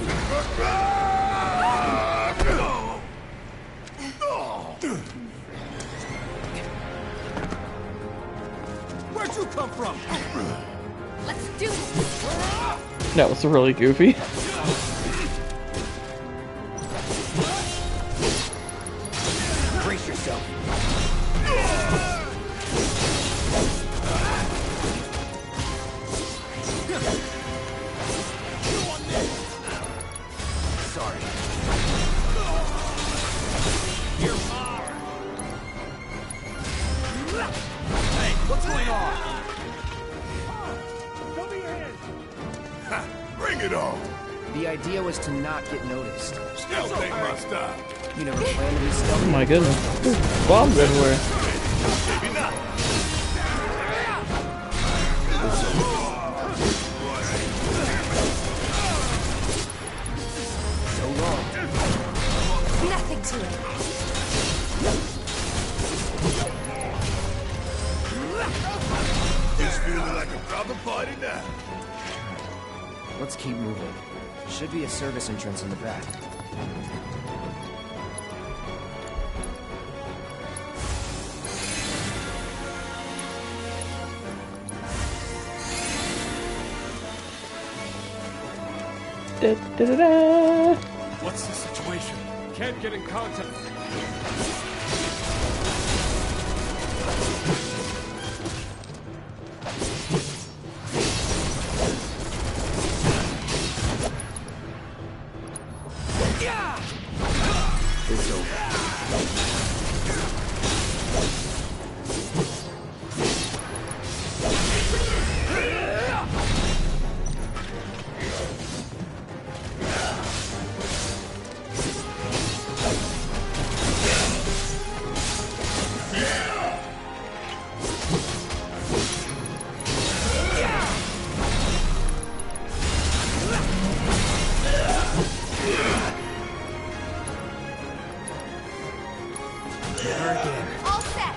Where'd you come from? Let's do this. That was really goofy. Brace yourself. Sorry. Hey, what's going on? Bring it on. The idea was to not get noticed. Still take my style. You never planned to be Oh stealthy. my goodness. Ooh, bombs everywhere. Maybe not. So long. Nothing to it. It's feeling like a proper party now. Let's keep moving. Should be a service entrance in the back. Da-da-da-da. What's the situation? Can't get in contact. It's over. All set.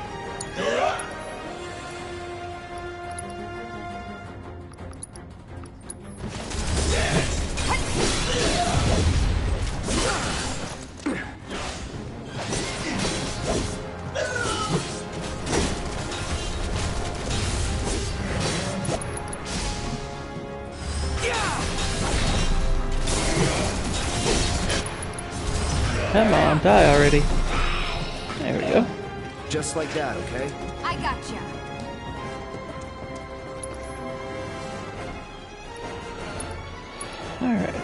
Come on, die already. There we go. Just like that, okay? I gotcha. Alright.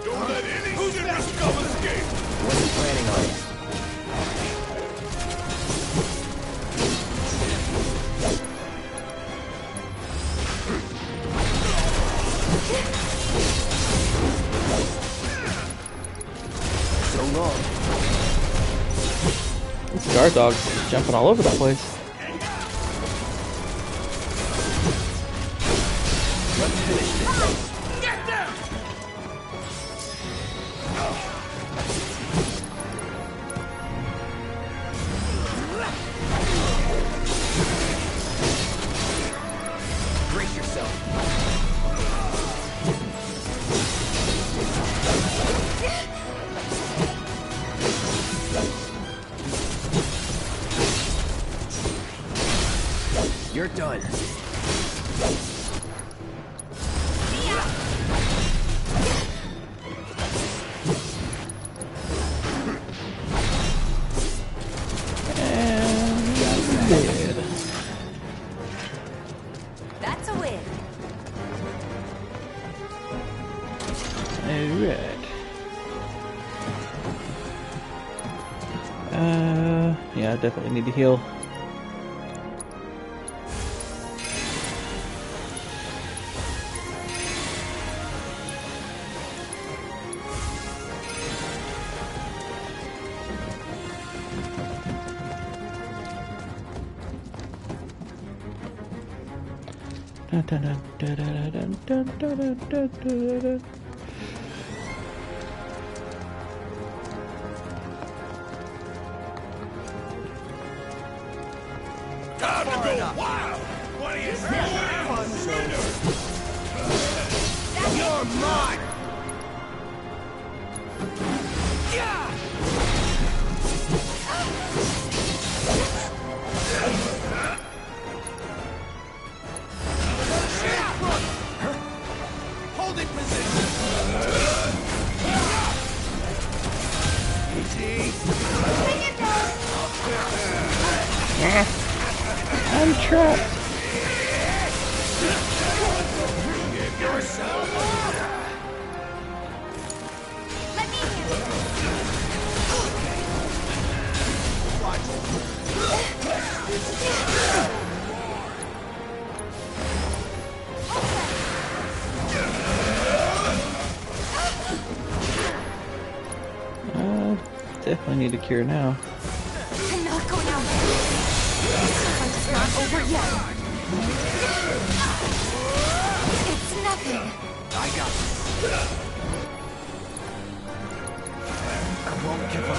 Don't let any Shinra scum escape! Wasn't planning on it. So long. This guard dog's jumping all over the place. Let's finish this. Brace yourself. You're done. And dead. That's a win. Alright. Yeah, I definitely need to heal. Dun, dun, dun, dun, dun, dun, dun, dun, dun, dun, dun. Time to go wild! What do you say? You're mine! Holding position! Easy! I'm trapped. Give yourself Let me handle it. Definitely need a cure now. I'm not going out there. This fight's not over yet. It's nothing. I got this. I won't give up.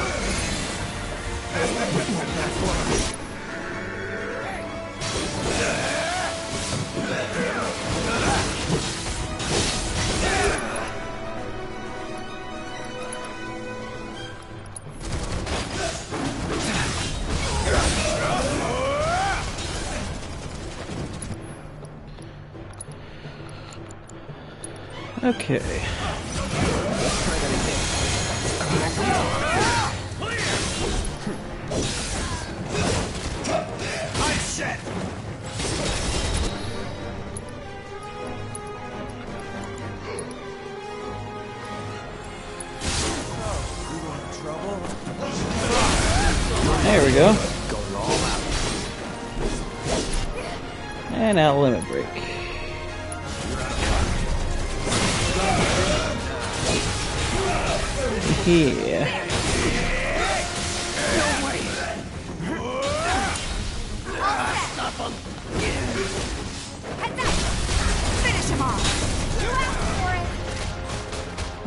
Okay. There we go. And now limit break. Yeah. Finish him off.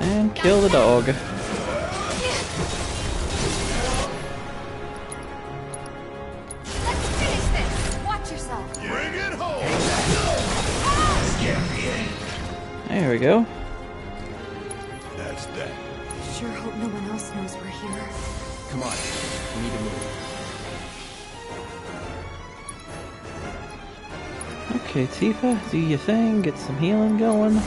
And kill the dog. Let's finish this. Watch yourself. Bring it home! There we go. That's that. Sure hope no one else knows we're here. Come on, we need to move. Okay, Tifa, do your thing, get some healing going.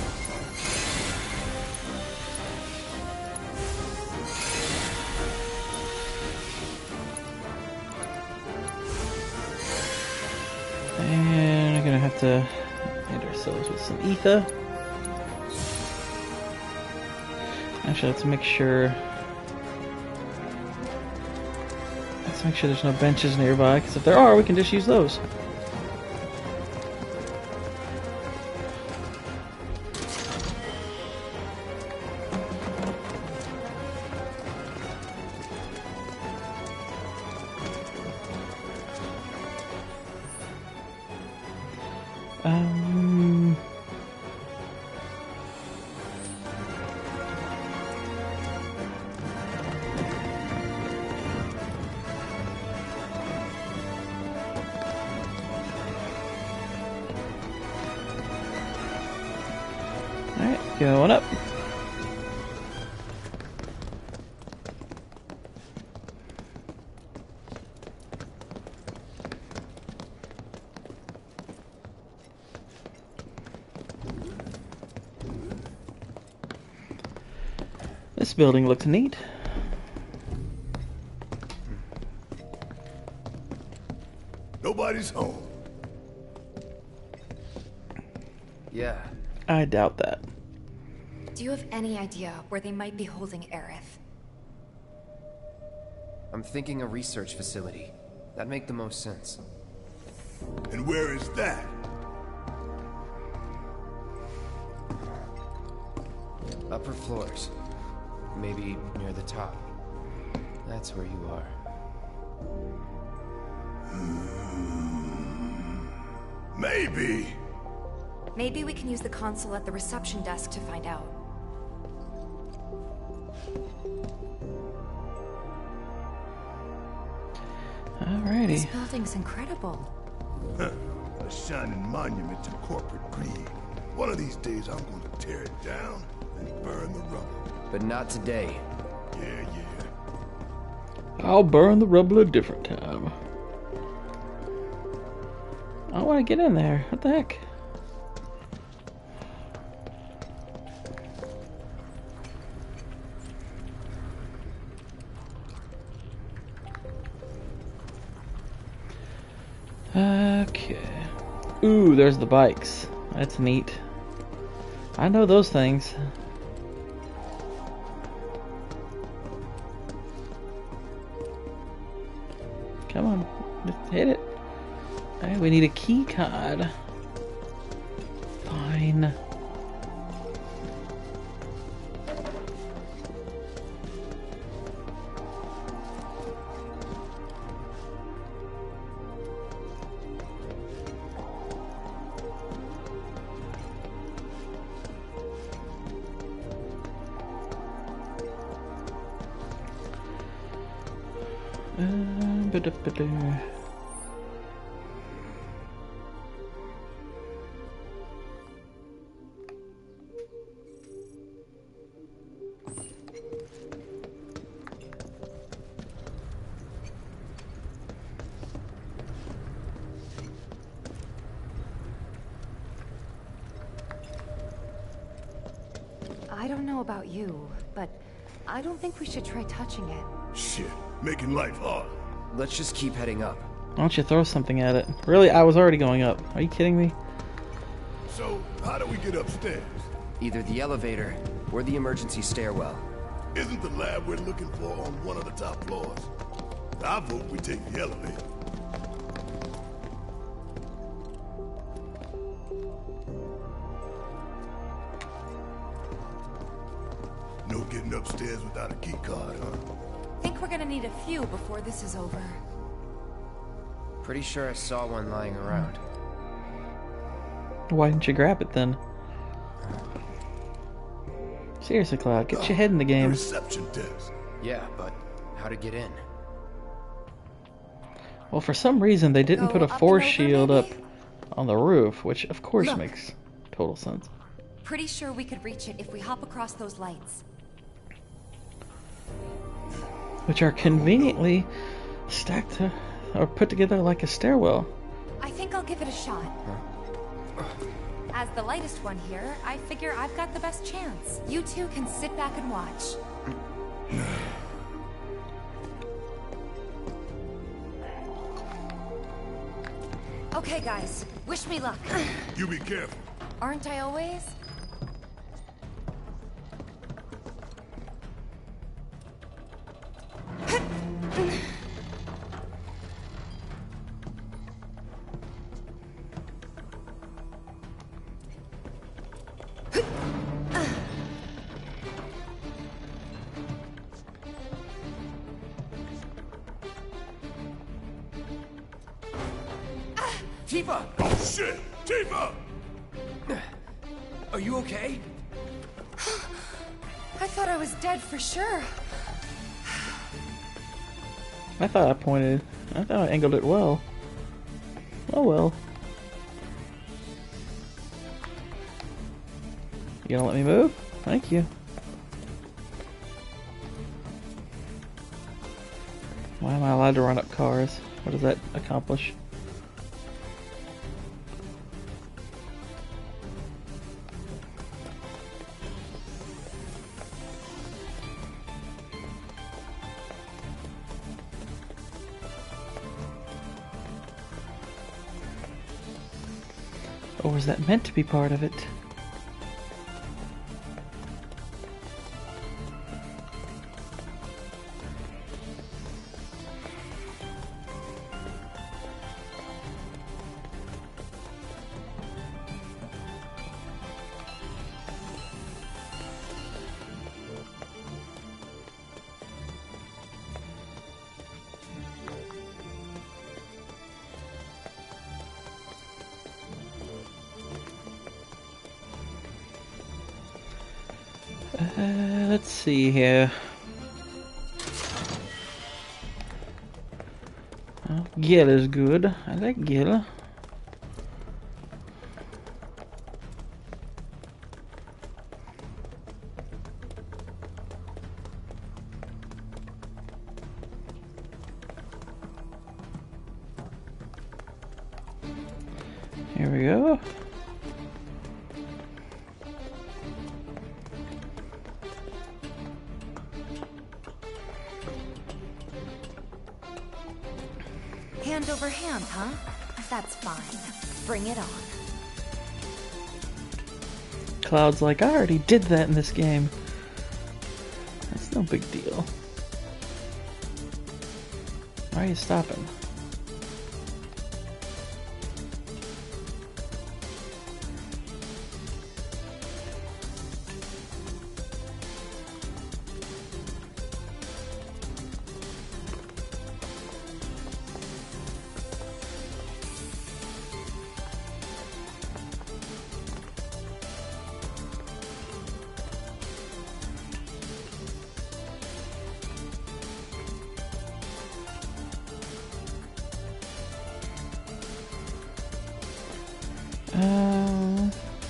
And we're gonna have to hit ourselves with some ether. Actually, let's make sure there's no benches nearby, because if there are, we can just use those. Alright, going up. This building looks neat. Nobody's home. Yeah. I doubt that. Do you have any idea where they might be holding Aerith? I'm thinking a research facility. That'd make the most sense. And where is that? Upper floors. Maybe near the top. That's where you are. Maybe. Maybe we can use the console at the reception desk to find out. Alrighty. This building's incredible. Huh. A shining monument to corporate greed. One of these days I'm going to tear it down and burn the rubble. But not today. Yeah. I'll burn the rubble a different time. I want to get in there. What the heck? Okay. Ooh, there's the bikes. That's neat. I know those things. Come on, just hit it. Alright, we need a key card. Fine. Ba-da-ba-da. know about you, but I don't think we should try touching it. Shit, making life hard. Let's just keep heading up. Why don't you throw something at it? Really, I was already going up. Are you kidding me? So, how do we get upstairs? Either the elevator or the emergency stairwell. Isn't the lab we're looking for on one of the top floors? I vote we take the elevator. No getting upstairs without a key card, huh? Think we're gonna need a few before this is over. Pretty sure I saw one lying around. Why didn't you grab it then? Seriously, Cloud, get your head in the game. Reception desk. Yeah, but how to get in? Well, for some reason, they didn't Go put a up and force over, shield up maybe? on the roof, which of course Look. makes total sense. Pretty sure we could reach it if we hop across those lights. Which are conveniently stacked or put together like a stairwell. I think I'll give it a shot. As the lightest one here, I figure I've got the best chance. You two can sit back and watch. Okay, guys. Wish me luck. You be careful. Aren't I always? Tifa! Oh shit! Tifa! Are you okay? I thought I was dead for sure. I thought I angled it well. Oh well. You gonna let me move? Thank you. Why am I allowed to run up cars? What does that accomplish? Or was that meant to be part of it? Let's see here. Well, Gil is good. I like Gil. Here we go. Hand over hand, huh? That's fine. Bring it on. Cloud's like, I already did that in this game. That's no big deal. Why are you stopping?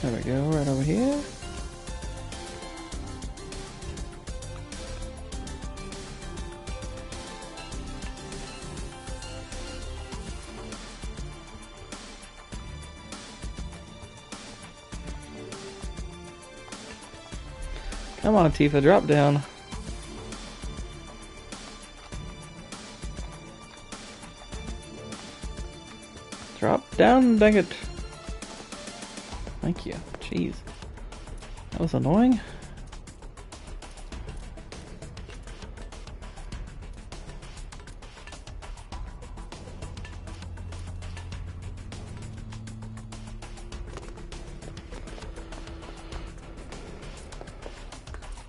There we go, right over here. Come on, Tifa, drop down. Drop down, dang it. Thank you. Jeez. That was annoying.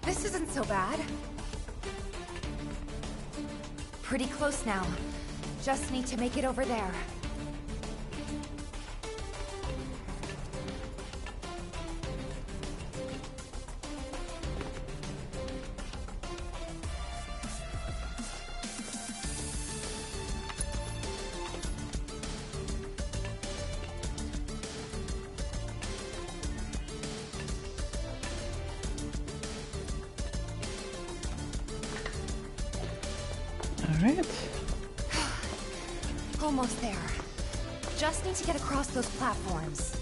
This isn't so bad. Pretty close now. Just need to make it over there. Alright. Almost there. Just need to get across those platforms.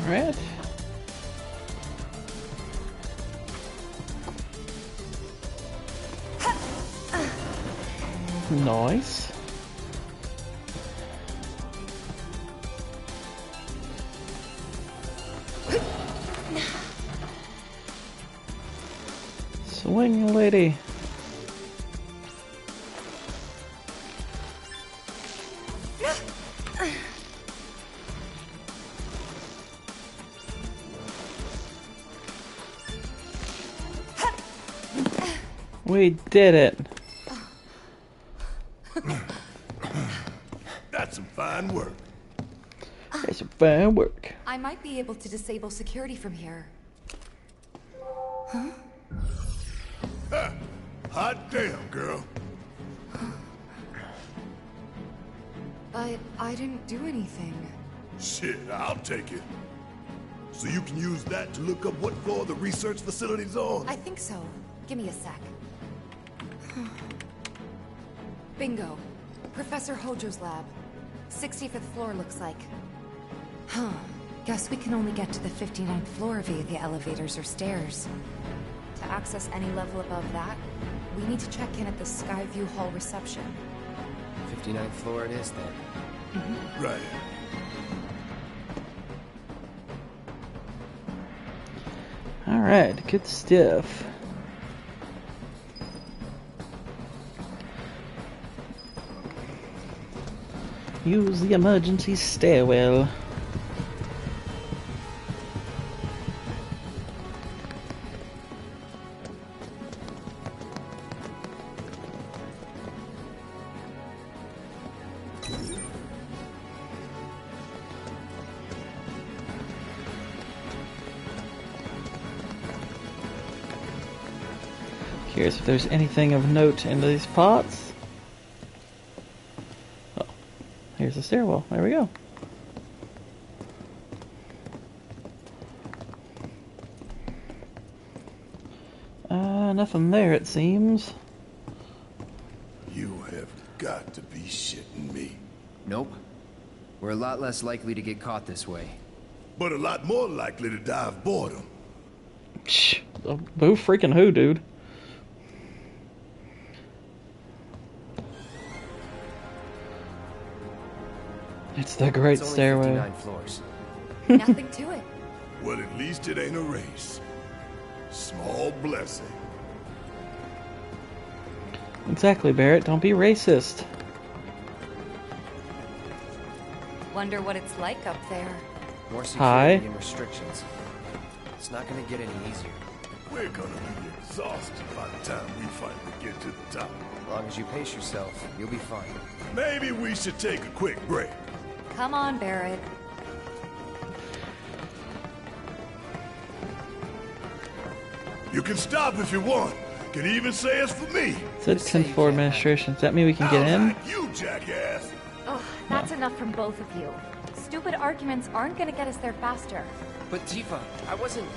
Alright. Nice. Swing, lady. We did it. That's some fine work. That's some fine work. I might be able to disable security from here. Hot damn, girl. But I didn't do anything. Shit, I'll take it. So you can use that to look up what floor the research facility's on? I think so. Give me a sec. Bingo. Professor Hojo's lab. 65th floor looks like. Huh. Guess we can only get to the 59th floor via the elevators or stairs. To access any level above that, we need to check in at the Skyview Hall reception. 59th floor it is then. Right. Alright, good stuff. Use the emergency stairwell. Curious if there's anything of note in these pots. Oh, here's the stairwell. There we go. Nothing there, it seems. You have got to be shitting me. Nope. We're a lot less likely to get caught this way. But a lot more likely to die of boredom. Shh. Who freaking who, dude? It's the Great It's only Stairway. 59 floors. Nothing to it. Well, at least it ain't a race. Small blessing. Exactly, Barrett. Don't be racist. Wonder what it's like up there. More Hi. security and restrictions. It's not gonna get any easier. We're gonna be exhausted by the time we finally get to the top. As long as you pace yourself, you'll be fine. Maybe we should take a quick break. Come on, Barrett. You can stop if you want. Can even say it's for me. Said 10th floor administration. Does that mean we can get in? Alright, you jackass. Oh, that's enough from both of you. stupid arguments aren't gonna get us there faster. But Tifa, I wasn't...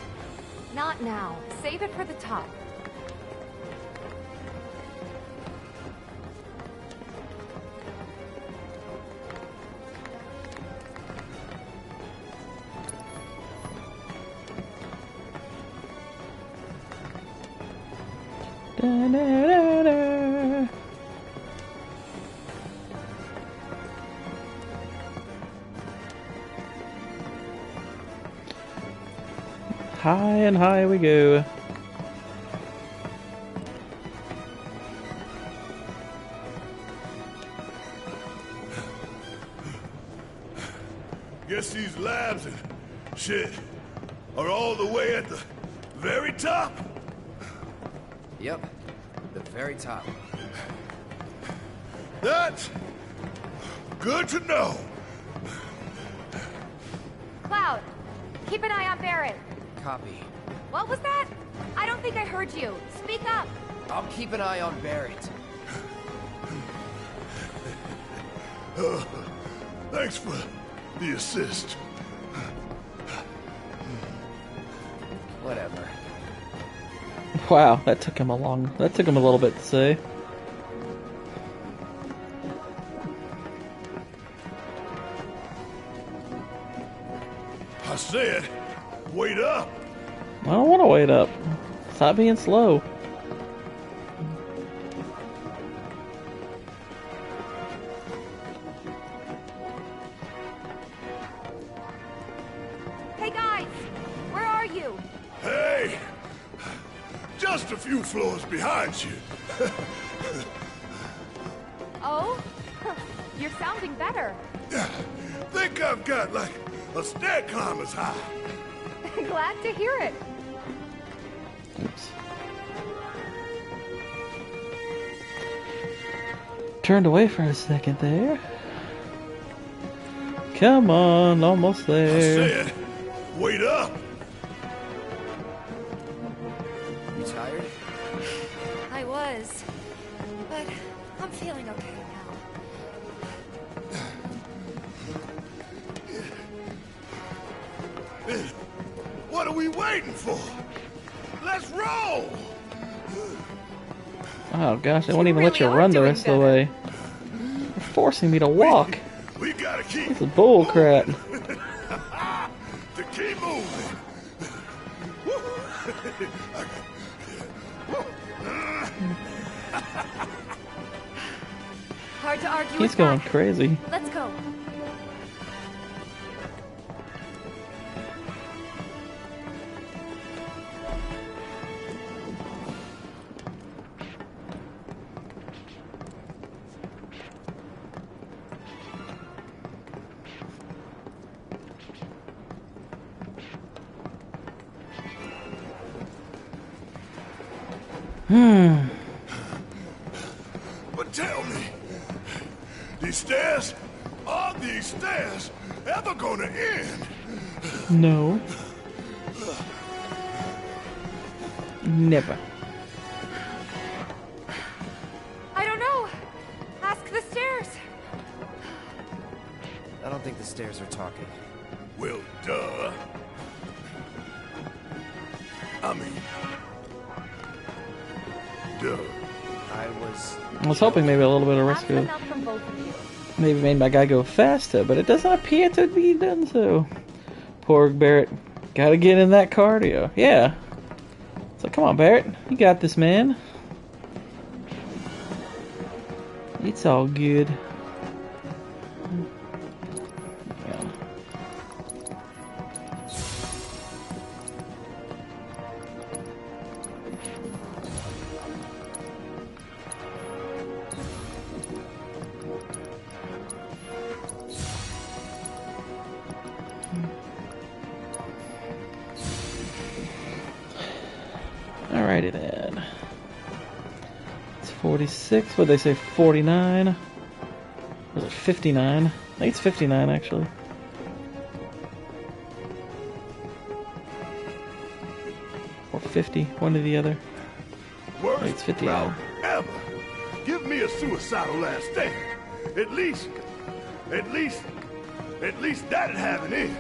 Not now. Save it for the top. Da, da, da, da. High and high we go. Guess these labs and shit are all the way at the very top? Yep. The very top. That's good to know. Cloud, keep an eye on Barrett. Copy. What was that? I don't think I heard you. Speak up. I'll keep an eye on Barrett. Thanks for the assist. Whatever. Wow, that took him a little bit to say. I said, wait up. I don't want to wait up. Stop being slow. Hey guys, where are you? Hey, just a few floors behind you. Oh? You're sounding better. Think I've got like a stair climber's high. Glad to hear it. Oops. Turned away for a second there. Come on, almost I there. said, wait up. You tired? I was. But I'm feeling okay now. What are we waiting for? Let's roll. Oh gosh, they won't even let you run the rest of the way. They're forcing me to walk. We gotta keep This is bull crap. to keep moving. Hard to argue He's with going that. crazy. Let's go. But tell me, are these stairs ever gonna end? No. Never. I don't know. Ask the stairs. I don't think the stairs are talking. Well, duh. I mean, duh. I was hoping maybe a little bit of risk That's of enough from both of you. maybe made my guy go faster, but it doesn't appear to be done so. Poor Barrett. Gotta get in that cardio. Yeah. So come on, Barrett. You got this, man. It's all good. Yeah. Alrighty then. It's 46. What'd they say? 49? Was it 59? I think it's 59 actually. Or 50, one or the other. Worst It's 59. round ever. Give me a suicidal last stand. At least At least that'd have an end.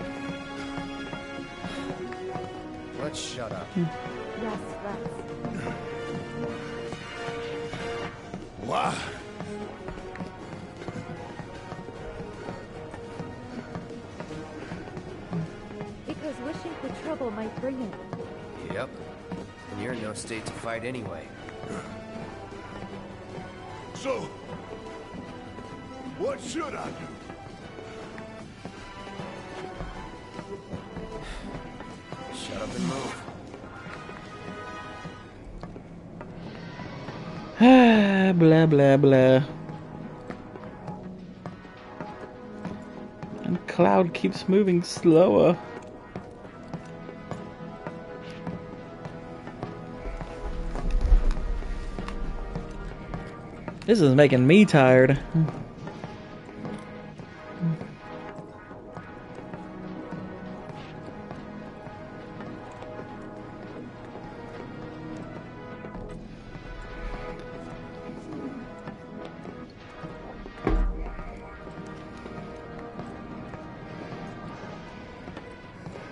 Let's shut up. Yes, let's. Why? Because wishing for trouble might bring it. Yep. And you're in no state to fight anyway. So, what should I do? Shut up and move. Blah blah blah. And Cloud keeps moving slower. This is making me tired.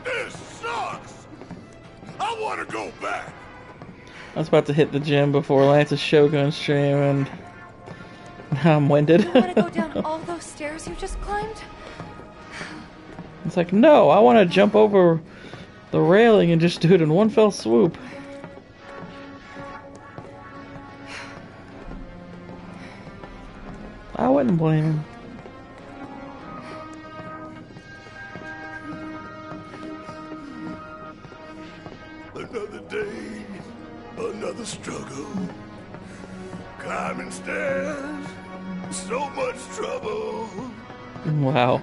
This sucks! I want to go back! I was about to hit the gym before Lance's Shogun stream, and now I'm winded. You want to go down all those stairs you just climbed? It's like, no, I want to jump over the railing and just do it in one fell swoop. I wouldn't blame him. Another day, another struggle. Climbing stairs, so much trouble. Wow.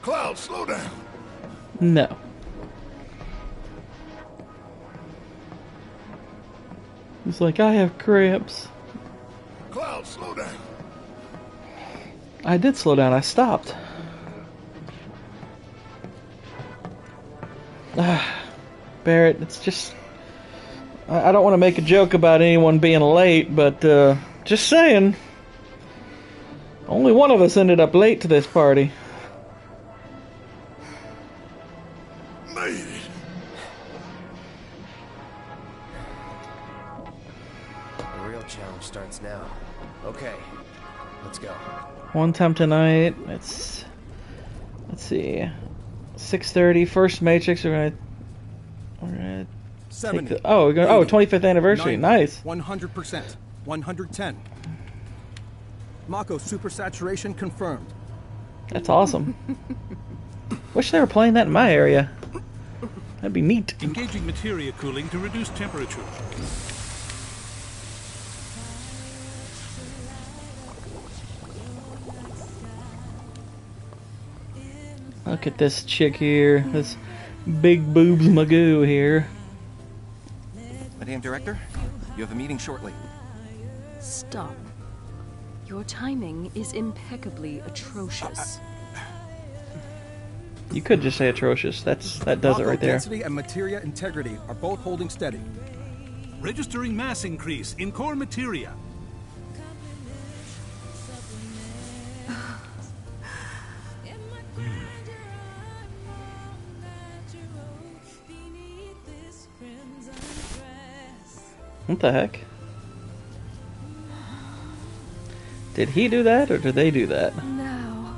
Cloud, slow down. No. He's like, I have cramps. Cloud, slow down. I did slow down, I stopped. Barrett, it's just... I don't want to make a joke about anyone being late, but just saying. Only one of us ended up late to this party. Made it. The real challenge starts now. Okay, let's go. One time tonight. Let's see. 6:30. First Matrix. We're gonna take 70. the, oh, we're gonna, 25th anniversary. 90, Nice. 100%. 110. Mako supersaturation confirmed. That's awesome. Wish they were playing that in my area. That'd be neat. Engaging materia cooling to reduce temperature. Look at this chick here. This big boobs Magoo here. Madame Director, you have a meeting shortly. Stop. Your timing is impeccably atrocious. You could just say atrocious. That does it Mako right there. density and materia integrity are both holding steady. Registering mass increase in core materia. What the heck? Did he do that, or did they do that? Now,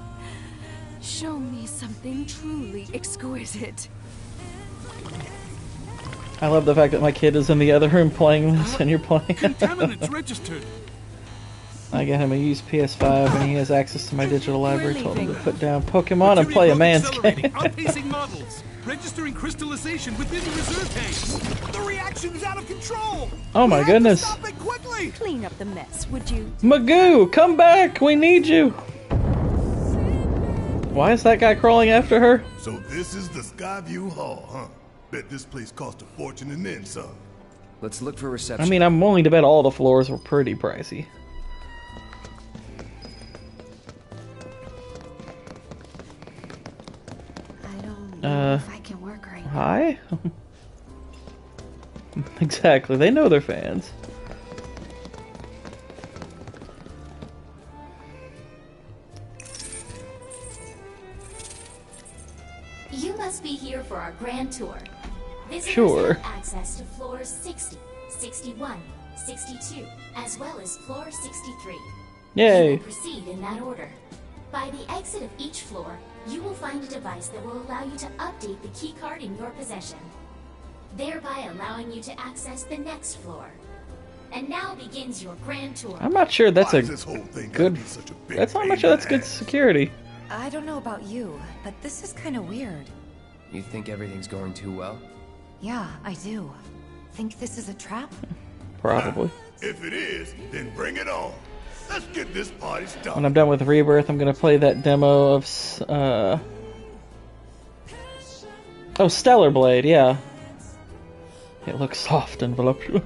show me something truly exquisite. I love the fact that my kid is in the other room playing this, and you're playing. Contaminants registered. I got him a used PS5, and he has access to my digital library. Told him to put down Pokemon and play a man's game. Outpacing models. Registering crystallization within the reserve tanks. The reaction is out of control! Oh my goodness. Stop it quickly! Clean up the mess, would you? Magoo, come back! We need you! Why is that guy crawling after her? So this is the Skyview Hall, huh? Bet this place cost a fortune and then some. Let's look for reception. I mean, I'm willing to bet all the floors were pretty pricey. I don't know if I can work right now. Hi? Exactly. They know they're fans. You must be here for our grand tour. Visitors Sure. have access to floors 60, 61, 62, as well as floor 63. Yay. You will proceed in that order. By the exit of each floor, you will find a device that will allow you to update the key card in your possession, thereby allowing you to access the next floor. And now begins your grand tour. I'm not sure that's Why a is this whole thing gotta good. be such a big That's not pain much. in That's the good ass? security. I don't know about you, but this is kind of weird. You think everything's going too well? Yeah, I do. Think this is a trap? Probably. If it is, then bring it on. Let's get this party started. When I'm done with Rebirth, I'm gonna play that demo of Stellar Blade. Yeah. It looks soft and voluptuous.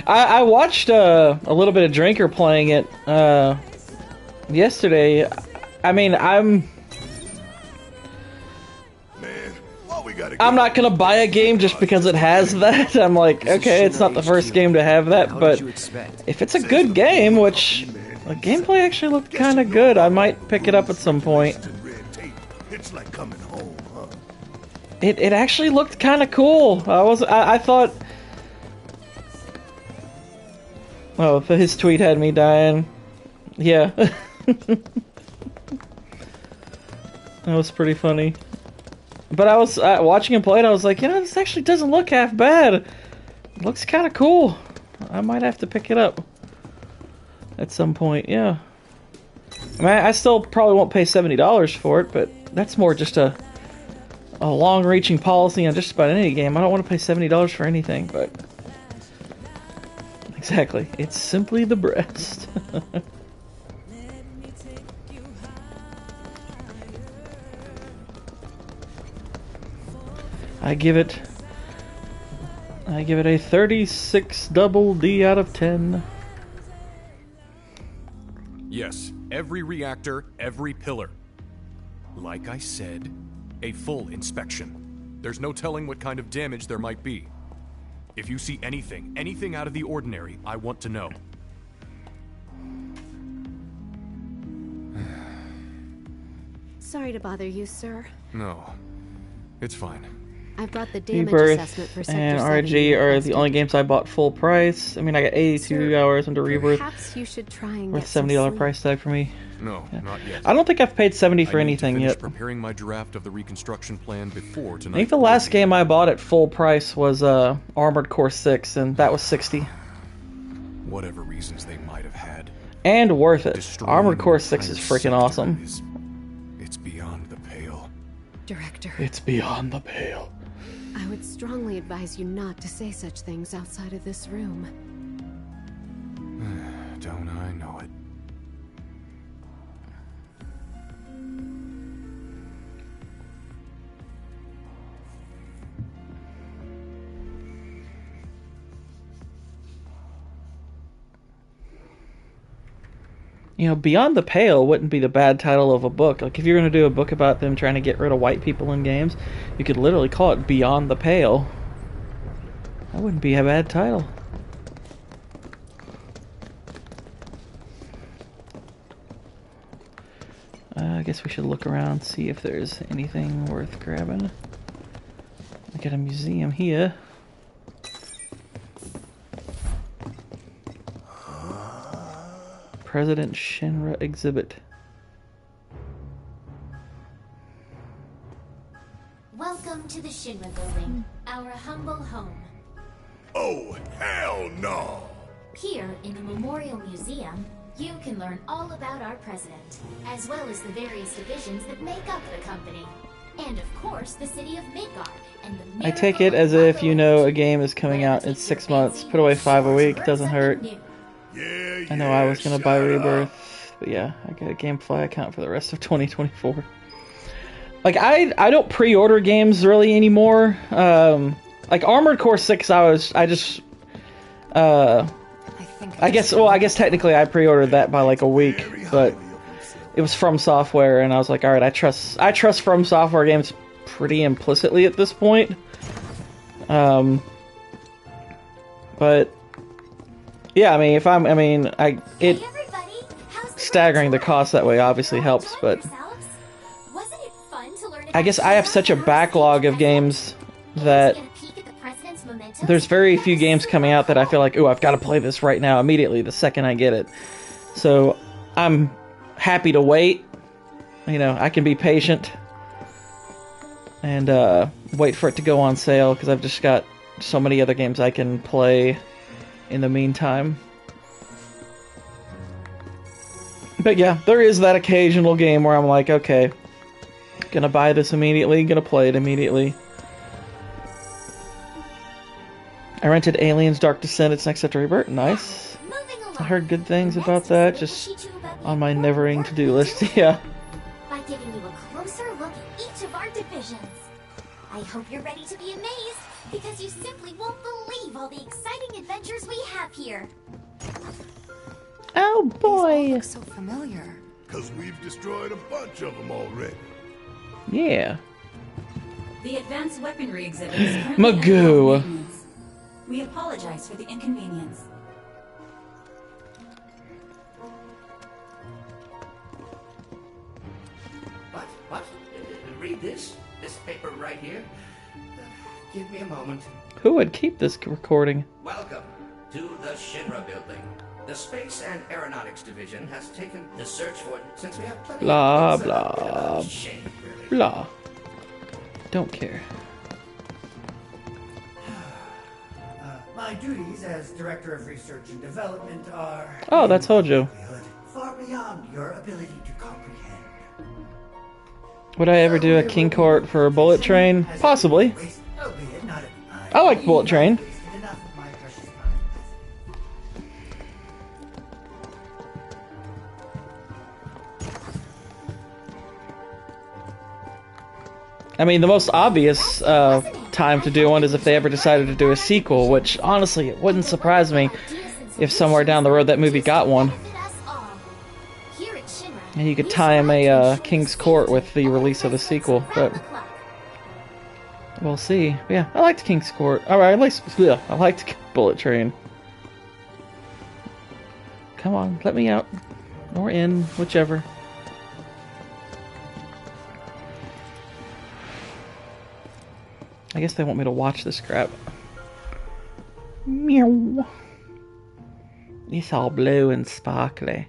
I watched a little bit of Drinker playing it yesterday. I mean, I'm not gonna buy a game just because it has that. I'm like, okay, it's not the first game to have that, but if it's a good game, which the gameplay actually looked kind of good, I might pick it up at some point. It's like coming home, huh? It actually looked kind of cool. I thought. Oh, his tweet had me dying. Yeah. That was pretty funny. But I was watching him play it, I was like, you know, this actually doesn't look half bad. It looks kind of cool. I might have to pick it up at some point, yeah. I mean, I still probably won't pay $70 for it, but that's more just a long-reaching policy on just about any game. I don't want to pay $70 for anything, but... Exactly. It's simply the breast. I give it a 36 double D out of 10. Yes, every reactor, every pillar. Like I said, a full inspection. There's no telling what kind of damage there might be. If you see anything out of the ordinary, I want to know. Sorry to bother you, sir. No, it's fine. I've brought the damage Rebirth assessment for Sector and 7 RG you are the requested. only games I bought full price. I mean, I got 82 Sir, hours into Rebirth. Perhaps you should try and Worth get some $70 sleep. price tag for me. No, not yet. I don't think I've paid 70 for I need anything to finish yet. preparing my draft of the reconstruction plan before I tonight. think the last game I bought at full price was Armored Core 6, and that was 60. Whatever reasons they might have had. And worth it. Destroying Armored Core the 6 is entire freaking sector awesome. It's beyond the pale. Director, It's beyond the pale. I would strongly advise you not to say such things outside of this room. Don't I know it? You know, Beyond the Pale wouldn't be the bad title of a book. Like, if you're going to do a book about them trying to get rid of white people in games, you could literally call it Beyond the Pale. That wouldn't be a bad title. I guess we should look around, see if there's anything worth grabbing. We got a museum here. President Shinra exhibit. Welcome to the Shinra building, our humble home. Oh, hell no! Here, in the Memorial Museum, you can learn all about our president, as well as the various divisions that make up the company. And of course, the city of Midgar and the I take it as if you know a game is coming out in 6 months. Put away 5 a week, doesn't hurt. I know I was gonna buy Rebirth, but yeah, I got a GameFly account for the rest of 2024. Like, I don't pre-order games really anymore. Like Armored Core 6, I guess technically I pre-ordered that by like a week, but it was From Software, and I was like, all right, I trust From Software games pretty implicitly at this point. But yeah, I mean, if I'm, I mean, it staggering the cost that way obviously helps, but I guess I have such a backlog of games that there's very few games coming out that I feel like, ooh, I've got to play this right now, immediately, the second I get it. So I'm happy to wait. You know, I can be patient and wait for it to go on sale, because I've just got so many other games I can play in the meantime. But yeah, there is that occasional game where I'm like, okay, gonna buy this immediately, gonna play it immediately. I rented Aliens Dark Descent, it's next up to Rebirth. Nice. I heard good things about that, just on my never-ending to-do list. Yeah. By giving you a closer look at each of our divisions. I hope you're ready to be amazed, because you simply won't believe all the exciting adventures we have here. Oh boy! These all look so familiar. Because we've destroyed a bunch of them already. Yeah. The advanced weaponry exhibit is currently Magoo. under maintenance. We apologize for the inconvenience. What? Read this? This paper right here? Give me a moment. Who would keep this recording? Welcome to the Shinra building. The Space and Aeronautics Division has taken the search for it since we have plenty Blah, of things that are blah, a shame, really. blah. Don't care. My duties as Director of Research and Development are... Oh, that's Hojo. ...far beyond your ability to comprehend. Would I ever do a King Court for a Bullet Train? Possibly. I like Bullet Train. I mean, the most obvious time to do one is if they ever decided to do a sequel, which, honestly, it wouldn't surprise me if somewhere down the road that movie got one. And you could time a King's Court with the release of the sequel, but we'll see. Yeah, I liked King's Court. Alright, at least, yeah, I liked Bullet Train. Come on, let me out. Or in, whichever. I guess they want me to watch this crap. Meow. It's all blue and sparkly.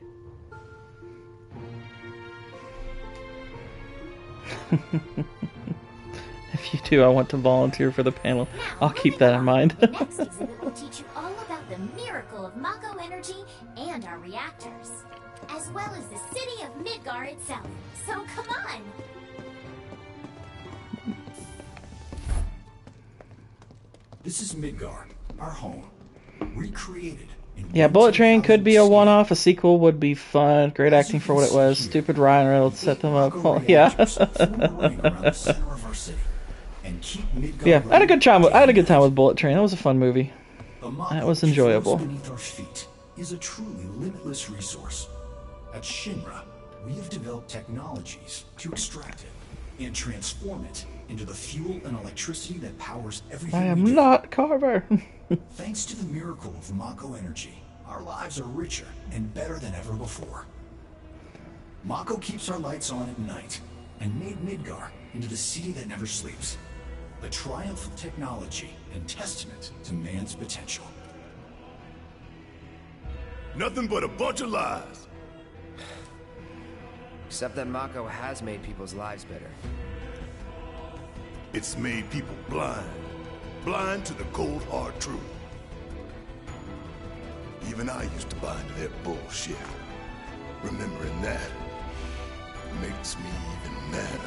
If you do, I want to volunteer for the panel. I'll keep that in mind. The next exhibit will teach you all about the miracle of Mako energy and our reactors, as well as the city of Midgar itself. So come on! This is Midgar, our home, recreated. Yeah, Bullet Train could be a one-off. A sequel would be fun. Great acting for what it was. Stupid Ryan Reynolds set them up. Well, yeah. Yeah, I had a good time. I had a good time with Bullet Train. That was a fun movie. That was enjoyable. Beneath our feet is a truly limitless resource. At Shinra, we have developed technologies to extract it and transform it into the fuel and electricity that powers everything. I am not Carver. Thanks to the miracle of Mako energy, our lives are richer and better than ever before. Mako keeps our lights on at night and made Midgar into the city that never sleeps. A triumph of technology and testament to man's potential. Nothing but a bunch of lies. Except that Mako has made people's lives better. It's made people blind. Blind to the cold, hard truth. Even I used to buy into their bullshit. Remembering that makes me even madder.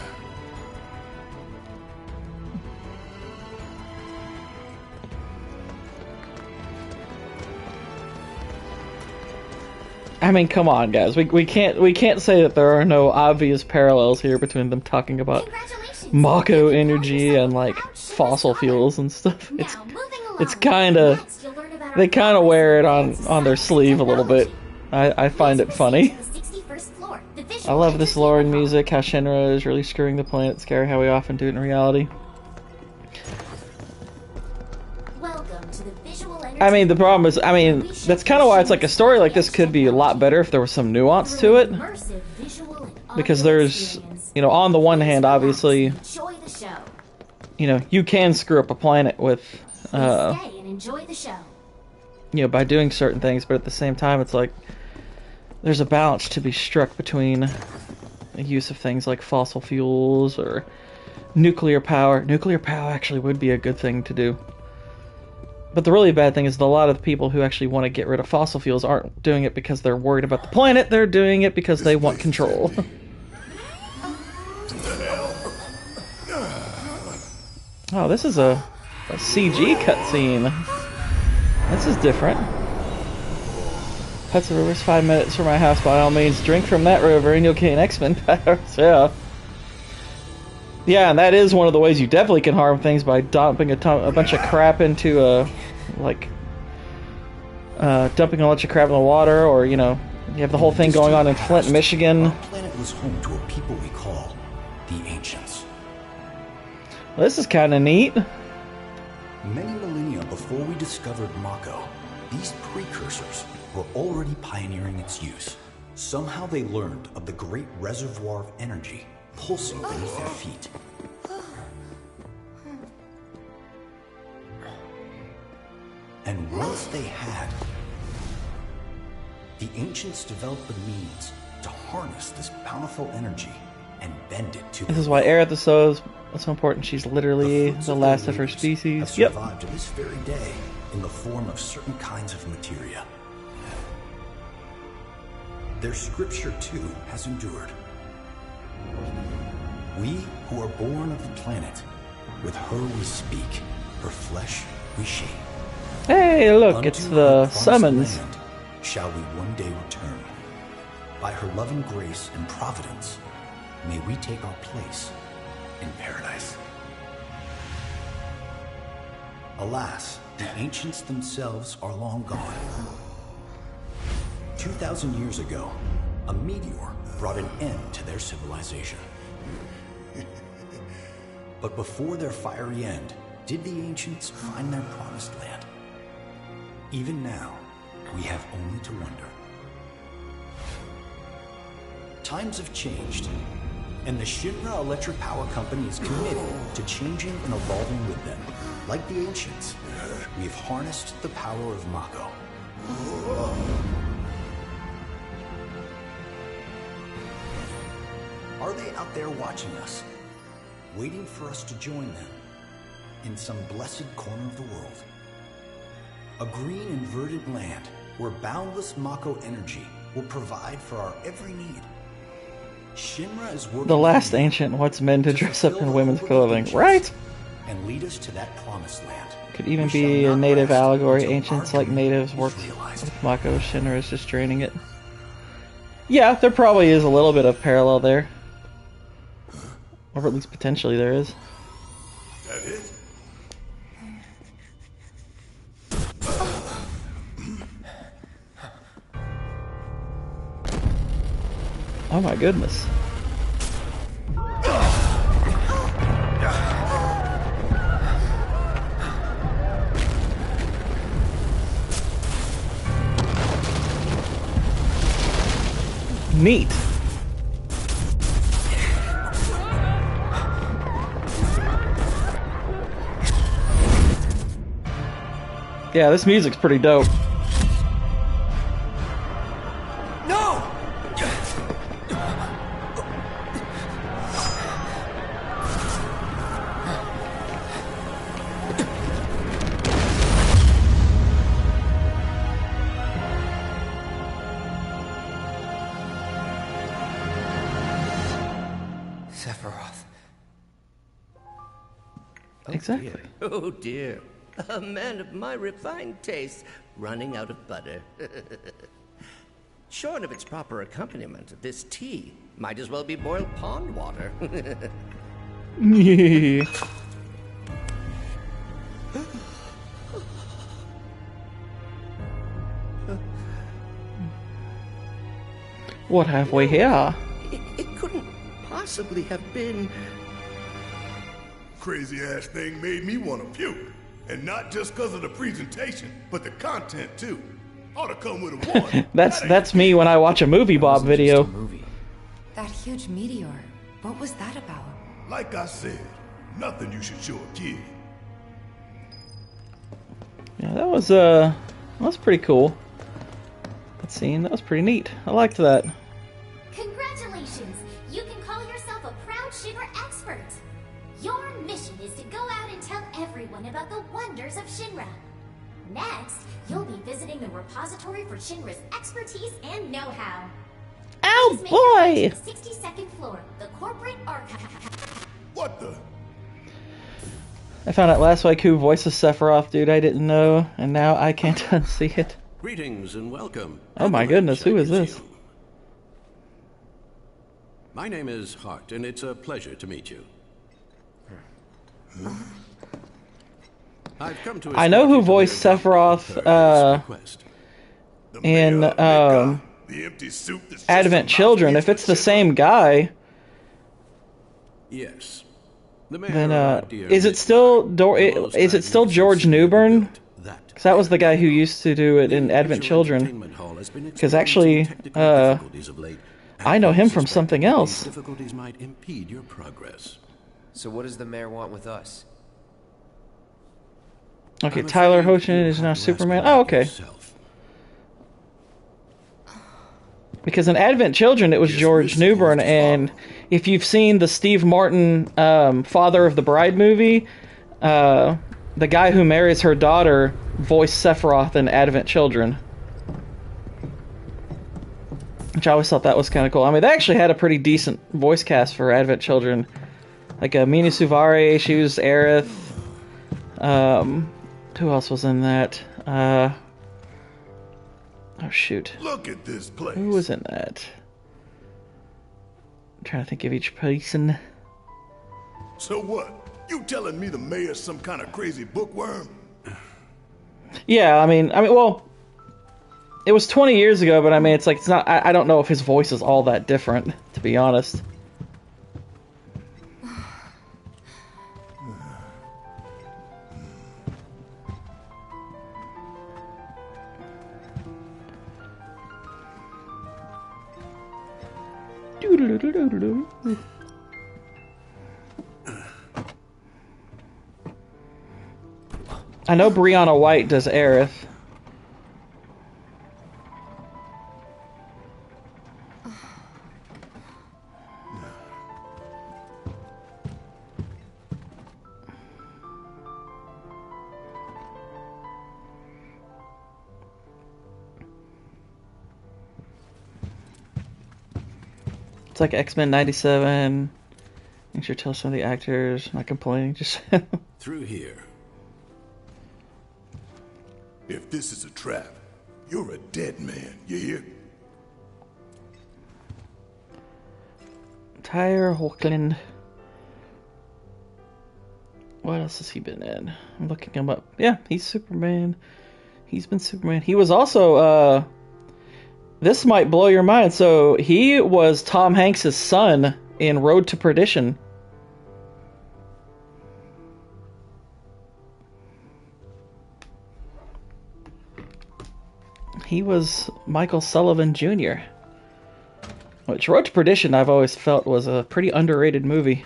I mean, come on, guys. We can't say that there are no obvious parallels here between them talking about Mako energy and like fossil fuels and stuff. It's kind of, they kind of wear it on their sleeve a little bit. I find it funny. I love this lore and music. How Shinra is really screwing the planet. Scary how we often do it in reality. Welcome to the Visual I mean, the problem is, I mean, that's kind of why it's like a story like this could be a lot better if there was some nuance to it. Because there's, you know, on the one hand, obviously, you know, you can screw up a planet with, you know, by doing certain things, but at the same time, it's like, there's a balance to be struck between the use of things like fossil fuels or nuclear power. Nuclear power actually would be a good thing to do. But the really bad thing is that a lot of the people who actually want to get rid of fossil fuels aren't doing it because they're worried about the planet, they're doing it because they want control. Oh, this is a CG cutscene. This is different. Hudson River's 5 minutes from my house. By all means, drink from that river and you'll gain X-Men powers. Yeah. Yeah, and that is one of the ways you definitely can harm things, by dumping a bunch of crap into a, dumping a bunch of crap in the water, or, you know, you have the whole thing going on in Flint, Michigan. Our planet was home to a people we call the Ancients. Well, this is kind of neat. Many millennia before we discovered Mako, these precursors were already pioneering its use. Somehow they learned of the great reservoir of energy pulsing beneath their feet. And once they had, the Ancients developed the means to harness this bountiful energy and bend it to. This is why Aerith is so important. She's literally the last of her species. Have survived to this very day in the form of certain kinds of materia. Their scripture too has endured. We who are born of the planet, with her we speak, her flesh we shape. Hey, look, Unto it's the her summons. land shall we one day return. By her loving grace and providence, may we take our place in paradise. Alas, the Ancients themselves are long gone. 2,000 years ago, a meteor brought an end to their civilization. But before their fiery end, did the Ancients find their promised land? Even now, we have only to wonder. Times have changed, and the Shinra Electric Power Company is committed to changing and evolving with them. Like the Ancients, we have harnessed the power of Mako. Are they out there watching us, waiting for us to join them in some blessed corner of the world? A green and verdant land where boundless Mako energy will provide for our every need. Shinra is working. The last ancient wants men to dress up in women's clothing, right? And lead us to that promised land. Could even be a native allegory. Ancients like natives worked with Mako. Shinra is just draining it. Yeah, there probably is a little bit of parallel there. Or at least potentially there is. That it? Oh my goodness. Neat. Yeah, this music's pretty dope. No! Sephiroth. Exactly. Dear. Oh dear. A man of my refined taste running out of butter. Short of its proper accompaniment, this tea might as well be boiled pond water. Yeah. What have we here? It couldn't possibly have been... Crazy ass thing made me want to puke. And not just because of the presentation, but the content too. Ought to come with a warning. That's me when I watch a movie Bob video. That huge meteor, what was that about? Like I said, nothing you should show a kid. Yeah, that was pretty cool. That scene, that was pretty neat. I liked that. Congratulations! You can call yourself a proud Shinra expert. Your mission is to go out and tell everyone about the wonders of Shinra. Next, you'll be visiting the repository for Shinra's expertise and know-how. Oh boy! 62nd floor, the corporate archive. What the? I found out last week who voices Sephiroth, dude. I didn't know, and now I can't unsee it. Greetings and welcome. Oh my goodness, who is this? My name is Hart, and it's a pleasure to meet you. I've come to I know who voiced Sephiroth in Advent Children. If it's the same guy, yes. Then is it still George Newbern? Because that was the guy who used to do it in Advent Children. Because actually, I know him from something else. Difficulties might impede your progress. So what does the mayor want with us? Okay, Tyler Hoechlin is now Superman. Oh, okay. Because in Advent Children, it was George Newbern, and if you've seen the Steve Martin Father of the Bride movie, the guy who marries her daughter voiced Sephiroth in Advent Children. Which I always thought that was kind of cool. I mean, they actually had a pretty decent voice cast for Advent Children. Like Mina Suvari, she was Aerith. Who else was in that? Oh shoot. Look at this place. Who was in that? I'm trying to think of each person. So what? You telling me the mayor's some kind of crazy bookworm? Yeah, I mean, well, it was 20 years ago, but I mean, it's like, it's not, I don't know if his voice is all that different, to be honest. I know Brianna White does Aerith. It's like X-Men 97. Make sure to tell some of the actors. Not complaining, just through here. If this is a trap, you're a dead man, you hear? Tyler Hoechlin. What else has he been in? I'm looking him up. Yeah, he's Superman. He's been Superman. He was also, this might blow your mind. So he was Tom Hanks' son in Road to Perdition. He was Michael Sullivan Jr. Which, Road to Perdition, I've always felt was a pretty underrated movie.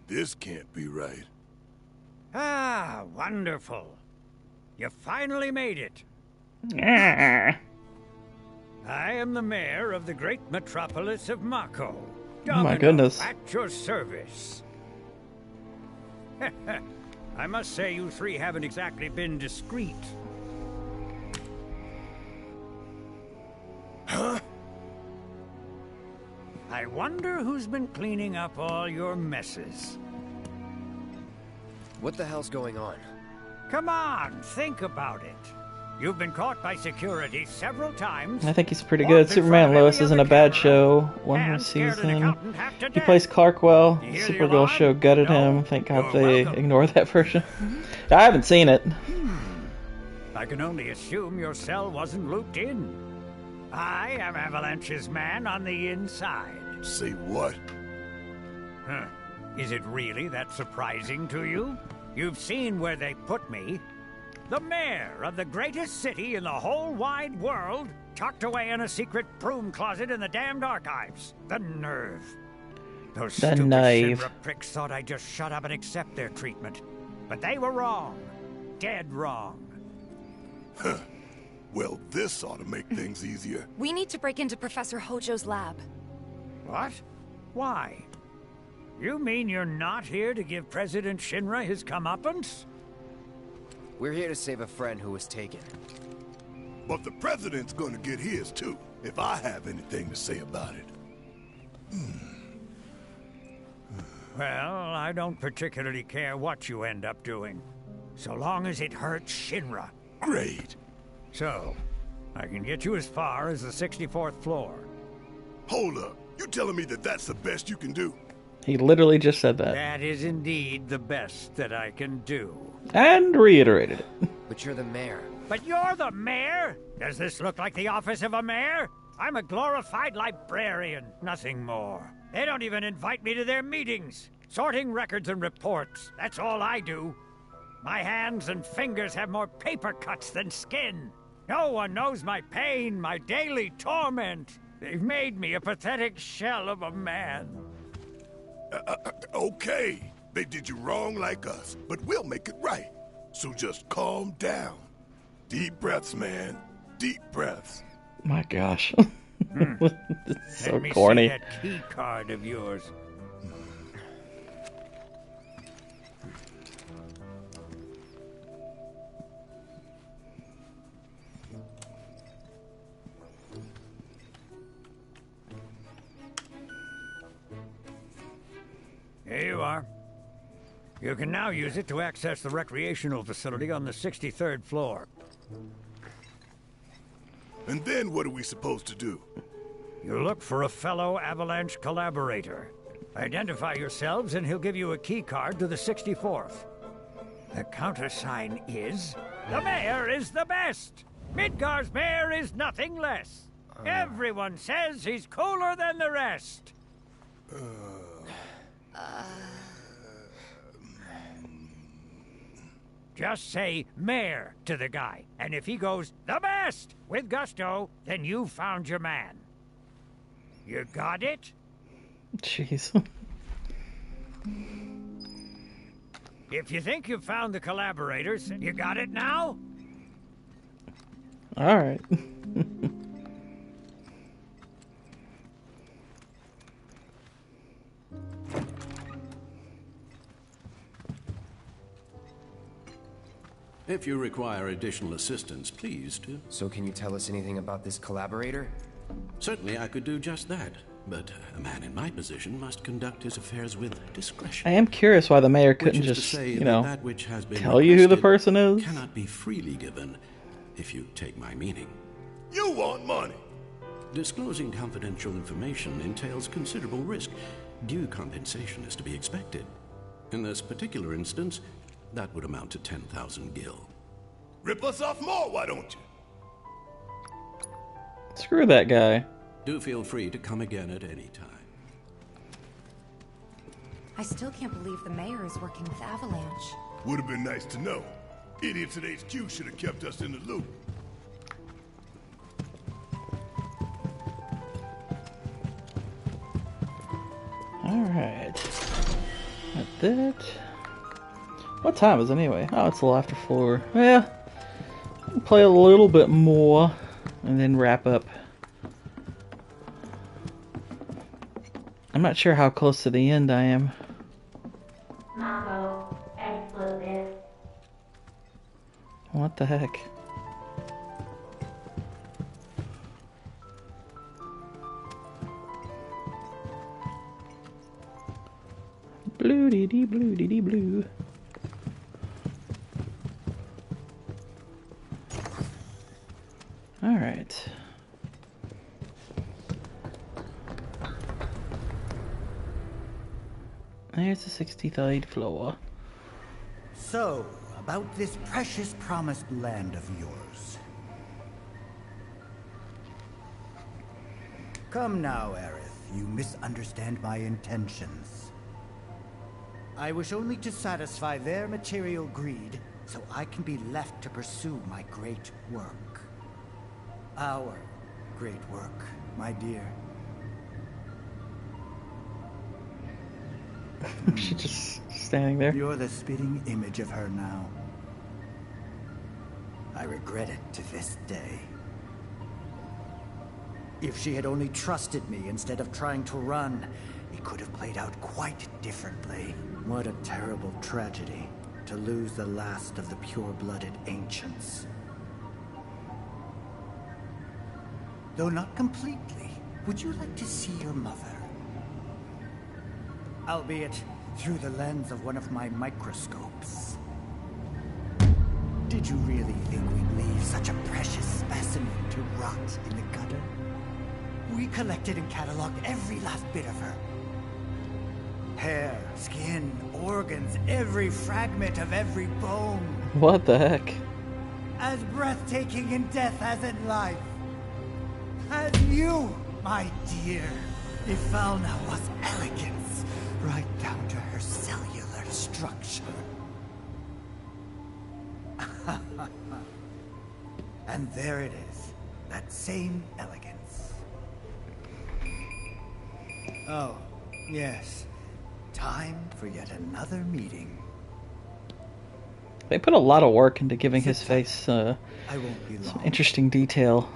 This can't be right. Ah, wonderful. You finally made it. I am the mayor of the great metropolis of Mako. Oh my goodness. At your service. I must say you three haven't exactly been discreet. Huh? I wonder who's been cleaning up all your messes. What the hell's going on? Come on, think about it. You've been caught by security several times. I think he's pretty good. Superman Lois isn't a bad show. One more season. He plays Clark well. Supergirl show gutted him. Thank God they ignored that version. I haven't seen it. I can only assume your cell wasn't looped in. I am Avalanche's man on the inside. Say what? Huh. Is it really that surprising to you? You've seen where they put me. The mayor of the greatest city in the whole wide world, tucked away in a secret broom closet in the damned archives. The nerve. Those stupid Shinra pricks thought I'd just shut up and accept their treatment. But they were wrong. Dead wrong. Huh. Well, this ought to make things easier. We need to break into Professor Hojo's lab. What? Why? You mean you're not here to give President Shinra his comeuppance? We're here to save a friend who was taken. But the president's gonna get his too, if I have anything to say about it. Well, I don't particularly care what you end up doing, so long as it hurts Shinra. Great. So, I can get you as far as the 64th floor. Hold up. You telling me that that's the best you can do? He literally just said that. That is indeed the best that I can do. And reiterated it. But you're the mayor. But you're the mayor? Does this look like the office of a mayor? I'm a glorified librarian, nothing more. They don't even invite me to their meetings. Sorting records and reports, that's all I do. My hands and fingers have more paper cuts than skin. No one knows my pain, my daily torment. They've made me a pathetic shell of a man. Okay. They did you wrong like us, but we'll make it right. So just calm down. Deep breaths, man. Deep breaths. My gosh. It's so Let me corny. see that key card of yours. Here you are. You can now use it to access the recreational facility on the 63rd floor. And then what are we supposed to do? You look for a fellow Avalanche collaborator. Identify yourselves and he'll give you a key card to the 64th. The countersign is... The mayor is the best! Midgar's mayor is nothing less. Everyone says he's cooler than the rest. Just say mayor to the guy, and if he goes the best with gusto, then you found your man. You got it? Jeez. If you think you've found the collaborators, you got it now? All right. If you require additional assistance, please do. So can you tell us anything about this collaborator? Certainly I could do just that, but a man in my position must conduct his affairs with discretion. I am curious why the mayor couldn't Which is to just, say you that know, that which has been tell you who the requested person is. cannot be freely given, if you take my meaning. You want money! Disclosing confidential information entails considerable risk. Due compensation is to be expected. In this particular instance, that would amount to 10,000 gil. Rip us off more, why don't you? Screw that guy. Do feel free to come again at any time. I still can't believe the mayor is working with Avalanche. Would have been nice to know. Idiots at HQ should have kept us in the loop. Alright. Got that. What time is it anyway? Oh, it's a little after 4. Yeah. Play a little bit more and then wrap up. I'm not sure how close to the end I am. Mako, explosive. What the heck? Blue dee dee blue dee dee blue. All right. There's the 63rd floor. So, about this precious promised land of yours. Come now, Aerith. You misunderstand my intentions. I wish only to satisfy their material greed, so I can be left to pursue my great work. Our great work, my dear. She's just standing there. You're the spitting image of her now. I regret it to this day. If she had only trusted me instead of trying to run, it could have played out quite differently. What a terrible tragedy to lose the last of the pure-blooded ancients. Though not completely, would you like to see your mother? Albeit through the lens of one of my microscopes. Did you really think we'd leave such a precious specimen to rot in the gutter? We collected and cataloged every last bit of her. Hair, skin, organs, every fragment of every bone. What the heck? As breathtaking in death as in life. As you, my dear. Ifalna was elegance, right down to her cellular structure. And there it is, that same elegance. Oh, yes. Time for yet another meeting. They put a lot of work into giving his face I won't be long. some interesting detail.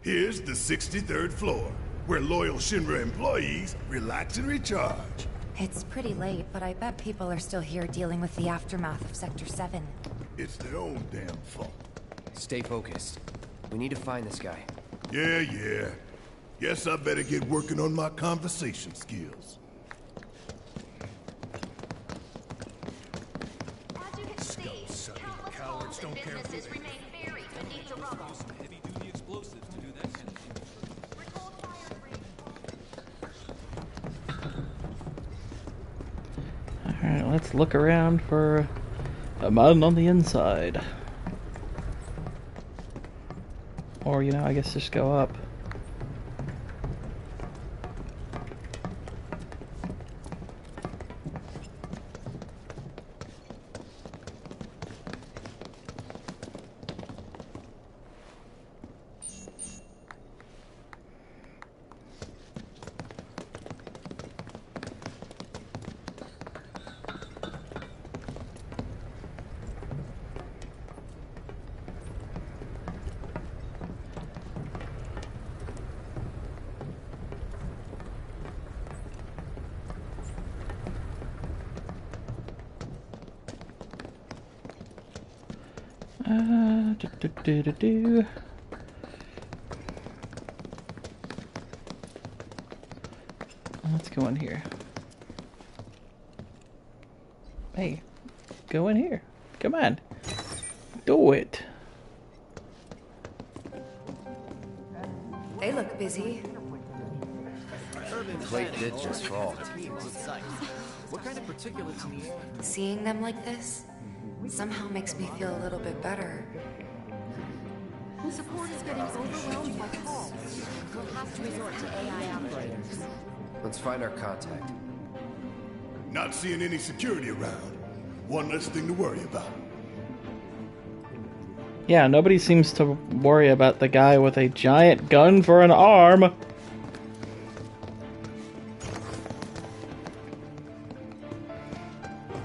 Here's the 63rd floor, where loyal Shinra employees relax and recharge. It's pretty late, but I bet people are still here dealing with the aftermath of Sector 7. It's their own damn fault. Stay focused. We need to find this guy. Yeah. Guess I better get working on my conversation skills. As you can see, countless homes and businesses remain buried beneath the rubble. Heavy-duty explosives to do that kind of thing. Recall fire rate. Alright, let's look around for a man on the inside. Or, you know, I guess just go up. Let's go in here. Hey, go in here. Come on. Do it. They look busy. Plate did just fall. What kind of particulates in the air? Seeing them like this somehow makes me feel a little bit better. Support is getting overwhelmed by calls. We'll have to resort to AI operators. Let's find our contact. Not seeing any security around. One less thing to worry about. Yeah, nobody seems to worry about the guy with a giant gun for an arm.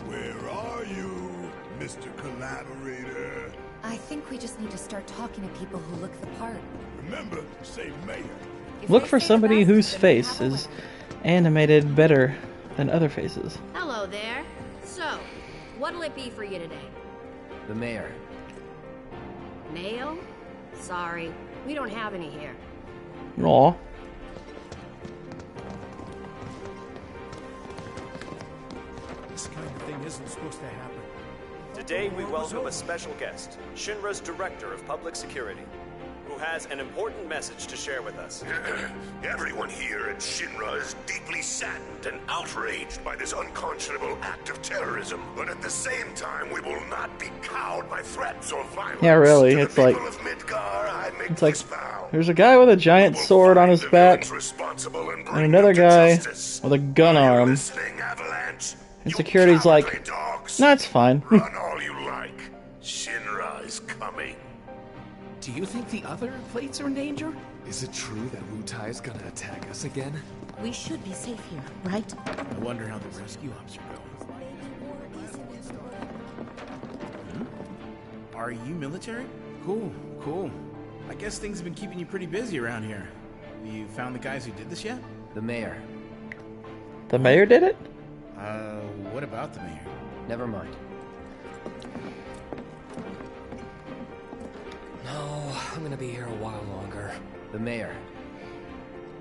Where are you, Mr. Collaborator? I think we just need to start talking to people who look the part. Remember, say mayor. Look for somebody whose face is animated better than other faces. Hello there. So, what'll it be for you today? The mayor. Mail? Sorry, we don't have any here. Aw. This kind of thing isn't supposed to happen. Today we welcome a special guest, Shinra's Director of Public Security, who has an important message to share with us. Everyone here at Shinra is deeply saddened and outraged by this unconscionable act of terrorism. But at the same time, we will not be cowed by threats or violence. Yeah, really. To the It's like people of Midgar, I make it's like this vow. there's a guy with a giant sword on his back, and another guy with a gun arm. And security's like, "Nah, it's fine." Run all you like. Shinra is coming. Do you think the other plates are in danger? Is it true that Wu Tai is gonna attack us again? We should be safe here, right? I wonder how the rescue ops are going. Are you military? Cool, cool. I guess things have been keeping you pretty busy around here. Have you found the guys who did this yet? The mayor. The mayor did it? What about the mayor? Never mind. No, I'm gonna be here a while longer. The mayor.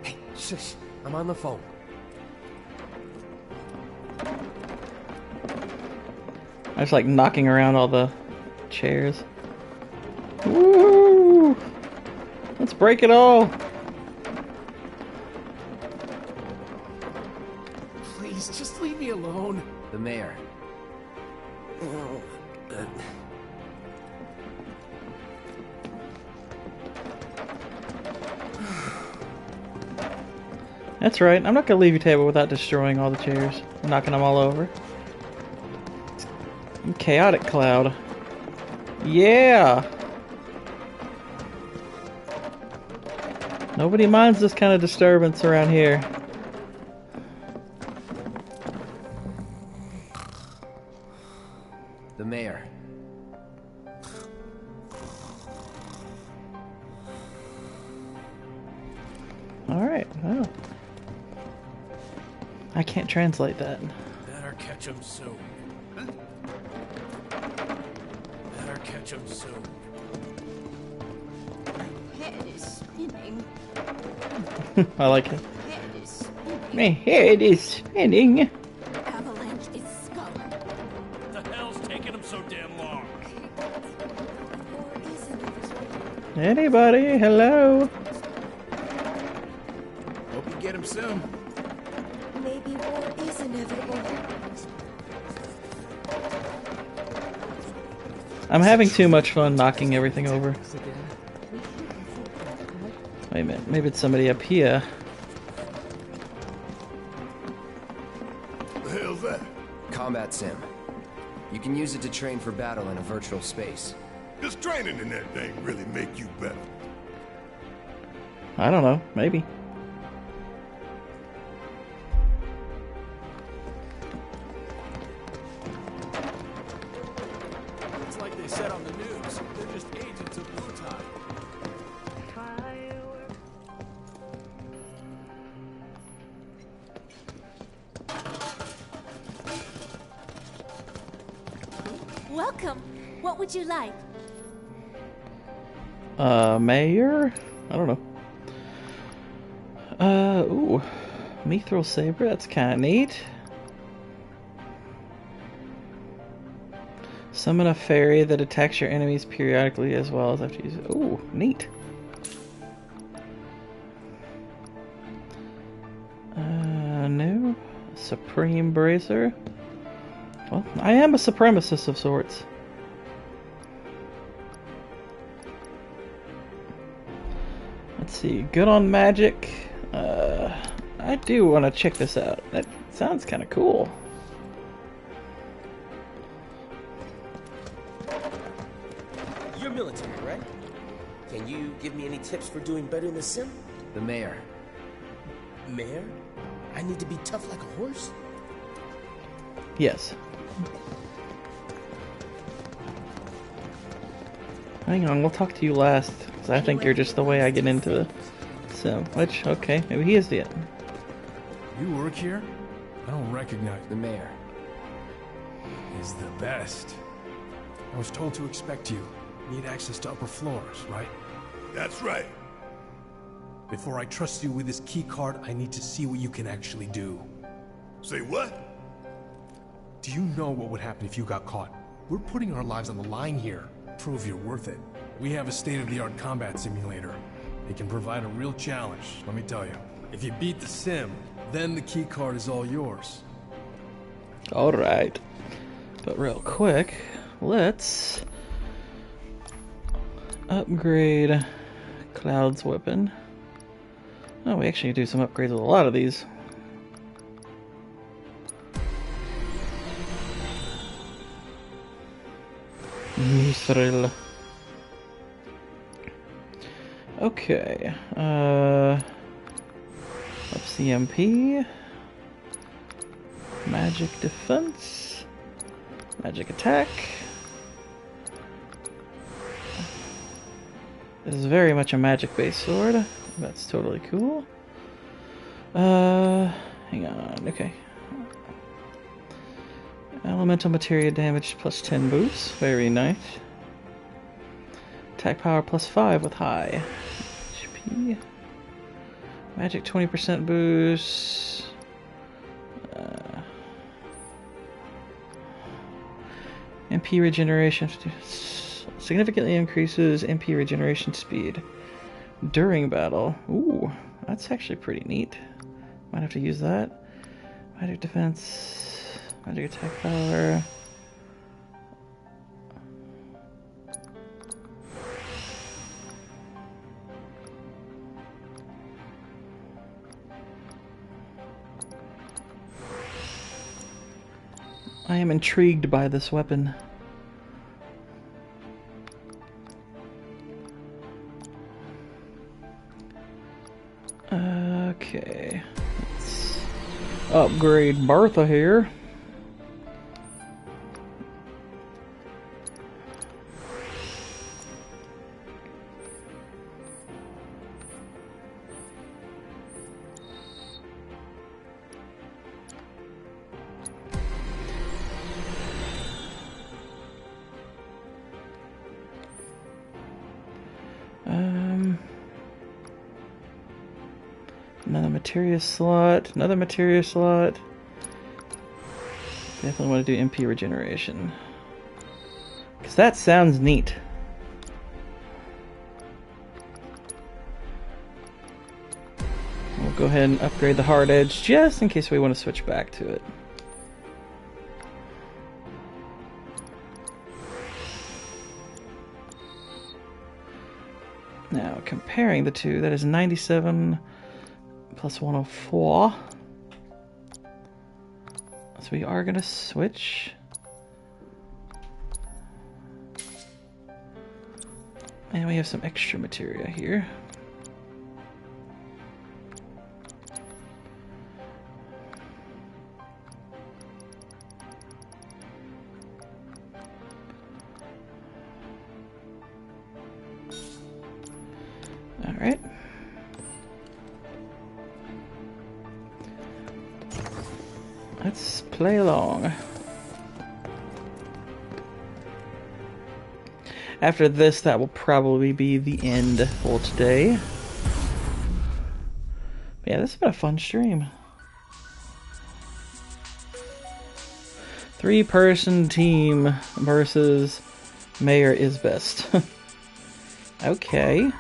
Hey, shush. I'm on the phone. I was like knocking around all the chairs. Woo! Let's break it all. Please, just leave me alone. The mayor. Oh, That's right. I'm not gonna leave your table without destroying all the chairs, knocking them all over. Chaotic cloud. Yeah. Nobody minds this kind of disturbance around here. The mayor. Alright, well. I can't translate that. Better catch 'em soon. Better catch 'em soon. My head is spinning. I like it. My head is spinning. My head is spinning. Avalanche is scum. What the hell's taking them so damn long? Anybody? Hello? Hope you get him soon. Maybe war is inevitable. I'm having too much fun knocking everything over. Wait a minute, maybe it's somebody up here. The hell's that? Combat sim. You can use it to train for battle in a virtual space. Does training in that thing really make you better? I don't know, maybe. It's like they said on the news. They're just agents of Wu Tai. Welcome. What would you like? Mayor? I don't know. Ooh. Mithril Saber, that's kinda neat. Summon a fairy that attacks your enemies periodically as well as after you use it. Ooh, neat. No. Supreme Bracer. Well, I am a supremacist of sorts. Let's see. Good on magic. I do want to check this out. That sounds kind of cool. You're military, right? Can you give me any tips for doing better in the sim? The mayor. Mayor? I need to be tough like a horse? Yes. Hang on, we'll talk to you last, because I think you're just the way I get into the sim. Which, okay, maybe he is the end. You work here? I don't recognize the mayor. He's the best. I was told to expect you. Need access to upper floors, right? That's right. Before I trust you with this key card, I need to see what you can actually do. Say what? Do you know what would happen if you got caught? We're putting our lives on the line here. Prove you're worth it. We have a state-of-the-art combat simulator. It can provide a real challenge, let me tell you. If you beat the sim, then the key card is all yours. Alright. But real quick, let's upgrade Cloud's weapon. Oh, we actually do some upgrades with a lot of these. Mithril. Okay. Up CMP. Magic defense. Magic attack. This is very much a magic-based sword. That's totally cool. Hang on. Okay. Elemental materia damage plus 10 boosts. Very nice. Attack power plus 5 with high HP. Magic 20% boost. MP regeneration significantly increases MP regeneration speed during battle. Ooh, that's actually pretty neat. Might have to use that. Magic defense, magic attack power. I am intrigued by this weapon. Okay, let's upgrade Bertha here. Another materia slot. Definitely want to do MP regeneration. Because that sounds neat. We'll go ahead and upgrade the hard edge just in case we want to switch back to it. Now, comparing the two, that is 97 plus 104. So we are going to switch. And we have some extra materia here. All right. Let's play along. After this, that will probably be the end for today. But yeah, this has been a fun stream. 3-person team versus Mayor is best. Okay.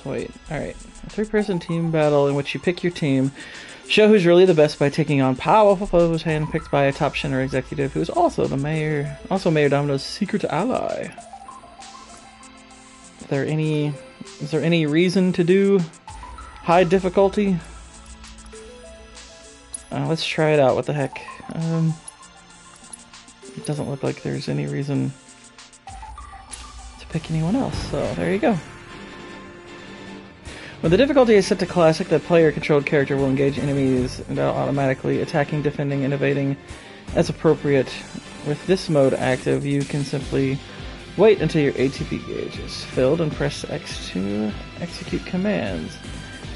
So wait, alright. A 3-person team battle in which you pick your team. Show who's really the best by taking on powerful foes handpicked by a top Shinra executive who is also Mayor Domino's secret ally. Is there any reason to do high difficulty? Let's try it out. What the heck? It doesn't look like there's any reason to pick anyone else, so there you go. When the difficulty is set to classic, the player-controlled character will engage enemies without automatically attacking, defending, and evading as appropriate. With this mode active, you can simply wait until your ATP gauge is filled and press X to execute commands.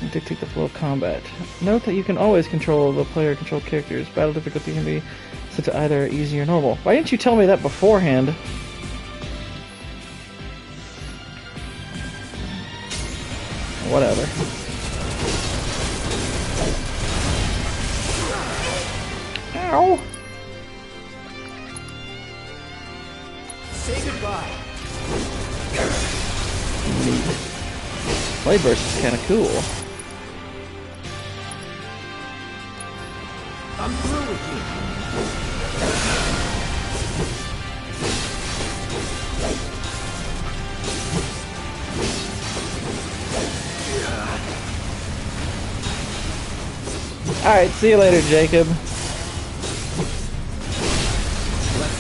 and dictate the flow of combat. Note that you can always control the player-controlled characters. Battle difficulty can be set to either easy or normal. Why didn't you tell me that beforehand? Whatever. Ow! Say goodbye. Neat. Blade Burst is kind of cool. I'm through with you. Alright, see you later, Jacob. Let's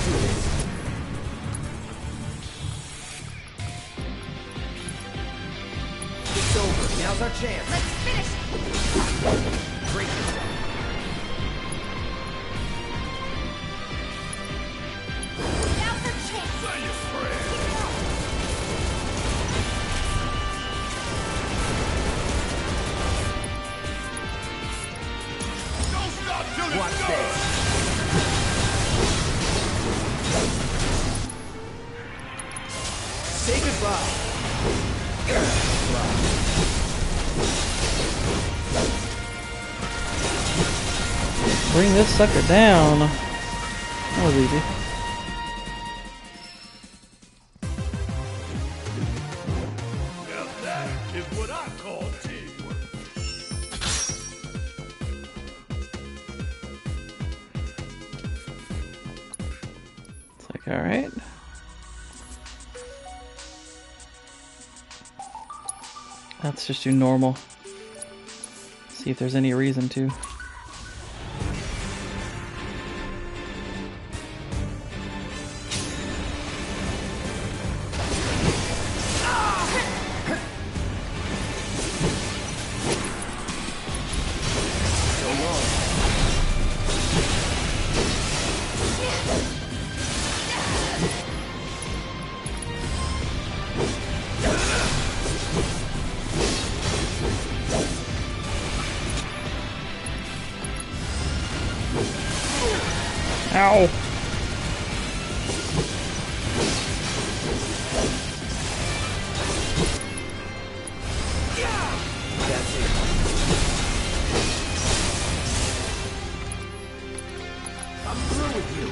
do this. It's over. Now's our chance. Let's finish it. Great. Now's our chance. Say your friend. Don't stop till it's Watch done. this. Say goodbye. Bring this sucker down. That was easy. Now that is what I call teamwork. It's like, alright. Let's just do normal. See if there's any reason to. Ow! That's it. I'm through with you.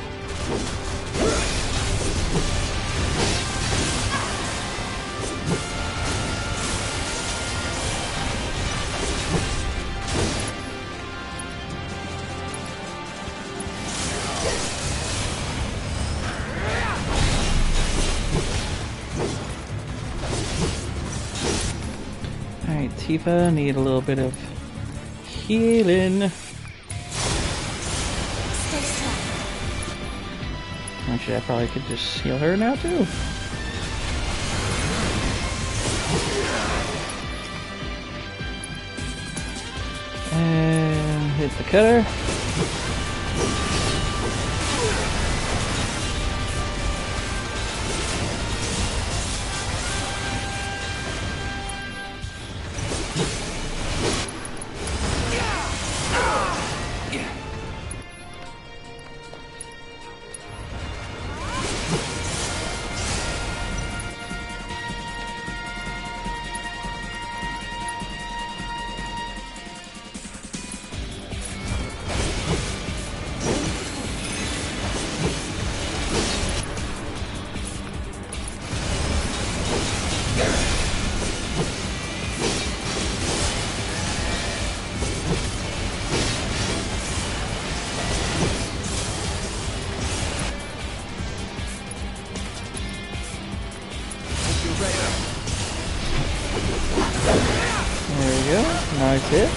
Alright, Tifa, need a little bit of healing. Stay strong. Actually, I probably could just heal her now too. And hit the cutter. There we go. Nice hit.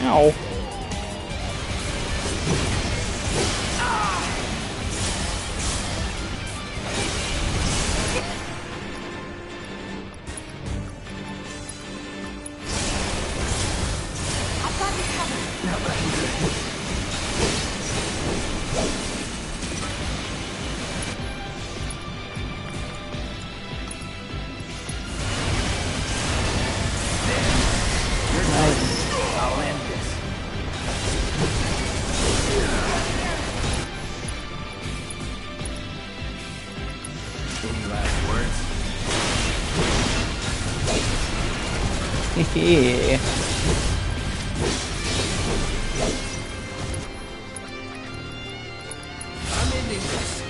Ow. Any last words? Yeah. I'm in this.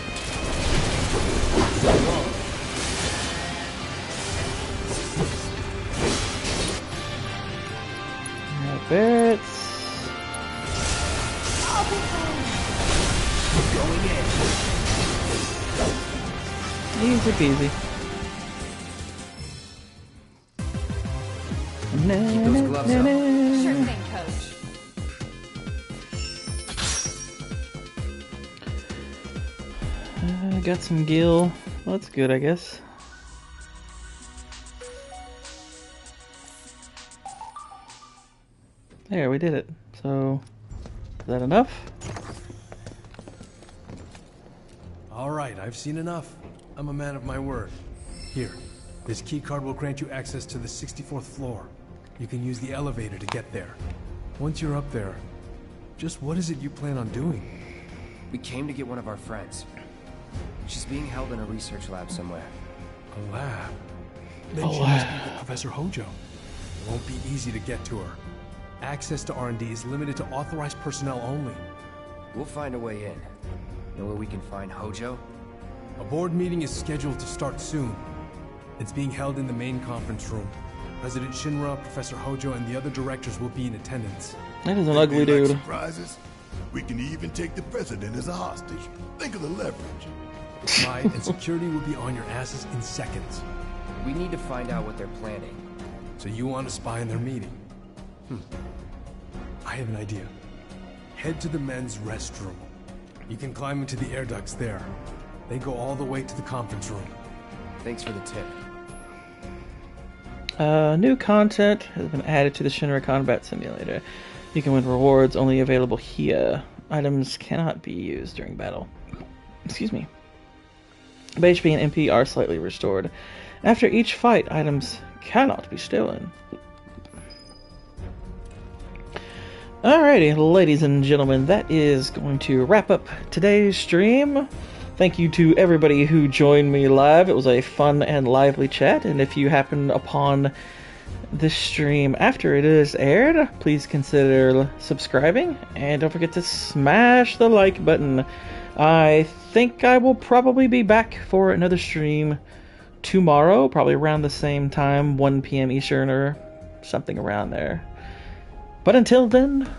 Barret's going in. easy peasy. Keep those gloves up. Sure thing, Coach. Got some gil. Well, that's good, I guess. There, we did it. So, is that enough? Alright, I've seen enough. I'm a man of my word. Here, this keycard will grant you access to the 64th floor. You can use the elevator to get there. Once you're up there, just what is it you plan on doing? We came to get one of our friends. She's being held in a research lab somewhere. A lab? Then she must be with Professor Hojo. It won't be easy to get to her. Access to R&D is limited to authorized personnel only. We'll find a way in. Know where we can find Hojo? A board meeting is scheduled to start soon. It's being held in the main conference room. President Shinra, Professor Hojo, and the other directors will be in attendance. That is an ugly dude. Surprises? We can even take the president as a hostage. Think of the leverage. Pride and security will be on your asses in seconds. We need to find out what they're planning. So you want to spy in their meeting? I have an idea. Head to the men's restroom. You can climb into the air ducts there. They go all the way to the conference room. Thanks for the tip. New content has been added to the Shinra Combat Simulator. You can win rewards only available here. Items cannot be used during battle. Excuse me. But HP and MP are slightly restored. After each fight, items cannot be stolen. Alrighty, ladies and gentlemen, that is going to wrap up today's stream. Thank you to everybody who joined me live. It was a fun and lively chat, and if you happen upon this stream after it is aired, please consider subscribing, and don't forget to smash the like button. I think I will probably be back for another stream tomorrow, probably around the same time, 1 p.m. Eastern or something around there. But until then,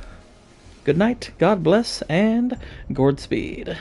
good night, God bless, and Godspeed.